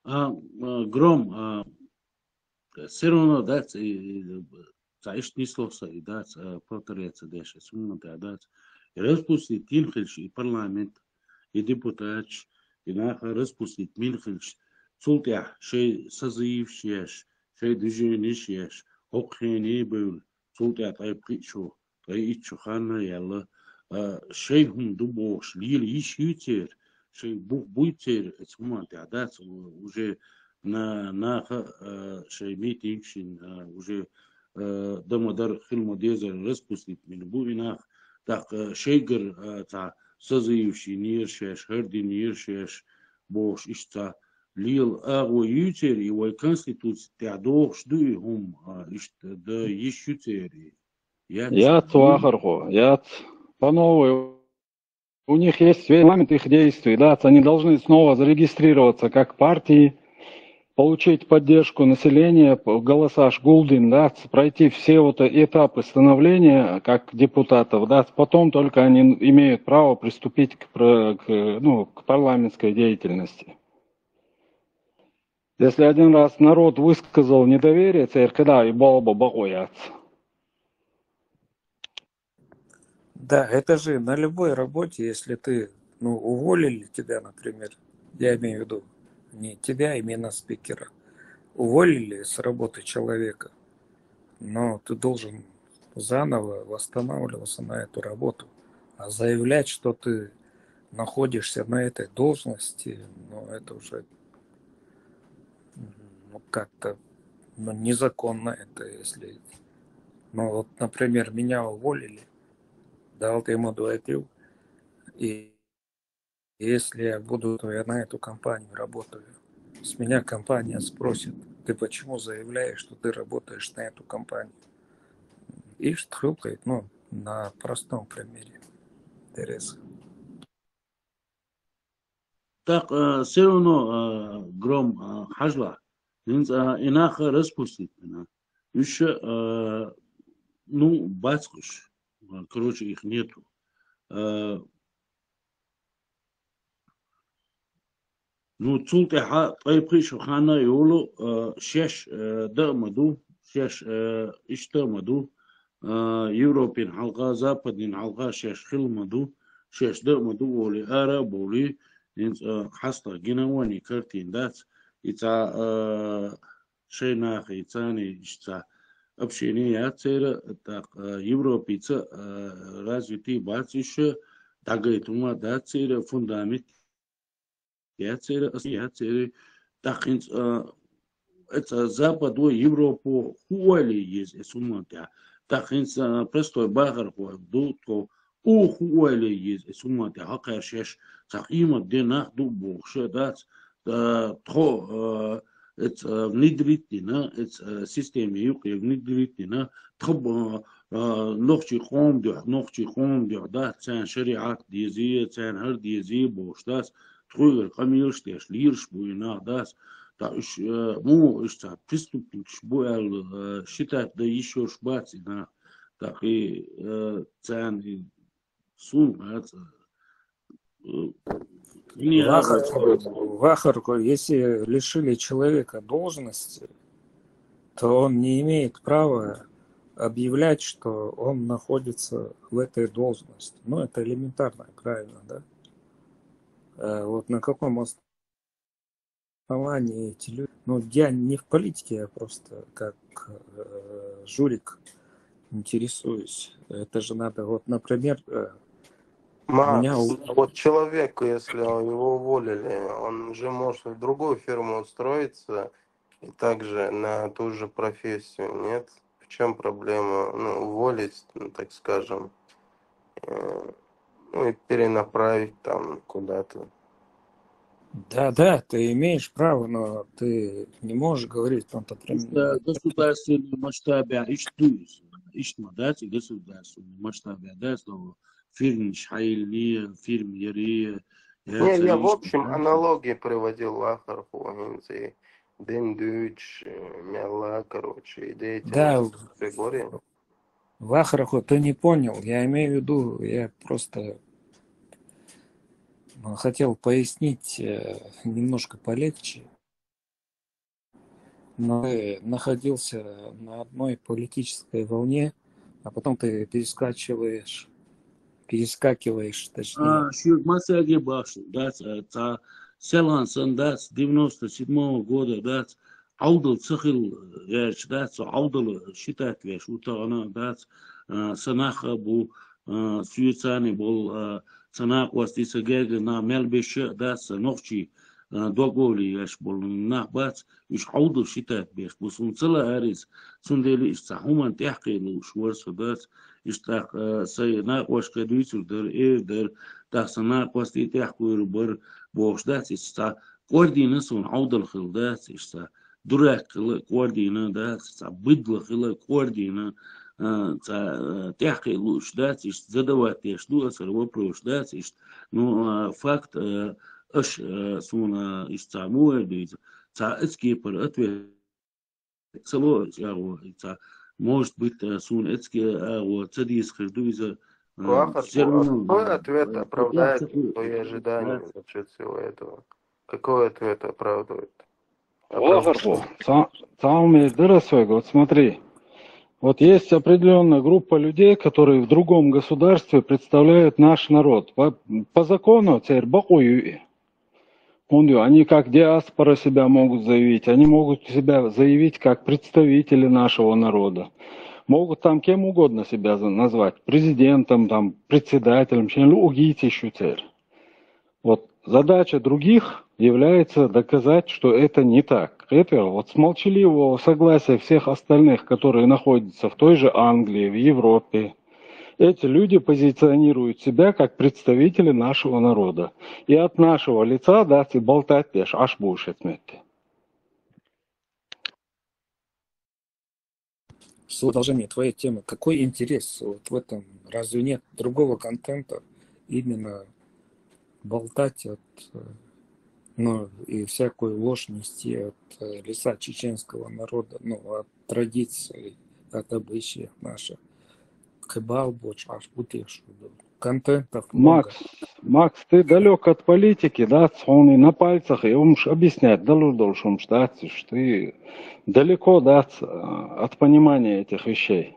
Гром, все равно, да, цаиш нислоса, и да, повторяется дальше, сумма-то, да, распустить Тинхельш и парламент, и депутат, и нахуй распустить Минхельш, цултя, шей созывшеш, шей движенишеш, хокхени был, цултя, тай притчу, тай ичу хана ялла, шей хум дубош, лил ищутер, шей буйтер, сумма-то, да, уже на шей митингшин, уже дамадар хилмодезер распустить минбуинах, так шейгер та созывший ниршеш, херди ниршеш, бош ишта лил агу ютер и вой конституция тядох жду хум ишта да ищутери. Яц вахархо, яц по новой. У них есть регламент их действий, да, они должны снова зарегистрироваться как партии, получить поддержку населения, голосаж Гулдин, да, пройти все вот этапы становления как депутатов, да, потом только они имеют право приступить к парламентской деятельности. Если один раз народ высказал недоверие, церкви, и балба бахояц. Да, это же на любой работе, если ты, уволили тебя, например, я имею в виду, не тебя, именно спикера, уволили с работы человека, но ты должен заново восстанавливаться на эту работу, а заявлять, что ты находишься на этой должности, это уже как-то незаконно это, если, вот, например, меня уволили, дал ему дуэтил, и если я буду, то я на эту компанию работаю. С меня компания спросит, ты почему заявляешь, что ты работаешь на эту компанию? И штукает, на простом примере. Тереза. Так, все равно гром хажла, инах распустить, еще, бацкуш, короче, их нету. цултя طيب خيشو خانا يقولوا شاش ده مدو شاش اشتا مدو يوروبين حلقة زابدين حلقة شاش خل مدو شاش ده مدو ولي آرا بولي حسطة جنواني كارتين دات إتا شي ناخي إتاني إشتا أبشيني ياتير تاق يوروبي تا развитый батиш дагайтума датсир фундамент яцери тахин это запад у Европу хуали есть суммата тахин просто багар дуто у хуали есть суммата хакашеш тахима денах ду бохше дат тро это внедрительно это система юки внедрительно тхоб نوخشي خوم دو ده تان شريعات ديزي تان هر ديزي بوش داس تخوير قميرش تاش ليرش بوينا داس تاش مو اشتا приступить بو считать да еще шбаци на такие тан сун Вахарку, если лишили человека должности, то он не имеет права объявлять, что он находится в этой должности. Это элементарно, правильно, да? Вот на каком основании эти люди... я не в политике, я просто как журик интересуюсь. Это же надо, вот, например... Макс, вот человеку, если его уволили, он же может в другую фирму устроиться и также на ту же профессию, нет? В чем проблема? Уволить, так скажем, и перенаправить там куда-то. Да, ты имеешь право, но ты не можешь говорить, например... Государственный масштабе ишмадать и государственный масштабе, да, слово фирм шхайльни, фирм яри. Не, я в общем аналогии приводил Вахарху, Дендуч, Мяла, короче, деятельность Григория. Вахарху, ты не понял, я имею в виду, я просто хотел пояснить немножко полегче. Но ты находился на одной политической волне, а потом ты перескакиваешь, точнее. Шук Масаги Баши, да, Селан Сандас 97 года, да, Аудал Цахил, яш, да, Аудал считает, яш, утана, да, Санаха бу, Суицани был, Санах was this гега на Мелбеше, да, Нохчи, Договли, яш, был, Нахбац, иш Аудал считает, яш, бусун цела арис, Сундели, иш Сахуман Техкилу, Шварса, да, اشتاق سي ناقوش كدويتر در تاس ناقوش تحكور بر بوشدات استا كوردينا سون عود الخلدات استا دراك كوردينا دات استا بدل خلا كوردينا تحكي لوش دات است زدوات يشدو أسر وبروش دات است نو فاكت اش سون استا مورديز تا اسكي پر اتوه целое, может быть, сун эцки, цадис хаждуиза, все равно. Какой ответ оправдает твои ожидания насчет всего этого? Какой ответ оправдывает? Вот смотри. Вот есть определенная группа людей, которые в другом государстве представляют наш народ. По закону, они как диаспора себя могут заявить, они могут себя заявить как представители нашего народа. Могут там кем угодно себя назвать, президентом, там, председателем, Вот задача других является доказать, что это не так. Это вот с молчаливого согласия всех остальных, которые находятся в той же Англии, в Европе, эти люди позиционируют себя как представители нашего народа. И от нашего лица, да, ты болтать пеш, аж будешь отметить. В продолжение твоей темы, какой интерес вот в этом? Разве нет другого контента? Именно болтать и всякую ложь нести от лица чеченского народа, от традиций, от обычаев наших. Контентов много. Макс, ты далек от политики, да, он и на пальцах, и он объяснять, ты далеко, да, от понимания этих вещей.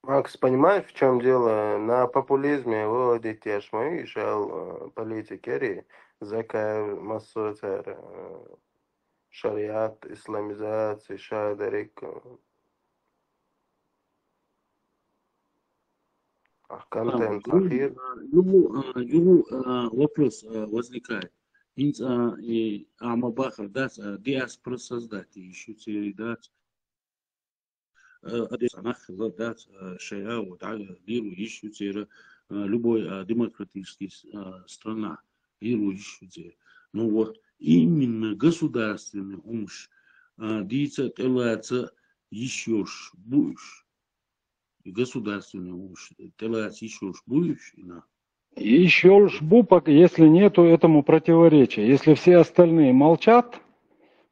Макс, понимаешь, в чем дело? На популизме выводить яшмы, шел политикери, закай массотер, шариат, исламизация, шадарик. Контент ахир. Вопрос возникает. Амабахар, да, диаспора создать, еще дать. Любой демократический страна, ну вот, именно государственный умш, дица телаца еще будешь. Государственный умш, телаца еще будешь, Еще жбу, если нету этому противоречия. Если все остальные молчат,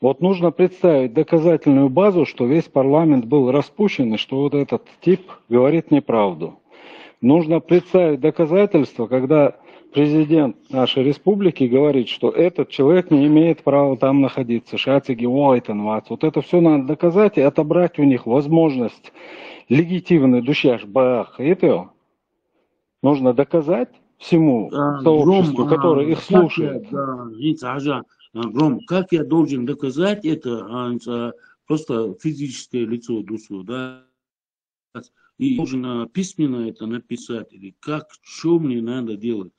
вот нужно представить доказательную базу, что весь парламент был распущен, и что вот этот тип говорит неправду. Нужно представить доказательства, когда президент нашей республики говорит, что этот человек не имеет права там находиться. Вот это все надо доказать и отобрать у них возможность легитимной души. Это нужно доказать всему сообществу, которое их слушает. Гром, как я должен доказать это, просто физическое лицо душу, да, и должен письменно это написать, или как, что мне надо делать,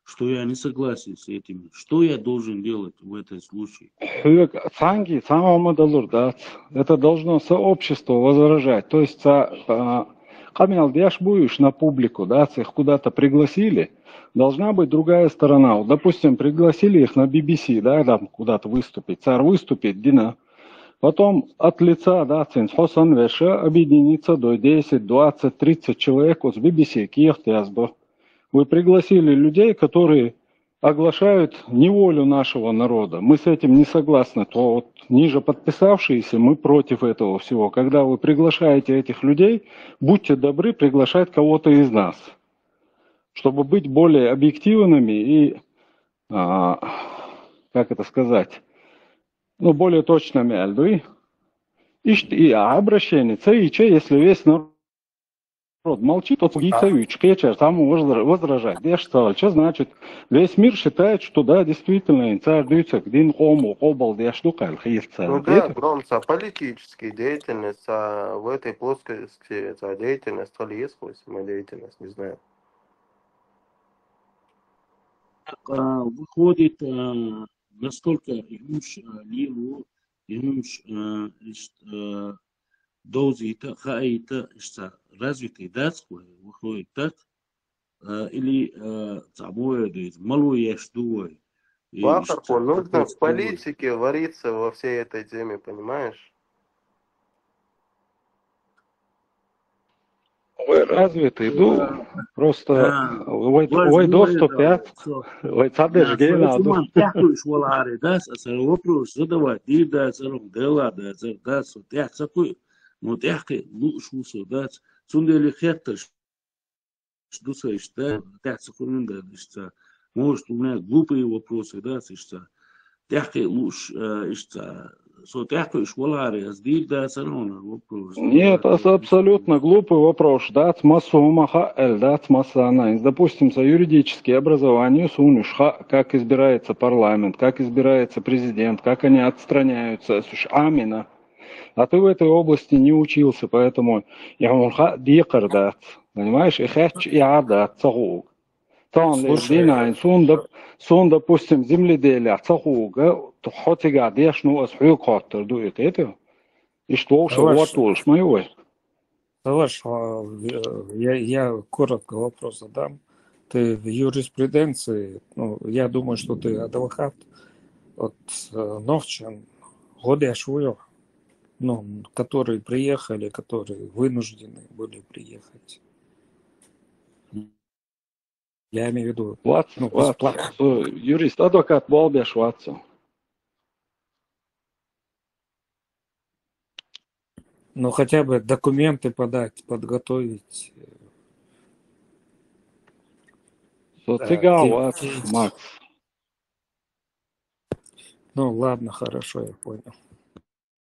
что я не согласен с этим, что я должен делать в этом случае. Это должно сообщество возражать, то есть камел дяш будешь на публику, да, их куда-то пригласили, должна быть другая сторона. Вот, допустим, пригласили их на BBC, да, там куда-то выступить, царь выступит, Дина. Потом от лица, да, Хосан Веша объединится до 10, 20, 30 человек с BBC, Киев-Тязбо. Вы пригласили людей, которые оглашают неволю нашего народа. Мы с этим не согласны, то вот ниже подписавшиеся, мы против этого всего. Когда вы приглашаете этих людей, будьте добры приглашать кого-то из нас, чтобы быть более объективными и, как это сказать, ну, более точно мельдуй. И обращение, если весь народ молчит, то там возражать. Что значит? Весь мир считает, что да, действительно, Ну да, Громца, политическая деятельность, а в этой плоскости это деятельность, то ли есть самодеятельность, не знаю. Выходит, настолько имуш лилу, имуш дозита, хаита, развитый датской, выходит так, или самое, малуешь дуой. Бахарку нужно в политике вариться во всей этой теме, понимаешь? Развитый, просто ой доступят, ой цадыш гейнаду. Тяхуешь валари, да, вопрос задавать, и да, дела, да, тях такой, но тяхкой лучше, да, сундели хетташ, что слышишь, да, тях секунда, что может у меня глупые вопросы, да, что тяхкой лучше, что тяхкуешь валари, а здесь, да, вопрос. Нет, это абсолютно глупый вопрос. Дать массу умаха, дать массу анализ. Допустим, за юридические образования сунушха, как избирается парламент, как избирается президент, как они отстраняются, амина. А ты в этой области не учился, поэтому я мурха дикар дать. Понимаешь? И хэч и адат цагуг. Там леждина сон, допустим, земледелия цагуга, то хотига дешну асхуй коттер дует это. И что уж вот уж моего. Товарищ, я коротко вопрос задам. Ты в юриспруденции, ну, я думаю, что ты адвокат, от Новчин, годы швуё, ну, которые приехали, которые вынуждены были приехать. Я имею в виду, ну, бесплатно. Юрист, адвокат, болбеш ватсо. Ну, хотя бы документы подать, подготовить. Макс. Ну, ладно, хорошо, я понял.